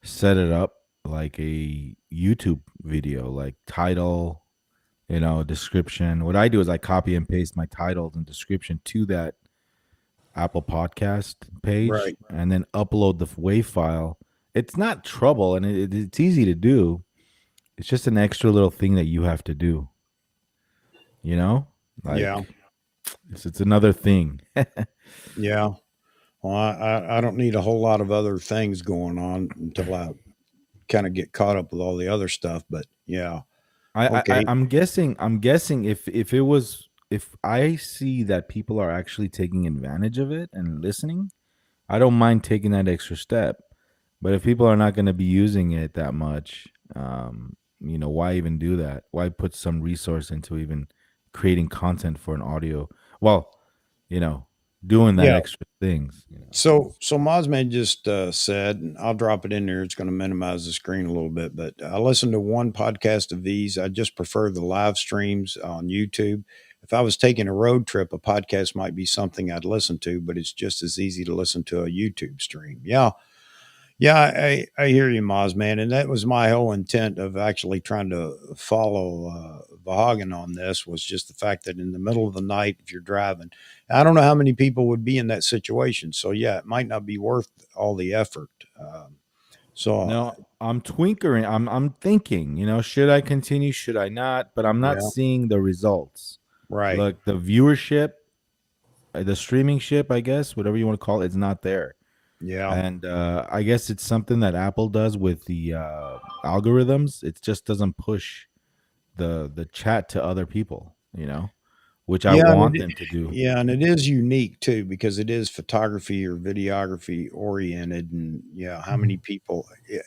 set it up like a YouTube video, like title, description. What I do is I copy and paste my titles and description to that Apple Podcast page, Right. and then upload the WAV file. It's not trouble, and it's easy to do. It's just an extra little thing that you have to do. Like Yeah. it's another thing. Yeah. Well, I don't need a whole lot of other things going on until I kind of get caught up with all the other stuff. But yeah. Okay. I'm guessing if I see that people are actually taking advantage of it and listening, I don't mind taking that extra step. But if people are not going to be using it that much, why even do that? Why put some resource into even creating content for an audio? Well, doing that Yeah. extra things. So Mozman just said, and I'll drop it in there. It's going to minimize the screen a little bit, but I listened to one podcast of these. I just prefer the live streams on YouTube. If I was taking a road trip, a podcast might be something I'd listen to, but it's just as easy to listen to a YouTube stream. Yeah. Yeah, I hear you, Moz, man, and that was my whole intent of actually trying to follow Vahagen on this was just the fact that in the middle of the night, if you're driving, I don't know how many people would be in that situation. So yeah, it might not be worth all the effort. So No, I'm twinkering. I'm thinking, should I continue? Should I not? But I'm not yeah, seeing the results. right, Look, the viewership, the streaming ship, I guess, whatever you want to call it, is not there. yeah, And I guess it's something that Apple does with the algorithms. It just doesn't push the chat to other people, which I yeah, want them to do. yeah, and it is unique too because it is photography or videography oriented, and yeah, how many people? Yeah,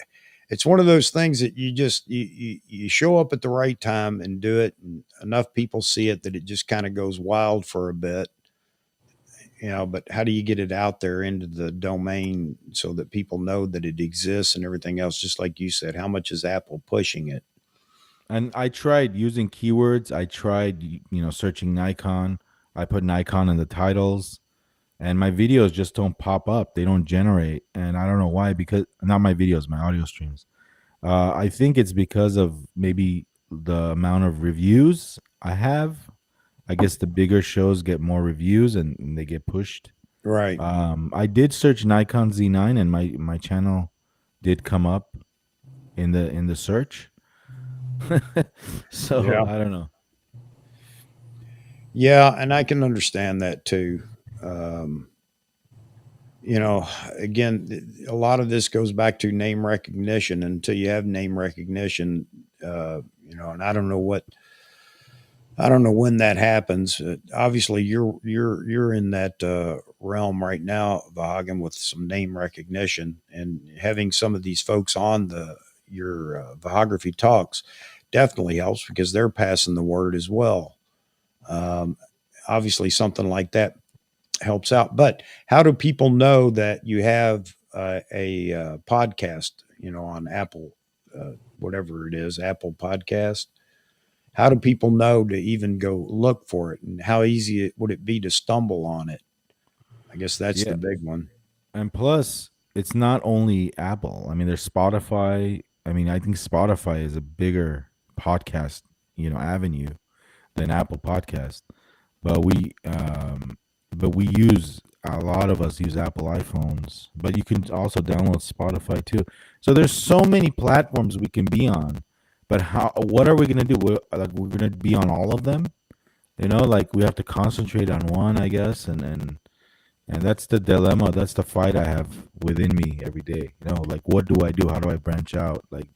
it's one of those things that you show up at the right time and do it, and enough people see it that it just kind of goes wild for a bit, But how do you get it out there into the domain so that people know that it exists and everything else? Just like you said, how much is Apple pushing it? And I tried using keywords. I tried, searching Nikon. I put Nikon in the titles, and my videos just don't pop up. They don't generate, and I don't know why. Because not my videos, my audio streams. I think it's because of maybe the amount of reviews I have. I guess the bigger shows get more reviews and they get pushed. Right. I did search Nikon Z9 and my channel did come up in the search. So Yeah. I don't know. Yeah, and I can understand that too. Um, again, a lot of this goes back to name recognition. Until you have name recognition, and I don't know when that happens. Obviously, you're in that realm right now, Vahagen, with some name recognition, and having some of these folks on your Vahography talks definitely helps because they're passing the word as well. Um, Obviously, something like that helps out. But how do people know that you have a podcast? On Apple, whatever it is, Apple Podcast. How do people know to even go look for it, and how easy would it be to stumble on it? I guess that's the Yeah. big one. And plus, it's not only Apple. I mean, there's Spotify. I mean, I think Spotify is a bigger podcast, avenue than Apple Podcast. But we use a lot of us use Apple iPhones, but you can also download Spotify too. So there's so many platforms we can be on. But what are we gonna do? We're gonna be on all of them. Like we have to concentrate on one, I guess, and that's the dilemma. That's the fight I have within me every day. Like what do I do? How do I branch out? Like,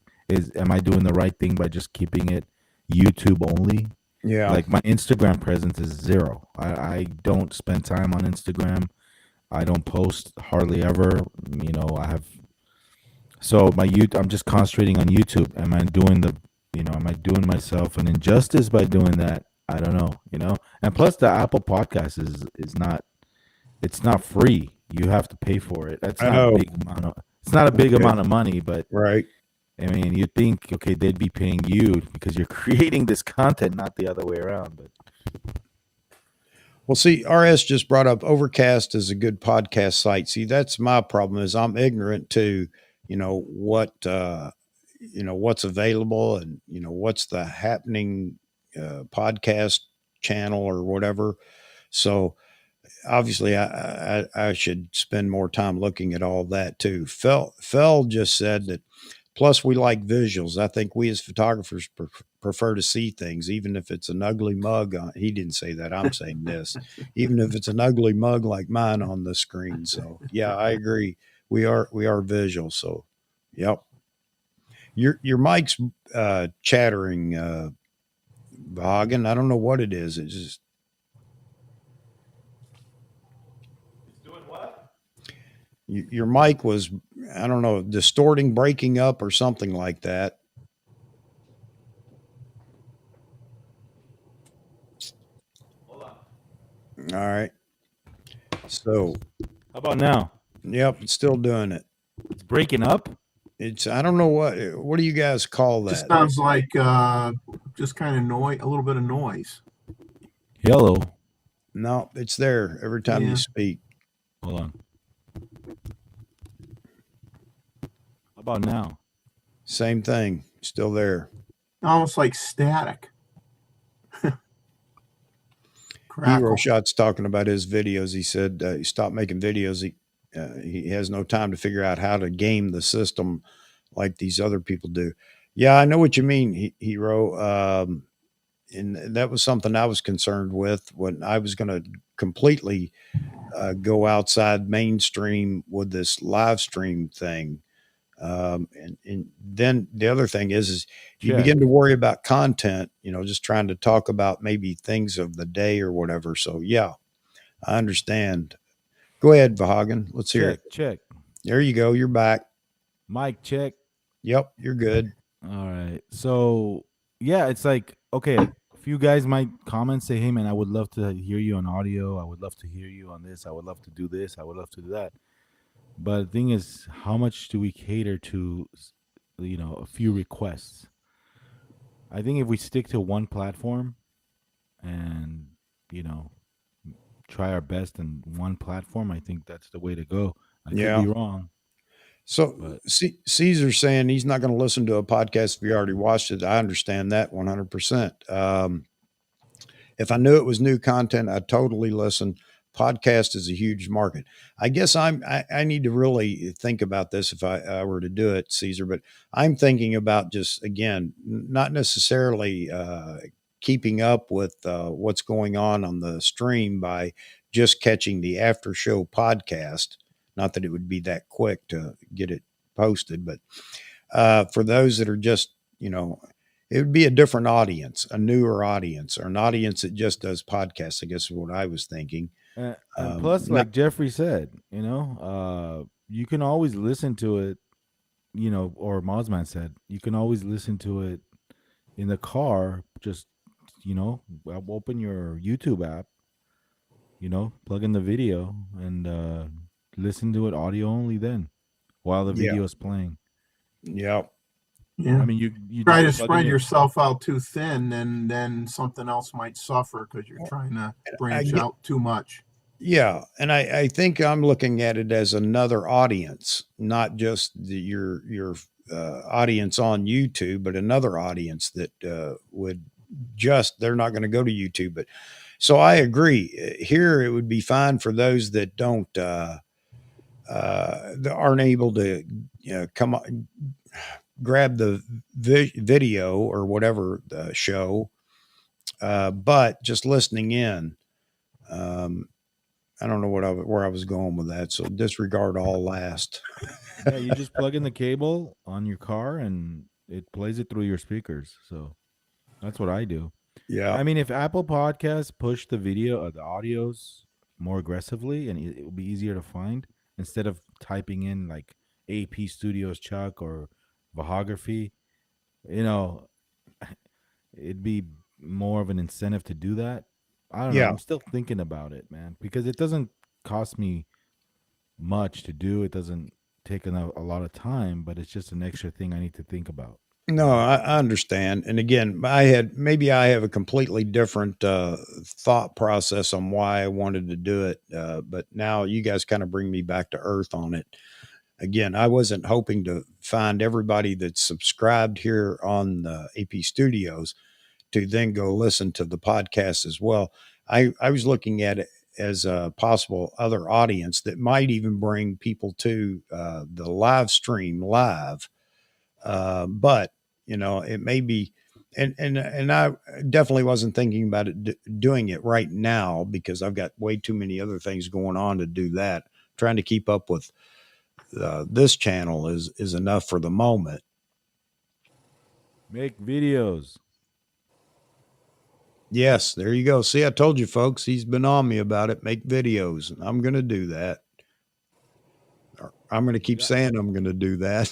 am I doing the right thing by just keeping it YouTube only? Yeah, Like my Instagram presence is zero. I don't spend time on Instagram. I don't post hardly ever. I have so my YouTube. I'm just concentrating on YouTube. Am I doing myself an injustice by doing that? I don't know. And plus the Apple Podcast is not. It's not free. You have to pay for it. That's I not a know. big amount of. It's not a big Okay, amount of money, but right. I mean, you think okay, they'd be paying you because you're creating this content, not the other way around. But Well, see, RS just brought up Overcast is a good podcast site. See, that's my problem is I'm ignorant to, what what's available and what's the happening podcast channel or whatever. So obviously, I should spend more time looking at all that too. Fell just said that. Plus, we like visuals. I think we as photographers prefer to see things, even if it's an ugly mug. He didn't say that. I'm saying this. Even if it's an ugly mug like mine on the screen. So, yeah, I agree. We are visual. So, yep. Your mic's chattering, Vaughan. I don't know what it is. It's just doing what? your mic was, I don't know, distorting, breaking up, or something like that. Hold on. All right. So, How about now? yep, it's still doing it. It's breaking up. It's I don't know what do you guys call Just that? sounds like just kind of noise, a little bit of noise. Hello. No, it's there every time you Yeah. speak. Hold on. about now? Same thing. Still there. Almost like static. Hero Crackle. Shot's talking about his videos. He said he stopped making videos. He has no time to figure out how to game the system like these other people do. Yeah, I know what you mean, Hero. And that was something I was concerned with when I was going to completely go outside mainstream with this live stream thing. And then the other thing is you begin to Check. worry about content, just trying to talk about maybe things of the day or whatever. So yeah, I understand. Go ahead, Vahagan. Let's hear it. Check. There you go. You're back. Mic check. Yep, you're good. All right. So yeah, it's like, okay, a few guys might comment, say, "Hey man, I would love to hear you on audio. I would love to hear you on this. I would love to do this. I would love to do that." But the thing is, how much do we cater to, a few requests? I think if we stick to one platform and, you know, try our best in one platform, I think that's the way to go. I could Yeah. be wrong, So but Caesar's saying he's not going to listen to a podcast if he already watched it. I understand that 100%. If I knew it was new content, I'd totally listen. Podcast is a huge market. I guess I need to really think about this if I were to do it, Caesar. But I'm thinking about just again, not necessarily keeping up with what's going on the stream by just catching the after show podcast. Not that it would be that quick to get it posted, but for those that are just, it would be a different audience, a newer audience, or an audience that just does podcasts, I guess is what I was thinking. and plus, Not, like Jeffrey said, you can always listen to it, or Mozman said, you can always listen to it in the car. Just, open your YouTube app, plug in the video and listen to it audio only then while the yeah, video is playing. yeah, Yeah. I mean, you Try to just plug in spread your yourself out too thin, and then something else might suffer because you're trying to I branch get, out too much. yeah, and I think I'm looking at it as another audience, not just your audience on YouTube, but another audience that would just they're not going to go to YouTube. But so I agree. Here it would be fine for those that don't that aren't able to come on, grab the video or whatever the show, but just listening in. Um, I don't know where I was going with that, so disregard all last. yeah, you just plug in the cable on your car and it plays it through your speakers. So that's what I do. Yeah, I mean, if Apple Podcasts push the video or the audios more aggressively, and it will be easier to find instead of typing in like AP Studios Chuck or Vahography, you know, it'd be more of an incentive to do that. I don't know. yeah. I'm still thinking about it, man, because it doesn't cost me much to do. It doesn't take a lot of time, but it's just an extra thing I need to think about. No, I understand. And again, maybe I have a completely different thought process on why I wanted to do it. But now you guys kind of bring me back to earth on it. Again, I wasn't hoping to find everybody that's subscribed here on the AP Studios to then go listen to the podcast as well. I was looking at it as a possible other audience that might even bring people to the live stream live. But it may be, and I definitely wasn't thinking about doing it right now because I've got way too many other things going on to do that. Trying to keep up with this channel is enough for the moment. Make videos. Yes, there you go. See, I told you, folks. He's been on me about it. Make videos, and I'm going to do that. I'm going to keep saying I'm going to do that.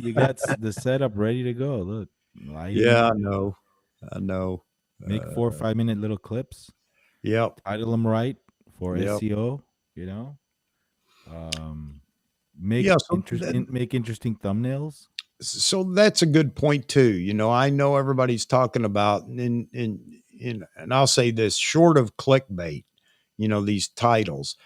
You got the setup ready to go. Look, lighting. Yeah, I know. Make 4 or 5 minute little clips. Yep. Title them right for Yep. SEO. Make interesting thumbnails. So that's a good point too. I know everybody's talking about, and I'll say this: short of clickbait, these titles.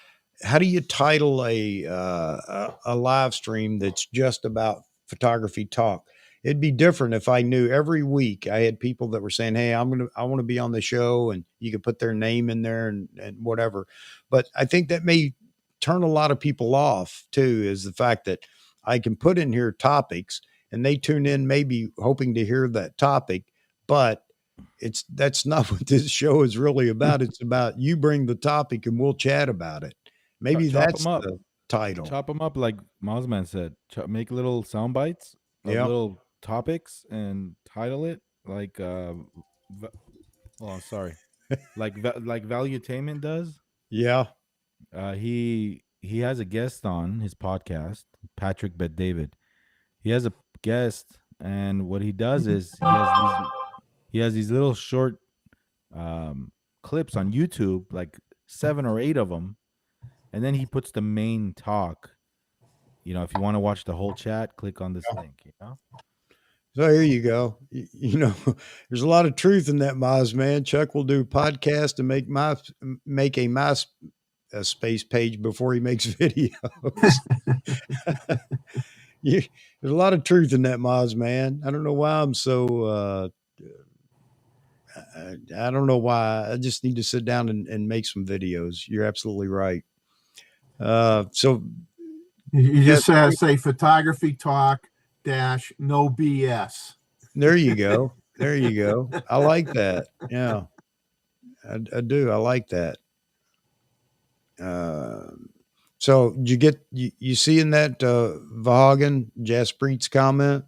how do you title a live stream that's just about photography talk? It'd be different if I knew every week I had people that were saying, "Hey, I want to be on the show," and you could put their name in there and whatever. But I think that may turn a lot of people off too, is the fact that I can put in here topics and they tune in maybe hoping to hear that topic, but that's not what this show is really about. It's about you bring the topic and we'll chat about it. Maybe Chop that's them up. the title. Chop them up like Mozman said. Make little sound bites of Yeah. little topics and title it like sorry, like Valuetainment does. Yeah. He has a guest on his podcast, Patrick Bet David. He has a guest, and what he does is he has these little short clips on YouTube, like 7 or 8 of them, and then he puts the main talk. You know, if you want to watch the whole chat, click on this link. You know. So here you go. You know, there's a lot of truth in that, Moz, man. Chuck will do podcast and make a space page before he makes videos. There's a lot of truth in that, Moz, man. I don't know why I'm so. I don't know why. I just need to sit down and make some videos. You're absolutely right. So You just say photography talk dash no BS. there you go. There you go. I like that. Yeah, I do. I like that. So did you get you seeing that Vahagen Jaspreet's comment?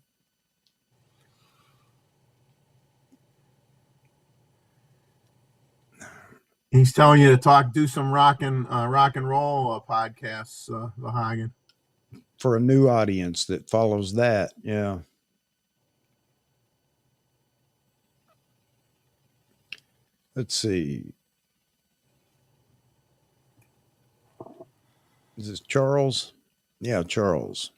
He's telling you to do some rock and roll podcasts, Vahagen. For a new audience that follows that. Yeah. Let's see. Is this Charles? Yeah, Charles.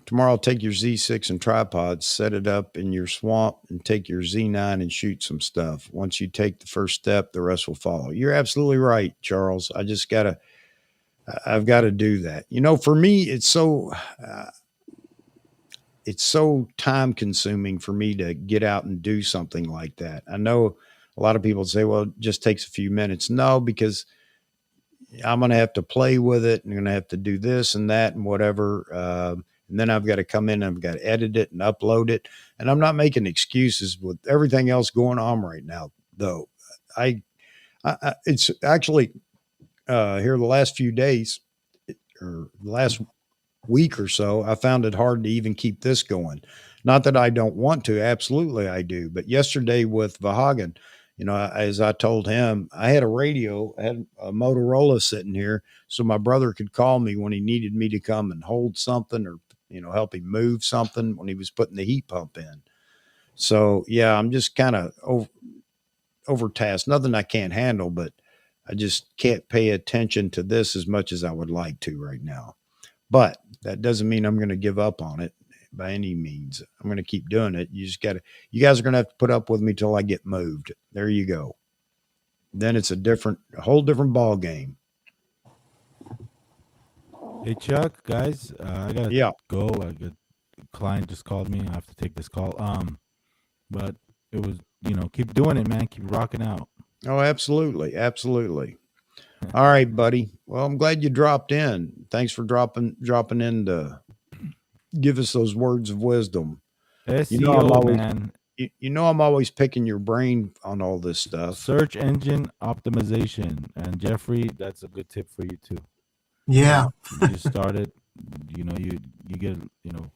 Tomorrow, take your Z6 and tripods, set it up in your swamp, and take your Z9 and shoot some stuff. Once you take the first step, the rest will follow. You're absolutely right, Charles. I've got to do that. You know, for me, it's so time consuming for me to get out and do something like that. I know a lot of people say, well, it just takes a few minutes. No, because I'm going to have to play with it and I'm going to have to do this and that and whatever. And then I've got to come in and I've got to edit it and upload it. And I'm not making excuses with everything else going on right now, though. It's actually here the last few days or the last week or so, I found it hard to even keep this going. Not that I don't want to. Absolutely, I do. But yesterday with Vahagen, you know, as I told him, I had a radio, I had a Motorola sitting here so my brother could call me when he needed me to come and hold something or, you know, help him move something when he was putting the heat pump in. So, yeah, I'm just kind of overtasked. Nothing I can't handle, but I just can't pay attention to this as much as I would like to right now. But that doesn't mean I'm going to give up on it by any means. I'm going to keep doing it. You guys are going to have to put up with me till I get moved. There you go. Then it's a whole different ball game. Hey Chuck, guys, I gotta go. A client just called me. I have to take this call. But it was, you know, keep doing it, man. Keep rocking out. Oh, absolutely, absolutely. All right, buddy. Well, I'm glad you dropped in. Thanks for dropping in to give us those words of wisdom. SEO, man. You know, I'm always picking your brain on all this stuff. Search engine optimization. And Jeffrey, that's a good tip for you too. Yeah. You just started, you know, you get, you know,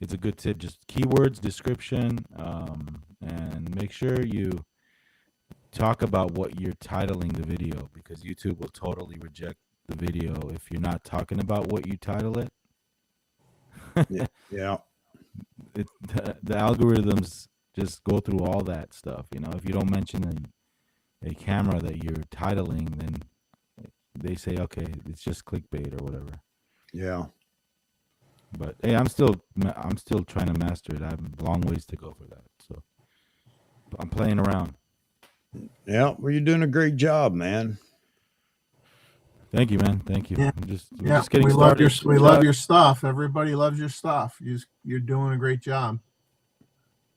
it's a good tip. Just keywords, description, and make sure you talk about what you're titling the video, because YouTube will totally reject the video if you're not talking about what you title it. Yeah. The algorithms just go through all that stuff. You know, if you don't mention a camera that you're titling, then they say, okay, it's just clickbait or whatever. Yeah. But hey, I'm still trying to master it. I have a long ways to go for that. So I'm playing around. Yeah, well, you're doing a great job, man. Thank you, man. Thank you. Yeah. We're Yeah, just getting we love started. we love your stuff. Everybody loves your stuff. You're doing a great job.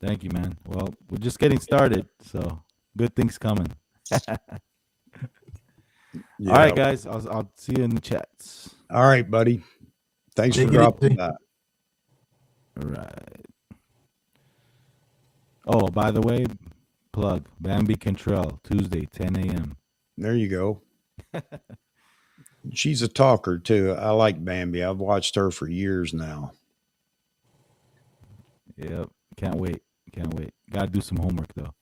Thank you, man. Well, we're just getting started, so good things coming. Yeah. All right, guys. I'll see you in the chats. All right, buddy. Thanks Take for it dropping easy. by. All right. Oh, by the way, plug Bambi Cantrell, Tuesday, 10 a.m. There you go. She's a talker too. I like Bambi. I've watched her for years now. Yep. Can't wait. Can't wait. Gotta do some homework though.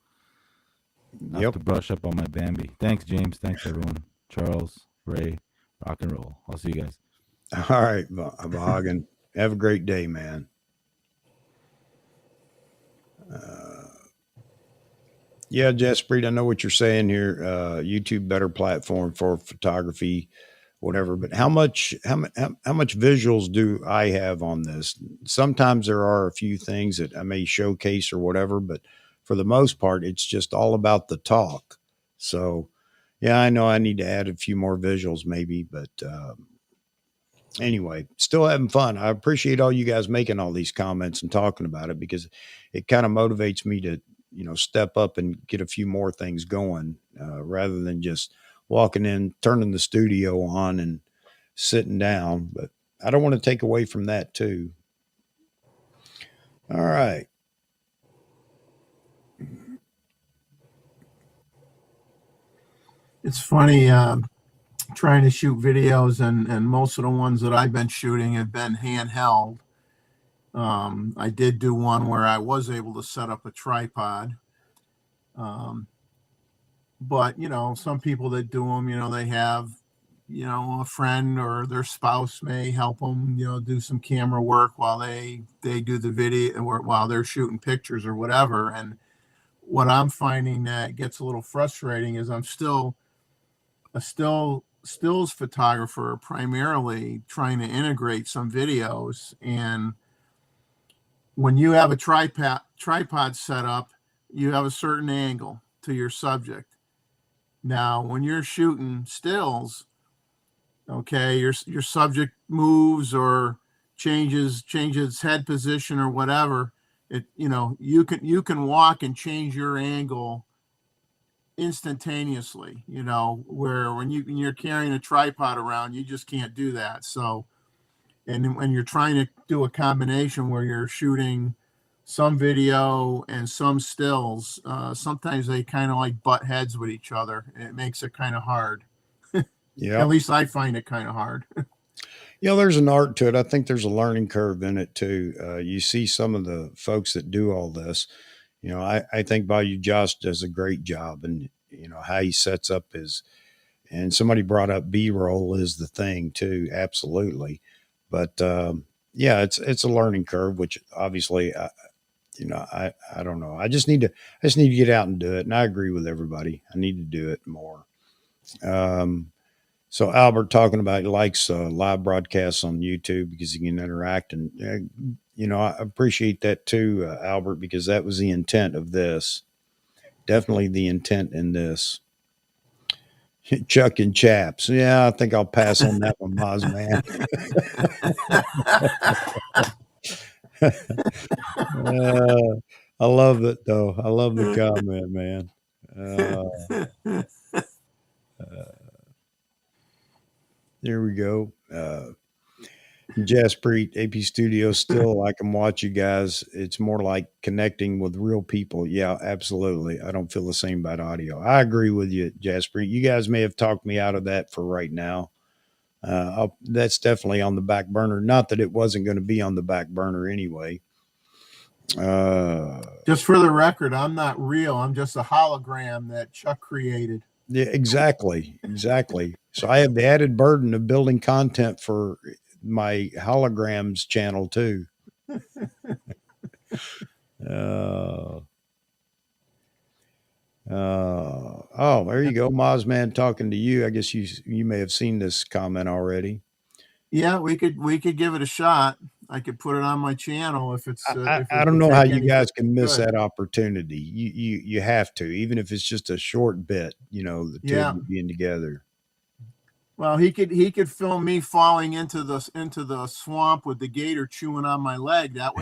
I have Yep. to brush up on my Bambi. Thanks, James. Thanks, everyone. Charles, Ray, rock and roll. I'll see you guys. All right, Vahagan. Have a great day, man. Yeah, Jaspreet, I know what you're saying here. YouTube better platform for photography, whatever. But how much visuals do I have on this? Sometimes there are a few things that I may showcase or whatever, but for the most part, it's just all about the talk. So, yeah, I know I need to add a few more visuals maybe, but anyway, still having fun. I appreciate all you guys making all these comments and talking about it because it kind of motivates me to, step up and get a few more things going rather than just walking in, turning the studio on and sitting down. But I don't want to take away from that too. All right. It's funny trying to shoot videos, and most of the ones that I've been shooting have been handheld. I did do one where I was able to set up a tripod. But some people that do them, they have, a friend or their spouse may help them, do some camera work while they do the video or while they're shooting pictures or whatever. And what I'm finding that gets a little frustrating is I'm still a stills photographer, primarily trying to integrate some videos. And when you have a tripod set up, you have a certain angle to your subject. Now, when you're shooting stills, okay, your subject moves or changes head position or whatever. It you can walk and change your angle instantaneously. Where when you're carrying a tripod around, you just can't do that. So, and when you're trying to do a combination where you're shooting some video and some stills, sometimes they kind of like butt heads with each other. It makes it kind of hard. Yeah. At least I find it kind of hard. There's an art to it. I think there's a learning curve in it too. You see some of the folks that do all this. I think Bayou Josh does a great job, and how he sets up his. And somebody brought up B-roll is the thing too, absolutely. But yeah, it's a learning curve, which obviously, I don't know. I just need to get out and do it, and I agree with everybody. I need to do it more. So Albert talking about he likes live broadcasts on YouTube because he can interact, and I appreciate that too, Albert, because that was the intent of this. Definitely the intent in this. Chuck and Chaps. Yeah, I think I'll pass on that one, Moz man. I love it though. I love the comment, man. There we go. Jaspreet, AP Studio, still I can watch you guys. It's more like connecting with real people. Yeah, absolutely. I don't feel the same about audio. I agree with you, Jaspreet. You guys may have talked me out of that for right now. That's definitely on the back burner. Not that it wasn't going to be on the back burner anyway. Just for the record, I'm not real. I'm just a hologram that Chuck created. Yeah, exactly. So I have the added burden of building content for my holograms channel too. Oh, there you go, Mozman talking to you. I guess you may have seen this comment already. Yeah, we could give it a shot. I could put it on my channel if it's. I don't know how you guys can miss that opportunity. You have to, even if it's just a short bit. The two of you being together. Well, he could film me falling into the swamp with the gator chewing on my leg. That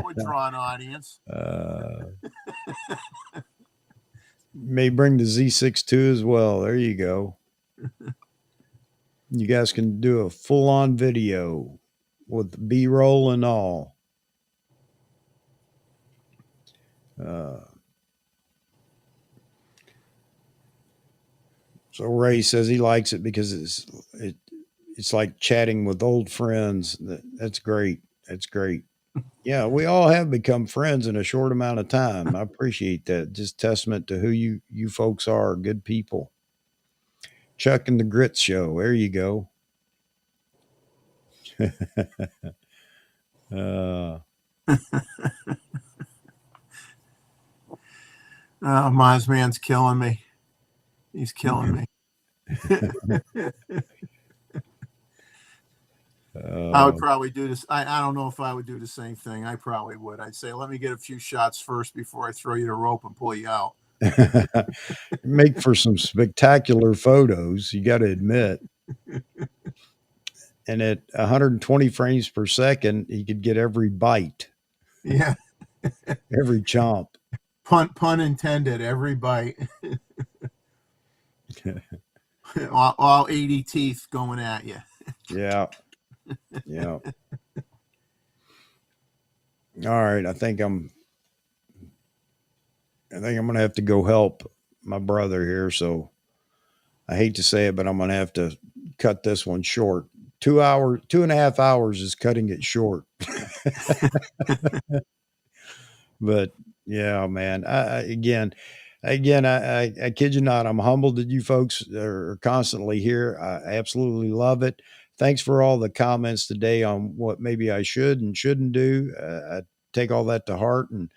would draw an audience. May bring the Z6 as well. There you go. You guys can do a full-on video with B-roll and all. So Ray says he likes it because it's like chatting with old friends. That's great. That's great. Yeah, we all have become friends in a short amount of time. I appreciate that. Just testament to who you folks are. Good people. Chuck and the Grits Show. There you go. Mozman's killing me. He's killing me. I would probably do this. I don't know if I would do the same thing. I probably would. I'd say, let me get a few shots first before I throw you the rope and pull you out. Make for some spectacular photos, you got to admit. And at 120 frames per second, he could get every bite. Yeah. Every chomp. Pun intended, every bite. all 80 teeth going at you. Yeah. Yeah. All right. I think I'm going to have to go help my brother here. So I hate to say it, but I'm going to have to cut this one short. 2.5 hours is cutting it short. But yeah, man, I kid you not. I'm humbled that you folks are constantly here. I absolutely love it. Thanks for all the comments today on what maybe I should and shouldn't do. I take all that to heart, and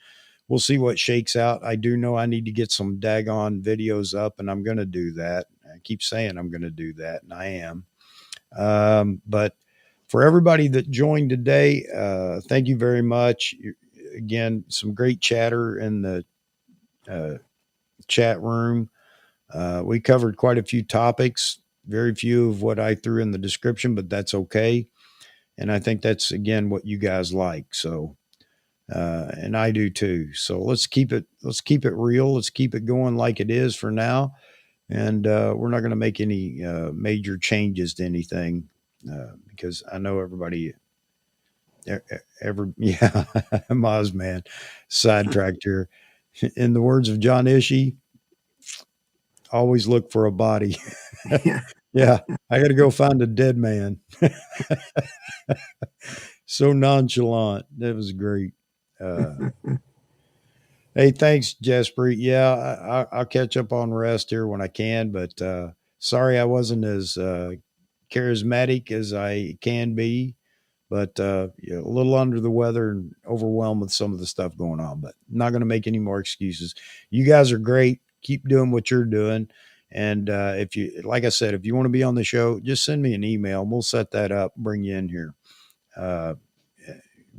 we'll see what shakes out. I do know I need to get some daggone videos up, and I'm going to do that. I keep saying I'm going to do that, and I am. But for everybody that joined today, thank you very much. Again, some great chatter in the chat room. We covered quite a few topics, very few of what I threw in the description, but that's okay. And I think that's, again, what you guys like. So, and I do too. So let's keep it real. Let's keep it going like it is for now. And we're not going to make any major changes to anything because I know everybody. Yeah, Moz man, sidetracked here. In the words of John Ishii, always look for a body. Yeah, I got to go find a dead man. So nonchalant. That was great. Hey, thanks, Jasper. Yeah, I'll catch up on rest here when I can, but sorry I wasn't as charismatic as I can be. But yeah, a little under the weather and overwhelmed with some of the stuff going on, but not going to make any more excuses. You guys are great. Keep doing what you're doing. And if you, like I said, if you want to be on the show, just send me an email and we'll set that up, bring you in here.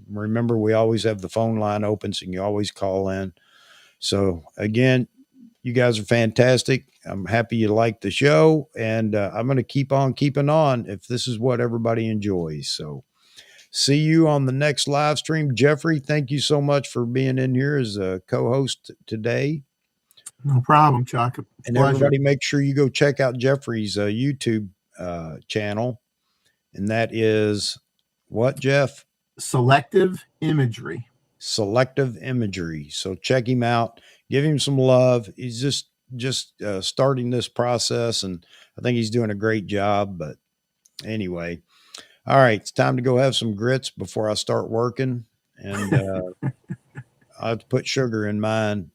Remember, we always have the phone line open, so you can always call in. So again, you guys are fantastic. I'm happy you like the show, and I'm going to keep on keeping on if this is what everybody enjoys. So see you on the next live stream. Jeffrey, thank you so much for being in here as a co-host today. No problem, Chuck. And everybody, make sure you go check out Jeffrey's YouTube channel. And that is what, Jeff? Selective Imagery. Selective Imagery. So check him out. Give him some love. He's just starting this process, and I think he's doing a great job. But anyway, all right, it's time to go have some grits before I start working. And I have to put sugar in mine.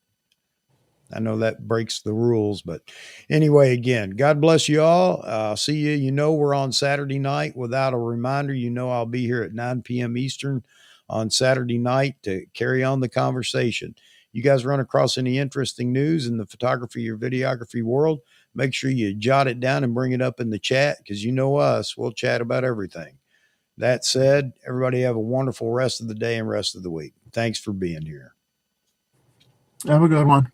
I know that breaks the rules, but anyway, again, God bless you all. See you. You know, we're on Saturday night. Without a reminder, you know, I'll be here at 9 p.m. Eastern on Saturday night to carry on the conversation. You guys run across any interesting news in the photography or videography world, make sure you jot it down and bring it up in the chat, because you know us, we'll chat about everything. That said, everybody have a wonderful rest of the day and rest of the week. Thanks for being here. Have a good one.